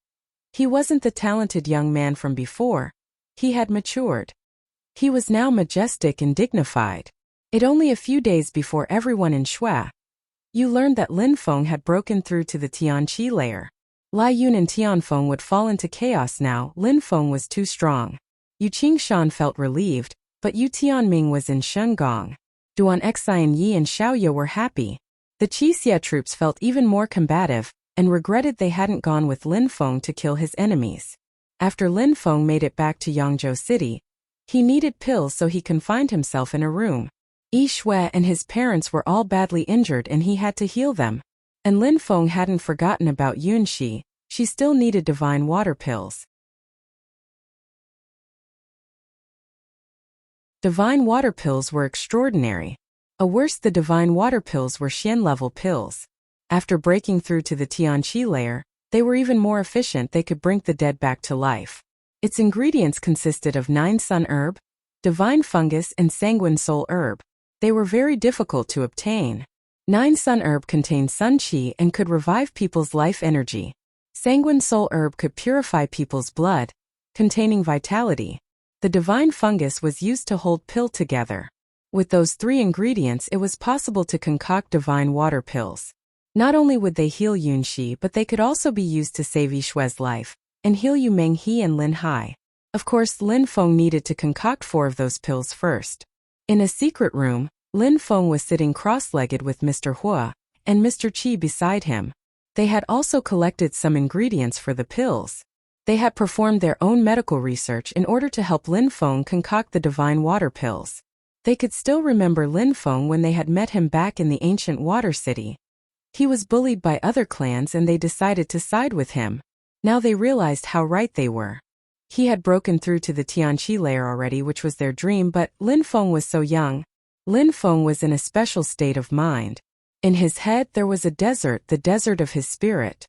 He wasn't the talented young man from before. He had matured. He was now majestic and dignified. It only a few days before everyone in Shuiyu learned that Lin Feng had broken through to the Tianqi layer. Lai Yun and Tianfeng would fall into chaos now. Lin Feng was too strong. Yu Qingshan felt relieved, but Yu Tianming was in Shengong. Duan Xian Yi and Xiaoye were happy. The Qixia troops felt even more combative, and regretted they hadn't gone with Lin Feng to kill his enemies. After Lin Feng made it back to Yangzhou City, he needed pills, so he confined himself in a room. Yi Shui and his parents were all badly injured and he had to heal them. And Lin Feng hadn't forgotten about Yunxi. She still needed divine water pills. Divine water pills were extraordinary. Worse, the divine water pills were Xian-level pills. After breaking through to the Tianqi layer, they were even more efficient. They could bring the dead back to life. Its ingredients consisted of 9 sun herb, divine fungus, and sanguine soul herb. They were very difficult to obtain. 9 sun herb contained sun qi and could revive people's life energy. Sanguine soul herb could purify people's blood, containing vitality. The divine fungus was used to hold pill together. With those 3 ingredients, it was possible to concoct divine water pills. Not only would they heal Yunxi, but they could also be used to save Yi Shui's life, and heal Yu Menghe and Lin Hai. Of course, Lin Feng needed to concoct 4 of those pills first. In a secret room, Lin Feng was sitting cross-legged with Mr. Hua and Mr. Qi beside him. They had also collected some ingredients for the pills. They had performed their own medical research in order to help Lin Feng concoct the divine water pills. They could still remember Lin Feng when they had met him back in the ancient water city. He was bullied by other clans and they decided to side with him. Now they realized how right they were. He had broken through to the Tianqi layer already, which was their dream, but Lin Feng was so young. Lin Feng was in a special state of mind. In his head there was a desert, the desert of his spirit.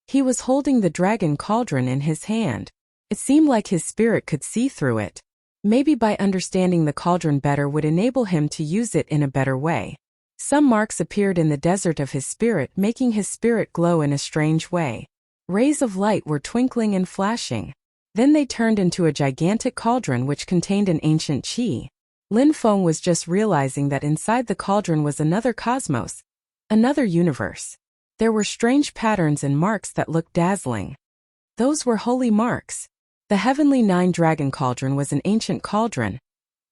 He was holding the dragon cauldron in his hand. It seemed like his spirit could see through it. Maybe by understanding the cauldron better would enable him to use it in a better way. Some marks appeared in the desert of his spirit, making his spirit glow in a strange way. Rays of light were twinkling and flashing. Then they turned into a gigantic cauldron which contained an ancient qi. Lin Feng was just realizing that inside the cauldron was another cosmos, another universe. There were strange patterns and marks that looked dazzling. Those were holy marks. The heavenly 9 dragon cauldron was an ancient cauldron.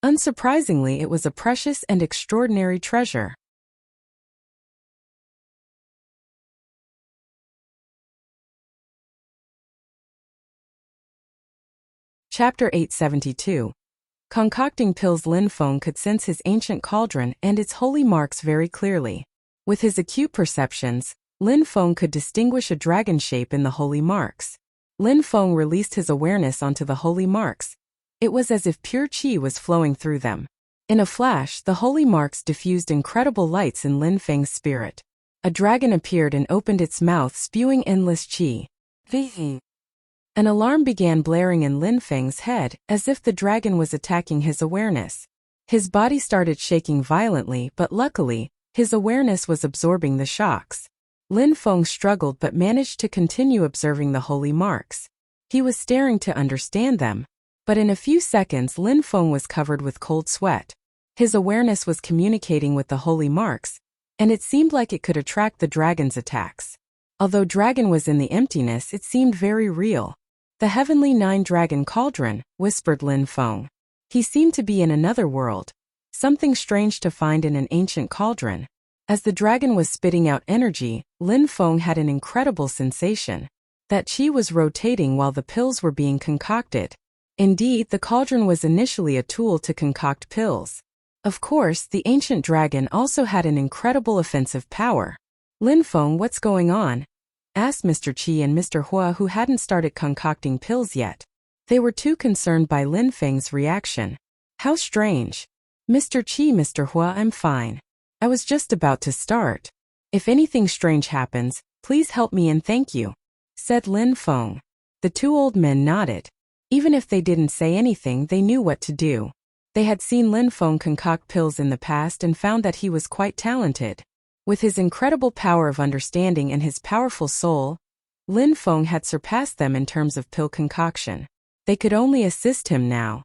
Unsurprisingly, it was a precious and extraordinary treasure. Chapter 872. Concocting pills. Lin Feng could sense his ancient cauldron and its holy marks very clearly. With his acute perceptions, Lin Feng could distinguish a dragon shape in the holy marks. Lin Feng released his awareness onto the holy marks. It was as if pure qi was flowing through them. In a flash, the holy marks diffused incredible lights in Lin Feng's spirit. A dragon appeared and opened its mouth, spewing endless qi. An alarm began blaring in Lin Feng's head, as if the dragon was attacking his awareness. His body started shaking violently, but luckily, his awareness was absorbing the shocks. Lin Feng struggled but managed to continue observing the holy marks. He was staring to understand them. But in a few seconds Lin Feng was covered with cold sweat. His awareness was communicating with the holy marks, and it seemed like it could attract the dragon's attacks. Although dragon was in the emptiness, it seemed very real. The heavenly 9-dragon cauldron, whispered Lin Feng. He seemed to be in another world. Something strange to find in an ancient cauldron. As the dragon was spitting out energy, Lin Feng had an incredible sensation. That qi was rotating while the pills were being concocted. Indeed, the cauldron was initially a tool to concoct pills. Of course, the ancient dragon also had an incredible offensive power. Lin Feng, what's going on? Asked Mr. Qi and Mr. Hua, who hadn't started concocting pills yet. They were too concerned by Lin Feng's reaction. How strange. Mr. Qi, Mr. Hua, I'm fine. I was just about to start. If anything strange happens, please help me and thank you, said Lin Feng. The two old men nodded. Even if they didn't say anything, they knew what to do. They had seen Lin Feng concoct pills in the past and found that he was quite talented. With his incredible power of understanding and his powerful soul, Lin Feng had surpassed them in terms of pill concoction. They could only assist him now.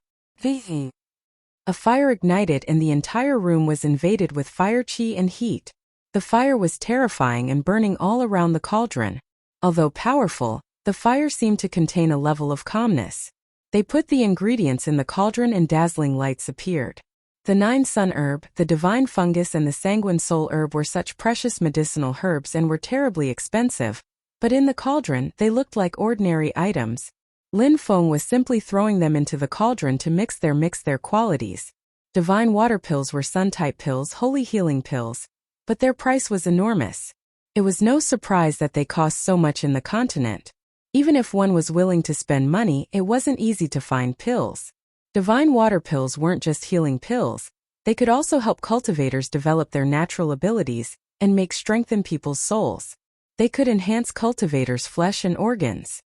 A fire ignited and the entire room was invaded with fire qi and heat. The fire was terrifying and burning all around the cauldron. Although powerful, the fire seemed to contain a level of calmness. They put the ingredients in the cauldron and dazzling lights appeared. The 9-sun herb, the divine fungus and the sanguine soul herb were such precious medicinal herbs and were terribly expensive, but in the cauldron they looked like ordinary items. Lin Feng was simply throwing them into the cauldron to mix their qualities. Divine water pills were sun-type pills, holy healing pills, but their price was enormous. It was no surprise that they cost so much in the continent. Even if one was willing to spend money, it wasn't easy to find pills. Divine water pills weren't just healing pills, they could also help cultivators develop their natural abilities and make strength in people's souls. They could enhance cultivators' flesh and organs.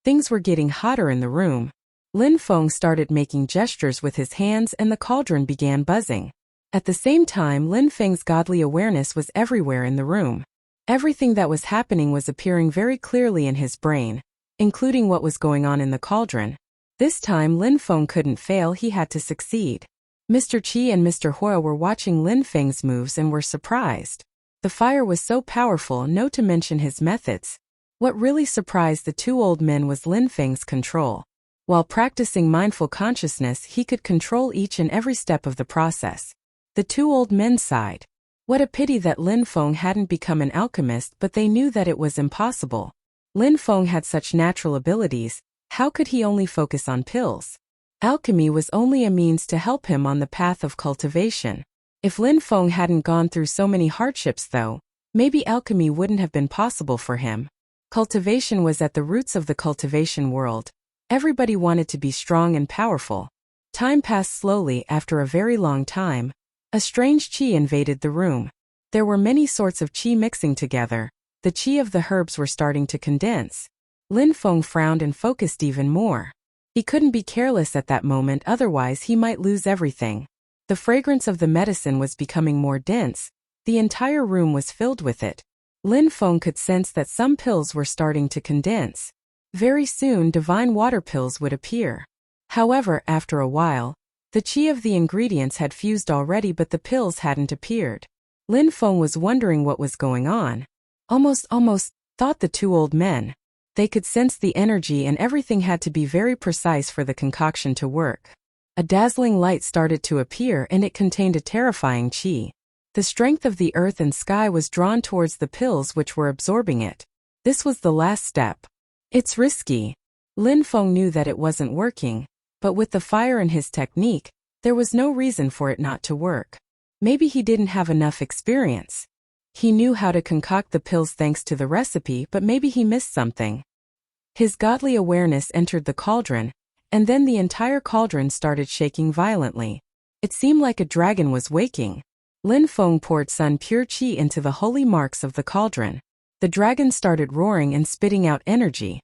Things were getting hotter in the room. Lin Feng started making gestures with his hands and the cauldron began buzzing. At the same time, Lin Feng's godly awareness was everywhere in the room. Everything that was happening was appearing very clearly in his brain, including what was going on in the cauldron. This time Lin Feng couldn't fail, he had to succeed. Mr. Qi and Mr. Hua were watching Lin Feng's moves and were surprised. The fire was so powerful, no to mention his methods. What really surprised the two old men was Lin Feng's control. While practicing mindful consciousness, he could control each and every step of the process. The two old men sighed. What a pity that Lin Feng hadn't become an alchemist, but they knew that it was impossible. Lin Feng had such natural abilities, how could he only focus on pills? Alchemy was only a means to help him on the path of cultivation. If Lin Feng hadn't gone through so many hardships though, maybe alchemy wouldn't have been possible for him. Cultivation was at the roots of the cultivation world. Everybody wanted to be strong and powerful. Time passed slowly. After a very long time, a strange qi invaded the room. There were many sorts of qi mixing together. The qi of the herbs were starting to condense. Lin Feng frowned and focused even more. He couldn't be careless at that moment, otherwise he might lose everything. The fragrance of the medicine was becoming more dense. The entire room was filled with it. Lin Feng could sense that some pills were starting to condense. Very soon divine water pills would appear. However, after a while, the qi of the ingredients had fused already, but the pills hadn't appeared. Lin Feng was wondering what was going on. Almost, thought the two old men. They could sense the energy and everything had to be very precise for the concoction to work. A dazzling light started to appear and it contained a terrifying qi. The strength of the earth and sky was drawn towards the pills which were absorbing it. This was the last step. It's risky. Lin Feng knew that it wasn't working, but with the fire and his technique, there was no reason for it not to work. Maybe he didn't have enough experience. He knew how to concoct the pills thanks to the recipe, but maybe he missed something. His godly awareness entered the cauldron, and then the entire cauldron started shaking violently. It seemed like a dragon was waking. Lin Feng poured sun pure qi into the holy marks of the cauldron. The dragon started roaring and spitting out energy.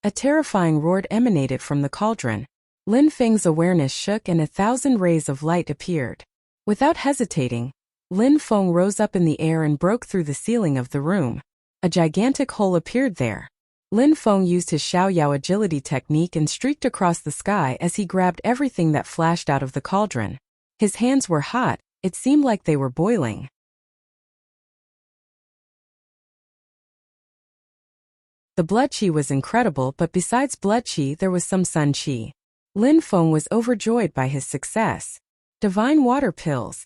A terrifying roar emanated from the cauldron. Lin Feng's awareness shook and 1,000 rays of light appeared. Without hesitating, Lin Feng rose up in the air and broke through the ceiling of the room. A gigantic hole appeared there. Lin Feng used his Xiaoyao agility technique and streaked across the sky as he grabbed everything that flashed out of the cauldron. His hands were hot, it seemed like they were boiling. The blood qi was incredible, but besides blood qi there was some sun qi. Lin Feng was overjoyed by his success. Divine water pills.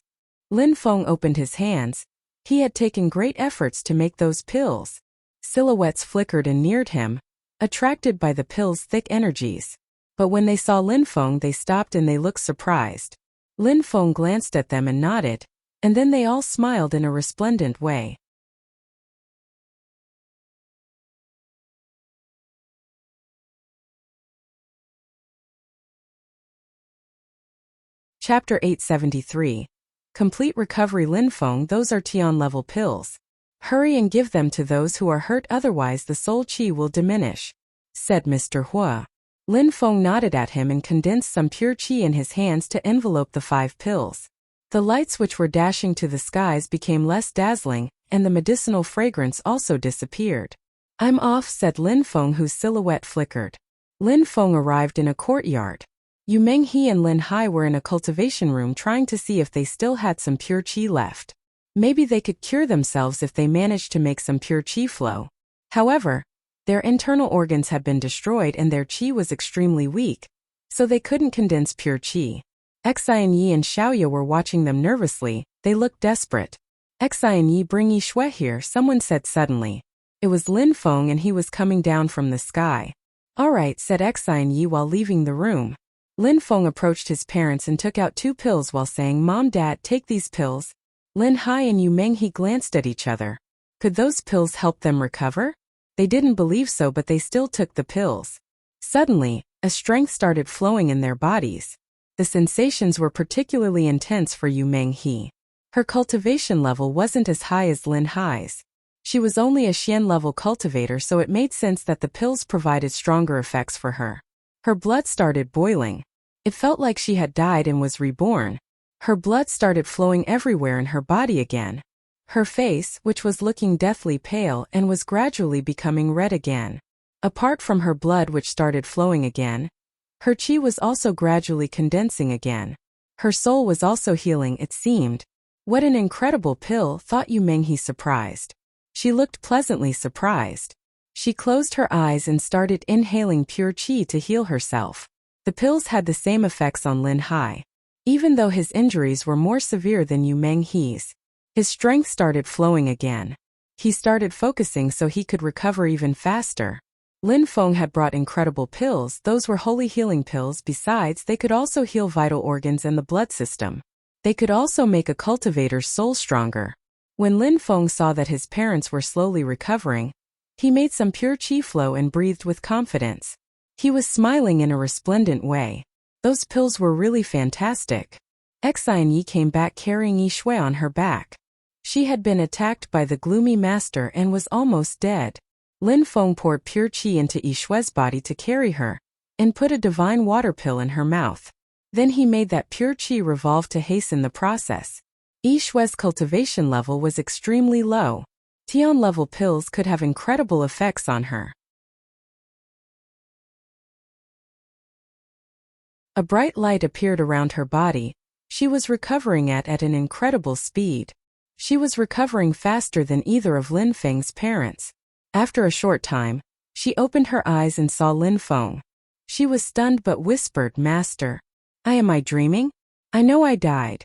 Lin Feng opened his hands. He had taken great efforts to make those pills. Silhouettes flickered and neared him, attracted by the pills' thick energies. But when they saw Lin Feng, they stopped and they looked surprised. Lin Feng glanced at them and nodded, and then they all smiled in a resplendent way. Chapter 873. Complete recovery. Lin Feng, those are Tian-level pills. Hurry and give them to those who are hurt, otherwise the soul qi will diminish, said Mr. Hua. Lin Feng nodded at him and condensed some pure qi in his hands to envelope the 5 pills. The lights which were dashing to the skies became less dazzling, and the medicinal fragrance also disappeared. I'm off, said Lin Feng, whose silhouette flickered. Lin Feng arrived in a courtyard. Yu Menghe and Lin Hai were in a cultivation room trying to see if they still had some pure qi left. Maybe they could cure themselves if they managed to make some pure qi flow. However, their internal organs had been destroyed and their qi was extremely weak, so they couldn't condense pure qi. Xian Yi and Xiaoya were watching them nervously. They looked desperate. Xian Yi, bring Yi Shui here, someone said suddenly. It was Lin Feng and he was coming down from the sky. All right, said Xian Yi while leaving the room. Lin Feng approached his parents and took out 2 pills while saying, Mom, Dad, take these pills. Lin Hai and Yu Menghe glanced at each other. Could those pills help them recover? They didn't believe so, but they still took the pills. Suddenly, a strength started flowing in their bodies. The sensations were particularly intense for Yu Menghe. Her cultivation level wasn't as high as Lin Hai's. She was only a Xian-level cultivator, so it made sense that the pills provided stronger effects for her. Her blood started boiling. It felt like she had died and was reborn. Her blood started flowing everywhere in her body again. Her face, which was looking deathly pale and was gradually becoming red again. Apart from her blood which started flowing again, her qi was also gradually condensing again. Her soul was also healing, it seemed. What an incredible pill, thought Yu Menghe, surprised. She looked pleasantly surprised. She closed her eyes and started inhaling pure qi to heal herself. The pills had the same effects on Lin Hai. Even though his injuries were more severe than Yu Menghe's, his strength started flowing again. He started focusing so he could recover even faster. Lin Feng had brought incredible pills. Those were holy healing pills. Besides, they could also heal vital organs and the blood system. They could also make a cultivator's soul stronger. When Lin Feng saw that his parents were slowly recovering, he made some pure qi flow and breathed with confidence. He was smiling in a resplendent way. Those pills were really fantastic. Xian Yi came back carrying Yi Shui on her back. She had been attacked by the gloomy master and was almost dead. Lin Feng poured pure qi into Yi Shui's body to carry her, and put a divine water pill in her mouth. Then he made that pure qi revolve to hasten the process. Yi Shui's cultivation level was extremely low. Tian-level pills could have incredible effects on her. A bright light appeared around her body. She was recovering at an incredible speed. She was recovering faster than either of Lin Feng's parents. After a short time, she opened her eyes and saw Lin Feng. She was stunned but whispered, Master, am I dreaming? I know I died.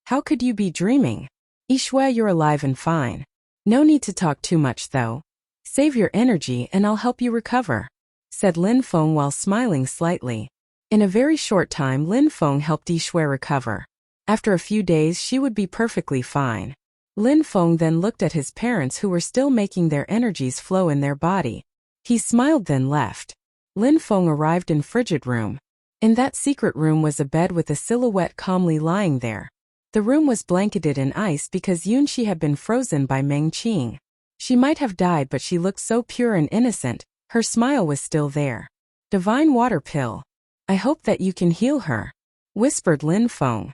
How could you be dreaming? Yi Shui, you're alive and fine. No need to talk too much though. Save your energy and I'll help you recover, said Lin Feng while smiling slightly. In a very short time, Lin Feng helped Yi Shui recover. After a few days, she would be perfectly fine. Lin Feng then looked at his parents who were still making their energies flow in their body. He smiled then left. Lin Feng arrived in frigid room. In that secret room was a bed with a silhouette calmly lying there. The room was blanketed in ice because Yunxi had been frozen by Meng Qing. She might have died, but she looked so pure and innocent, her smile was still there. Divine water pill. I hope that you can heal her, whispered Lin Feng.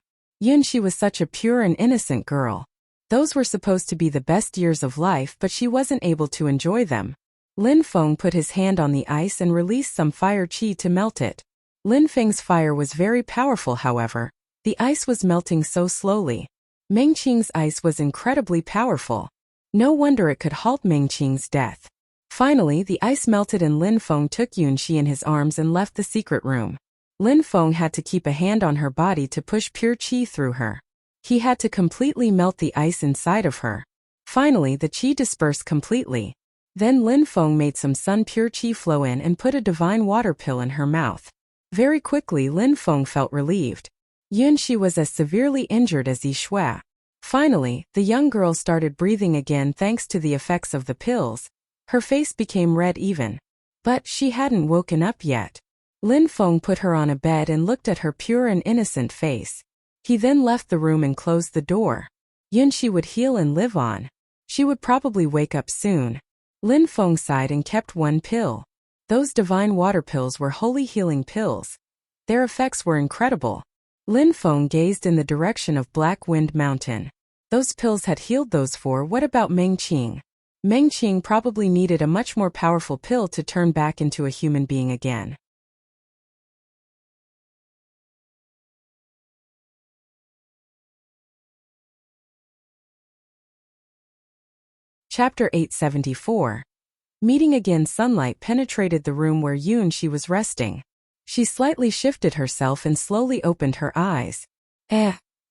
She was such a pure and innocent girl. Those were supposed to be the best years of life, but she wasn't able to enjoy them. Lin Feng put his hand on the ice and released some fire qi to melt it. Lin Feng's fire was very powerful, however. The ice was melting so slowly. Meng Qing's ice was incredibly powerful. No wonder it could halt Meng Qing's death. Finally, the ice melted and Lin Feng took Yunxi in his arms and left the secret room. Lin Feng had to keep a hand on her body to push pure qi through her. He had to completely melt the ice inside of her. Finally, the qi dispersed completely. Then Lin Feng made some sun pure qi flow in and put a divine water pill in her mouth. Very quickly, Lin Feng felt relieved. Yunxi was as severely injured as Yi Shui. Finally, the young girl started breathing again thanks to the effects of the pills. Her face became red even. But she hadn't woken up yet. Lin Feng put her on a bed and looked at her pure and innocent face. He then left the room and closed the door. Yunxi would heal and live on. She would probably wake up soon. Lin Feng sighed and kept one pill. Those divine water pills were holy healing pills. Their effects were incredible. Lin Feng gazed in the direction of Black Wind Mountain. Those pills had healed those four. What about Meng Qing? Meng Qing probably needed a much more powerful pill to turn back into a human being again. Chapter 874. Meeting again. Sunlight penetrated the room where Yunxi was resting. She slightly shifted herself and slowly opened her eyes.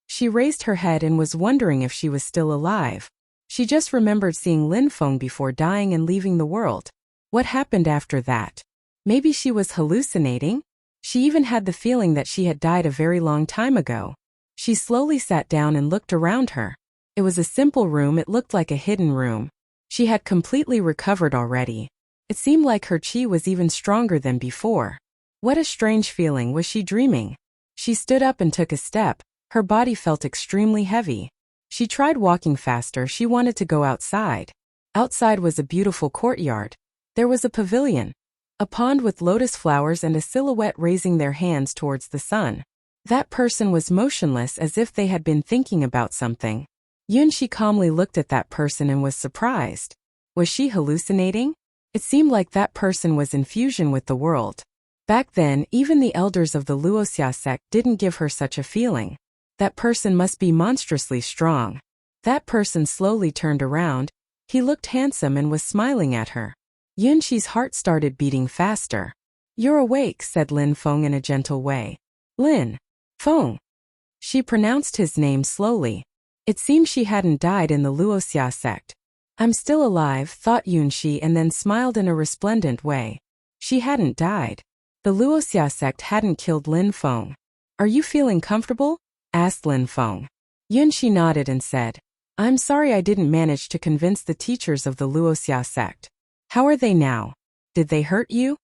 She raised her head and was wondering if she was still alive. She just remembered seeing Lin Feng before dying and leaving the world. What happened after that? Maybe she was hallucinating? She even had the feeling that she had died a very long time ago. She slowly sat down and looked around her. It was a simple room. It looked like a hidden room. She had completely recovered already. It seemed like her qi was even stronger than before. What a strange feeling. Was she dreaming? She stood up and took a step. Her body felt extremely heavy. She tried walking faster. She wanted to go outside. Outside was a beautiful courtyard. There was a pavilion, a pond with lotus flowers and a silhouette raising their hands towards the sun. That person was motionless as if they had been thinking about something. Yunxi calmly looked at that person and was surprised. Was she hallucinating? It seemed like that person was in fusion with the world. Back then, even the elders of the Wuxia sect didn't give her such a feeling. That person must be monstrously strong. That person slowly turned around. He looked handsome and was smiling at her. Yunxi's heart started beating faster. "You're awake," said Lin Feng in a gentle way. "Lin Feng." She pronounced his name slowly. It seemed she hadn't died in the Wuxia sect. "I'm still alive," thought Yunxi, and then smiled in a resplendent way. She hadn't died. The Wuxia sect hadn't killed Lin Feng. "Are you feeling comfortable?" asked Lin Feng. Yunxi nodded and said, "I'm sorry I didn't manage to convince the teachers of the Wuxia sect. How are they now? Did they hurt you?"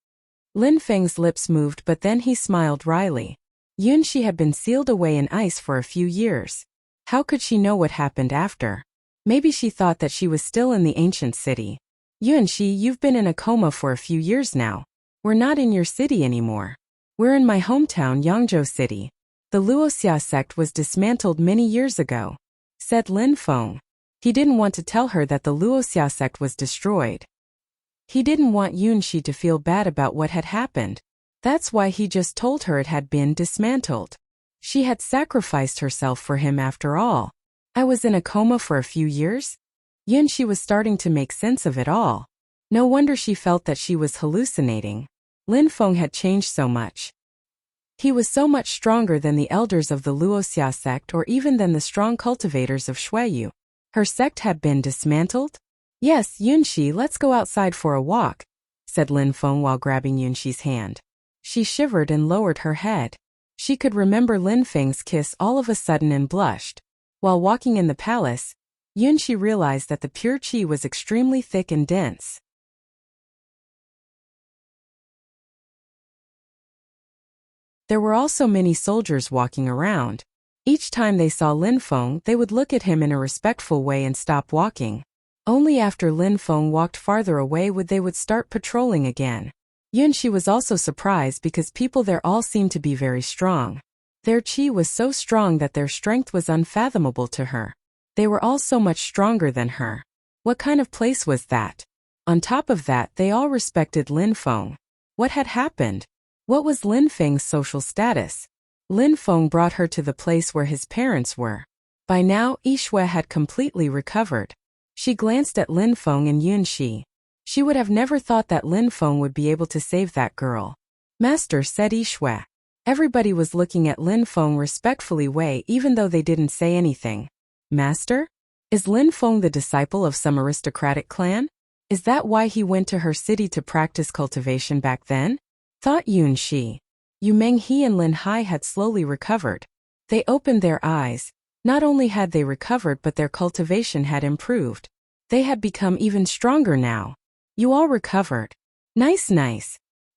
Lin Feng's lips moved, but then he smiled wryly. Yunxi had been sealed away in ice for a few years. How could she know what happened after? Maybe she thought that she was still in the ancient city. "Yunxi, you've been in a coma for a few years now. We're not in your city anymore. We're in my hometown, Yangzhou City. The Wuxia sect was dismantled many years ago," said Lin Feng. He didn't want to tell her that the Wuxia sect was destroyed. He didn't want Yunxi to feel bad about what had happened. That's why he just told her it had been dismantled. She had sacrificed herself for him after all. "I was in a coma for a few years?" Yunxi was starting to make sense of it all. No wonder she felt that she was hallucinating. Lin Feng had changed so much. He was so much stronger than the elders of the Wuxia sect or even than the strong cultivators of Shuiyu. Her sect had been dismantled? "Yes, Yunxi, let's go outside for a walk," said Lin Feng while grabbing Yunxi's hand. She shivered and lowered her head. She could remember Lin Feng's kiss all of a sudden and blushed. While walking in the palace, Yunxi realized that the pure qi was extremely thick and dense. There were also many soldiers walking around. Each time they saw Lin Feng, they would look at him in a respectful way and stop walking. Only after Lin Feng walked farther away would start patrolling again. Yunxi was also surprised because people there all seemed to be very strong. Their qi was so strong that their strength was unfathomable to her. They were all so much stronger than her. What kind of place was that? On top of that, they all respected Lin Feng. What had happened? What was Lin Feng's social status? Lin Feng brought her to the place where his parents were. By now, Yixue had completely recovered. She glanced at Lin Feng and Yunxi. She would have never thought that Lin Feng would be able to save that girl. Master, said Yixue. Everybody was looking at Lin Feng respectfully even though they didn't say anything. Master? Is Lin Feng the disciple of some aristocratic clan? Is that why he went to her city to practice cultivation back then? Thought Yunxi. Yu Menghe and Lin Hai had slowly recovered. They opened their eyes. Not only had they recovered but their cultivation had improved. They had become even stronger now. You all recovered. Nice,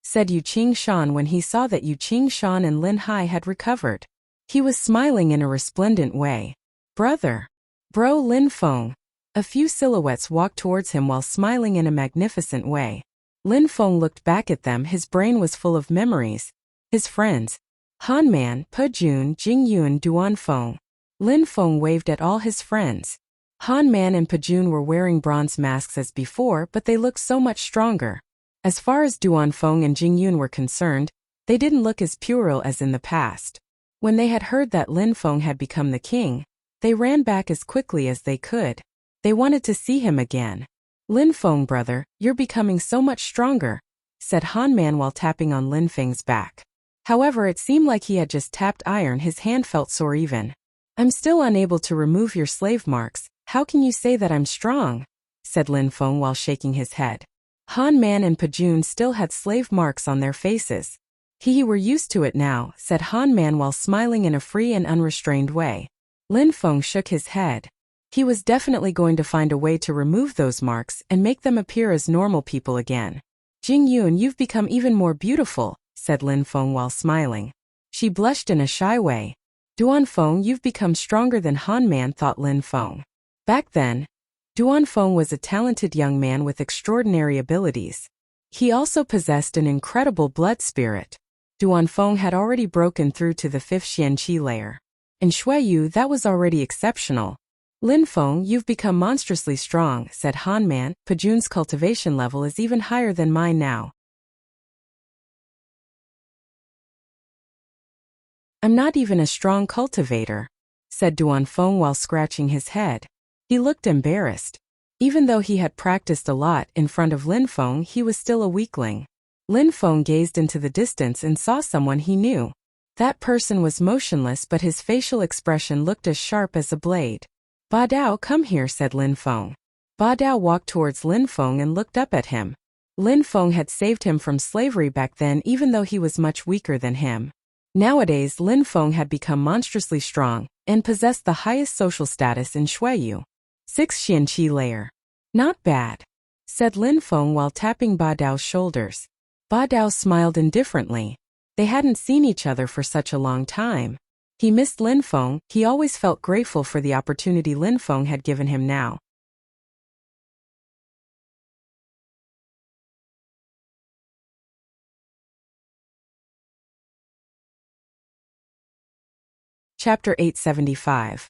said Yu Qingshan when he saw that Yu Qingshan and Lin Hai had recovered. He was smiling in a resplendent way. Brother. Bro Lin Feng. A few silhouettes walked towards him while smiling in a magnificent way. Lin Feng looked back at them. His brain was full of memories. His friends. Han Man, Pejun, Jing Yuan, Duan Feng. Lin Feng waved at all his friends. Han Man and Pejun were wearing bronze masks as before, but they looked so much stronger. As far as Duan Feng and Jing Yuan were concerned, they didn't look as puerile as in the past. When they had heard that Lin Feng had become the king, they ran back as quickly as they could. They wanted to see him again. Lin Feng, brother, you're becoming so much stronger, said Han Man while tapping on Lin Feng's back. However, it seemed like he had just tapped iron. His hand felt sore even. I'm still unable to remove your slave marks. How can you say that I'm strong? Said Lin Feng while shaking his head. Han Man and Pejun still had slave marks on their faces. He were used to it now, said Han Man while smiling in a free and unrestrained way. Lin Feng shook his head. He was definitely going to find a way to remove those marks and make them appear as normal people again. Jing Yuan, you've become even more beautiful, said Lin Feng while smiling. She blushed in a shy way. Duan Feng, you've become stronger than Han Man, thought Lin Feng. Back then, Duan Feng was a talented young man with extraordinary abilities. He also possessed an incredible blood spirit. Duan Feng had already broken through to the 5th Xianqi layer. In Shuiyu, that was already exceptional. Lin Feng, you've become monstrously strong, said Han Man. Pejun's cultivation level is even higher than mine now. I'm not even a strong cultivator, said Duan Feng while scratching his head. He looked embarrassed. Even though he had practiced a lot in front of Lin Feng, he was still a weakling. Lin Feng gazed into the distance and saw someone he knew. That person was motionless, but his facial expression looked as sharp as a blade. Ba Dao, come here, said Lin Feng. Ba Dao walked towards Lin Feng and looked up at him. Lin Feng had saved him from slavery back then, even though he was much weaker than him. Nowadays, Lin Feng had become monstrously strong and possessed the highest social status in Shuiyu. 6th Xianqi layer. Not bad, said Lin Feng while tapping Ba Dao's shoulders. Ba Dao smiled indifferently. They hadn't seen each other for such a long time. He missed Lin Feng. He always felt grateful for the opportunity Lin Feng had given him now. Chapter 875.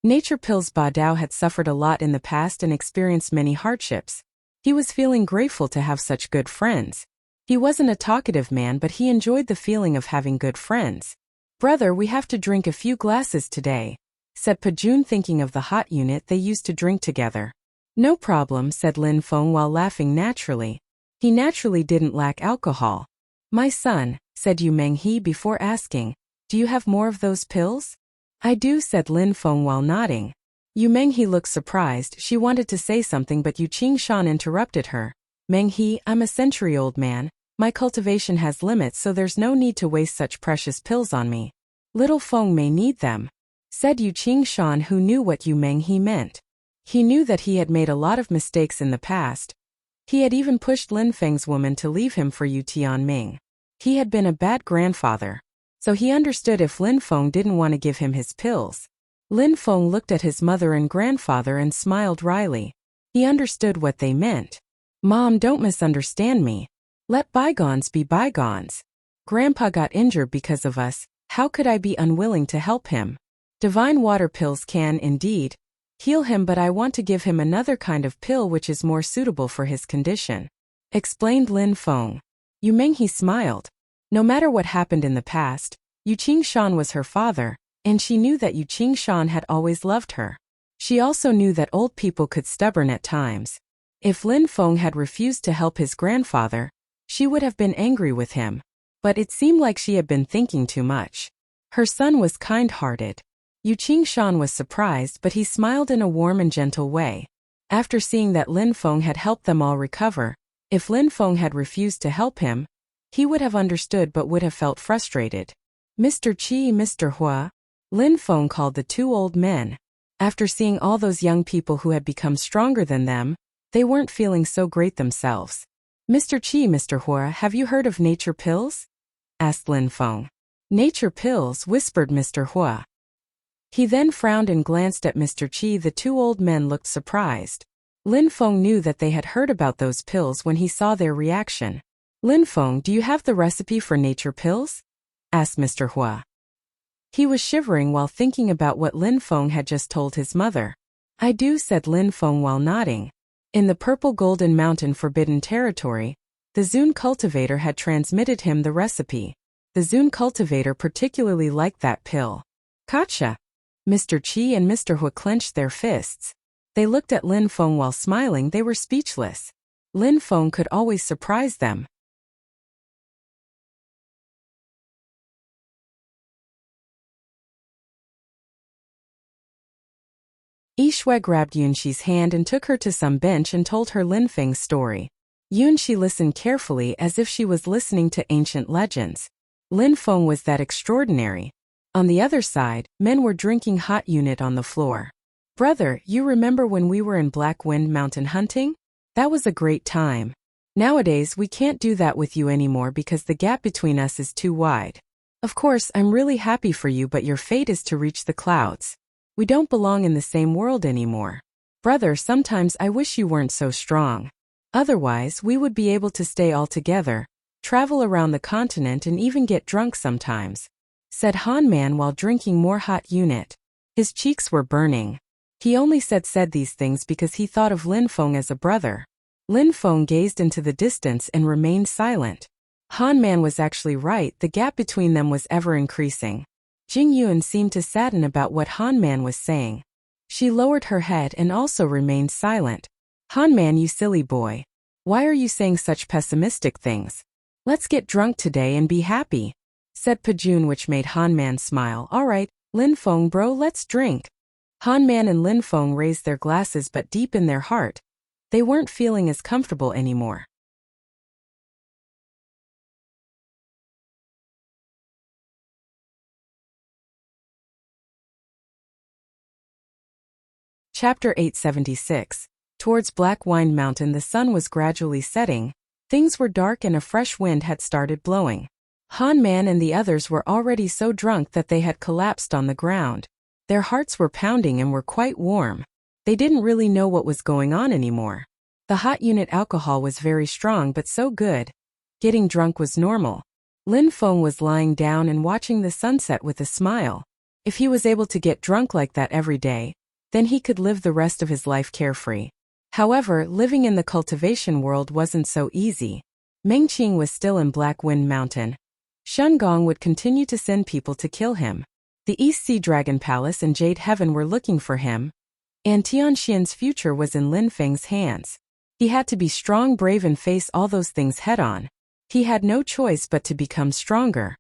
Nature Pills. Ba Dao had suffered a lot in the past and experienced many hardships. He was feeling grateful to have such good friends. He wasn't a talkative man, but he enjoyed the feeling of having good friends. Brother, we have to drink a few glasses today, said Pejun, thinking of the hot unit they used to drink together. No problem, said Lin Feng while laughing naturally. He naturally didn't lack alcohol. My son, said Yu Menghe before asking, do you have more of those pills? I do, said Lin Feng while nodding. Yu Menghe looked surprised. She wanted to say something, but Yu Qingshan interrupted her. Menghe, I'm a century-old man. My cultivation has limits, so there's no need to waste such precious pills on me. Little Feng may need them, said Yu Qingshan, who knew what Yu Menghe meant. He knew that he had made a lot of mistakes in the past. He had even pushed Lin Feng's woman to leave him for Yu Tianming. He had been a bad grandfather. So he understood if Lin Feng didn't want to give him his pills. Lin Feng looked at his mother and grandfather and smiled wryly. He understood what they meant. Mom, don't misunderstand me. Let bygones be bygones. Grandpa got injured because of us, how could I be unwilling to help him? Divine water pills can, indeed, heal him, but I want to give him another kind of pill which is more suitable for his condition," explained Lin Feng. Yu Menghe smiled. No matter what happened in the past, Yu Qingshan was her father, and she knew that Yu Qingshan had always loved her. She also knew that old people could stubborn at times. If Lin Feng had refused to help his grandfather, she would have been angry with him. But it seemed like she had been thinking too much. Her son was kind-hearted. Yu Qingshan was surprised, but he smiled in a warm and gentle way. After seeing that Lin Feng had helped them all recover, if Lin Feng had refused to help him, he would have understood but would have felt frustrated. "Mr. Qi, Mr. Hua," Lin Feng called the two old men. After seeing all those young people who had become stronger than them, they weren't feeling so great themselves. "Mr. Qi, Mr. Hua, have you heard of nature pills?" asked Lin Feng. "Nature pills," whispered Mr. Hua. He then frowned and glanced at Mr. Qi. The two old men looked surprised. Lin Feng knew that they had heard about those pills when he saw their reaction. "Lin Feng, do you have the recipe for nature pills?" asked Mr. Hua. He was shivering while thinking about what Lin Feng had just told his mother. "I do," said Lin Feng while nodding. In the Purple Golden Mountain Forbidden Territory, the Zun cultivator had transmitted him the recipe. The Zun cultivator particularly liked that pill. "Gotcha!" Mr. Qi and Mr. Hua clenched their fists. They looked at Lin Feng while smiling. They were speechless. Lin Feng could always surprise them. Yishui grabbed Yunxi's hand and took her to some bench and told her Lin Feng's story. Yunxi listened carefully as if she was listening to ancient legends. Lin Feng was that extraordinary. On the other side, men were drinking hot unit on the floor. "Brother, you remember when we were in Black Wind Mountain hunting? That was a great time. Nowadays we can't do that with you anymore because the gap between us is too wide. Of course, I'm really happy for you, but your fate is to reach the clouds. We don't belong in the same world anymore. Brother, sometimes I wish you weren't so strong. Otherwise, we would be able to stay all together, travel around the continent and even get drunk sometimes," said Han Man while drinking more hot unit. His cheeks were burning. He only said these things because he thought of Lin Feng as a brother. Lin Feng gazed into the distance and remained silent. Han Man was actually right, the gap between them was ever increasing. Jing Yuan seemed to sadden about what Han Man was saying. She lowered her head and also remained silent. "Han Man, you silly boy. Why are you saying such pessimistic things? Let's get drunk today and be happy," said Pajun, which made Han Man smile. "All right, Lin Feng bro, let's drink." Han Man and Lin Feng raised their glasses, but deep in their heart, they weren't feeling as comfortable anymore. Chapter 876. Towards Black Wind Mountain, the sun was gradually setting. Things were dark and a fresh wind had started blowing. Han Man and the others were already so drunk that they had collapsed on the ground. Their hearts were pounding and were quite warm. They didn't really know what was going on anymore. The hot unit alcohol was very strong but so good. Getting drunk was normal. Lin Feng was lying down and watching the sunset with a smile. If he was able to get drunk like that every day, then he could live the rest of his life carefree. However, living in the cultivation world wasn't so easy. Meng Qing was still in Black Wind Mountain. Shun Gong would continue to send people to kill him. The East Sea Dragon Palace and Jade Heaven were looking for him. And Tianxian's future was in Lin Feng's hands. He had to be strong, brave and face all those things head-on. He had no choice but to become stronger.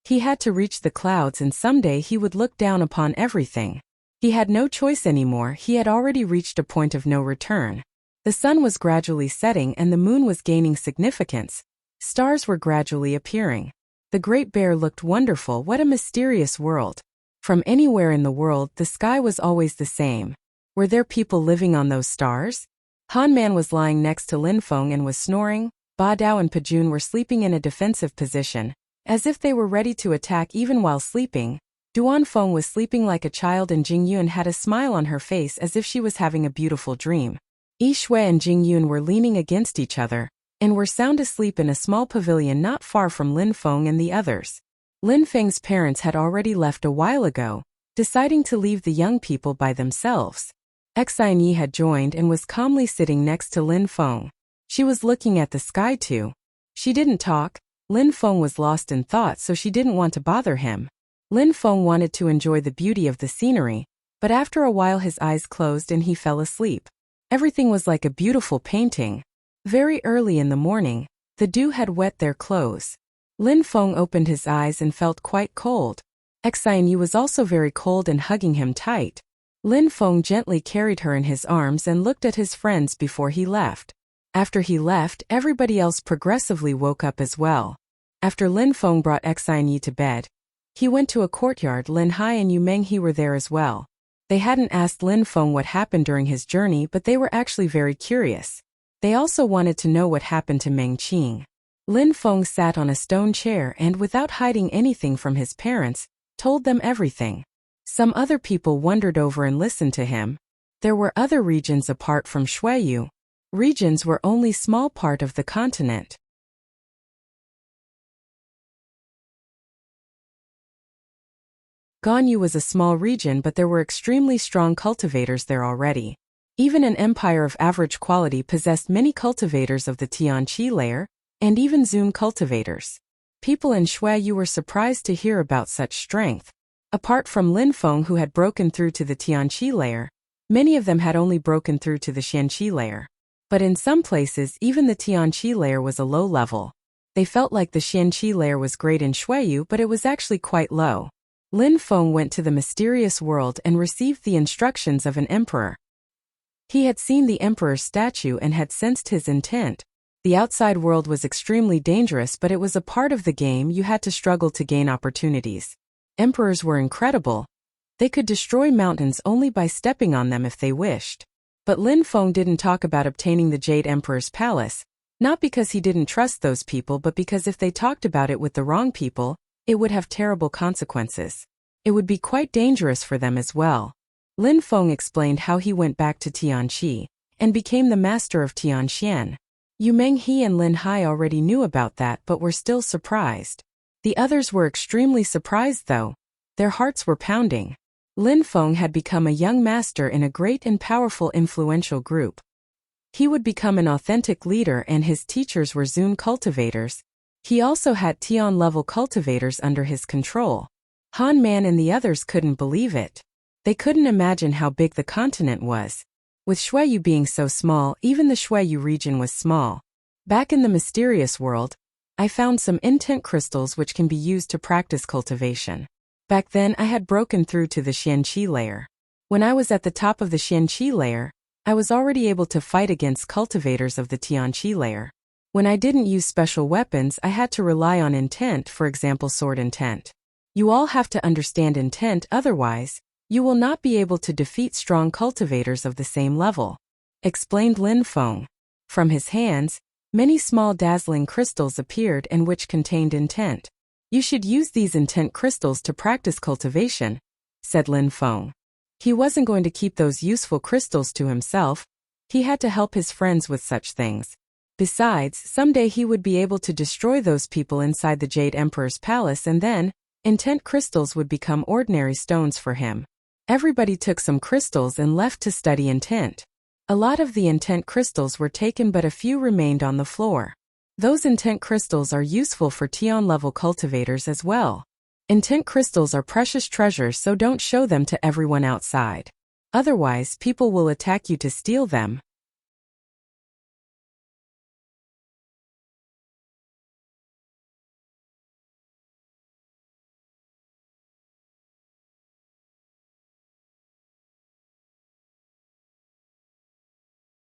He had to reach the clouds and someday he would look down upon everything. He had no choice anymore, he had already reached a point of no return. The sun was gradually setting and the moon was gaining significance. Stars were gradually appearing. The Great Bear looked wonderful. What a mysterious world. From anywhere in the world, the sky was always the same. Were there people living on those stars? Han Man was lying next to Lin Feng and was snoring. Ba Dao and Pajun were sleeping in a defensive position, as if they were ready to attack even while sleeping. Duan Feng was sleeping like a child and Jing Yuan had a smile on her face as if she was having a beautiful dream. Yi Shui and Jing Yuan were leaning against each other, and were sound asleep in a small pavilion not far from Lin Feng and the others. Lin Feng's parents had already left a while ago, deciding to leave the young people by themselves. Xinyi had joined and was calmly sitting next to Lin Feng. She was looking at the sky too. She didn't talk. Lin Feng was lost in thought, so she didn't want to bother him. Lin Feng wanted to enjoy the beauty of the scenery, but after a while his eyes closed and he fell asleep. Everything was like a beautiful painting. Very early in the morning, the dew had wet their clothes. Lin Feng opened his eyes and felt quite cold. Xinyi was also very cold and hugging him tight. Lin Feng gently carried her in his arms and looked at his friends before he left. After he left, everybody else progressively woke up as well. After Lin Feng brought Xinyi to bed, he went to a courtyard. Lin Hai and Yu Menghe were there as well. They hadn't asked Lin Feng what happened during his journey, but they were actually very curious. They also wanted to know what happened to Meng Qing. Lin Feng sat on a stone chair and, without hiding anything from his parents, told them everything. Some other people wondered over and listened to him. There were other regions apart from Shuiyu. Regions were only small part of the continent. Ganyu was a small region, but there were extremely strong cultivators there already. Even an empire of average quality possessed many cultivators of the Tianqi layer, and even Zun cultivators. People in Shuiyu were surprised to hear about such strength. Apart from Lin Feng, who had broken through to the Tianqi layer, many of them had only broken through to the Xianqi layer. But in some places, even the Tianqi layer was a low level. They felt like the Xianqi layer was great in Shuiyu, but it was actually quite low. Lin Feng went to the mysterious world and received the instructions of an emperor. He had seen the emperor's statue and had sensed his intent. The outside world was extremely dangerous, but it was a part of the game. You had to struggle to gain opportunities. Emperors were incredible. They could destroy mountains only by stepping on them if they wished. But Lin Feng didn't talk about obtaining the Jade Emperor's palace, not because he didn't trust those people, but because if they talked about it with the wrong people, it would have terrible consequences. It would be quite dangerous for them as well. Lin Feng explained how he went back to Tianqi and became the master of Tianxian. Yu Menghe and Lin Hai already knew about that but were still surprised. The others were extremely surprised though. Their hearts were pounding. Lin Feng had become a young master in a great and powerful influential group. He would become an authentic leader and his teachers were Zun cultivators. He also had Tian-level cultivators under his control. Han Man and the others couldn't believe it. They couldn't imagine how big the continent was. With Shuiyu being so small, even the Shuiyu region was small. Back in the mysterious world, I found some intent crystals which can be used to practice cultivation. Back then I had broken through to the Xianqi layer. When I was at the top of the Xianqi layer, I was already able to fight against cultivators of the Tianqi layer. When I didn't use special weapons, I had to rely on intent, for example sword intent. You all have to understand intent, otherwise, you will not be able to defeat strong cultivators of the same level, explained Lin Feng. From his hands, many small dazzling crystals appeared and which contained intent. You should use these intent crystals to practice cultivation, said Lin Feng. He wasn't going to keep those useful crystals to himself. He had to help his friends with such things. Besides, someday he would be able to destroy those people inside the Jade Emperor's palace and then, intent crystals would become ordinary stones for him. Everybody took some crystals and left to study intent. A lot of the intent crystals were taken but a few remained on the floor. Those intent crystals are useful for Tian-level cultivators as well. Intent crystals are precious treasures, so don't show them to everyone outside. Otherwise, people will attack you to steal them.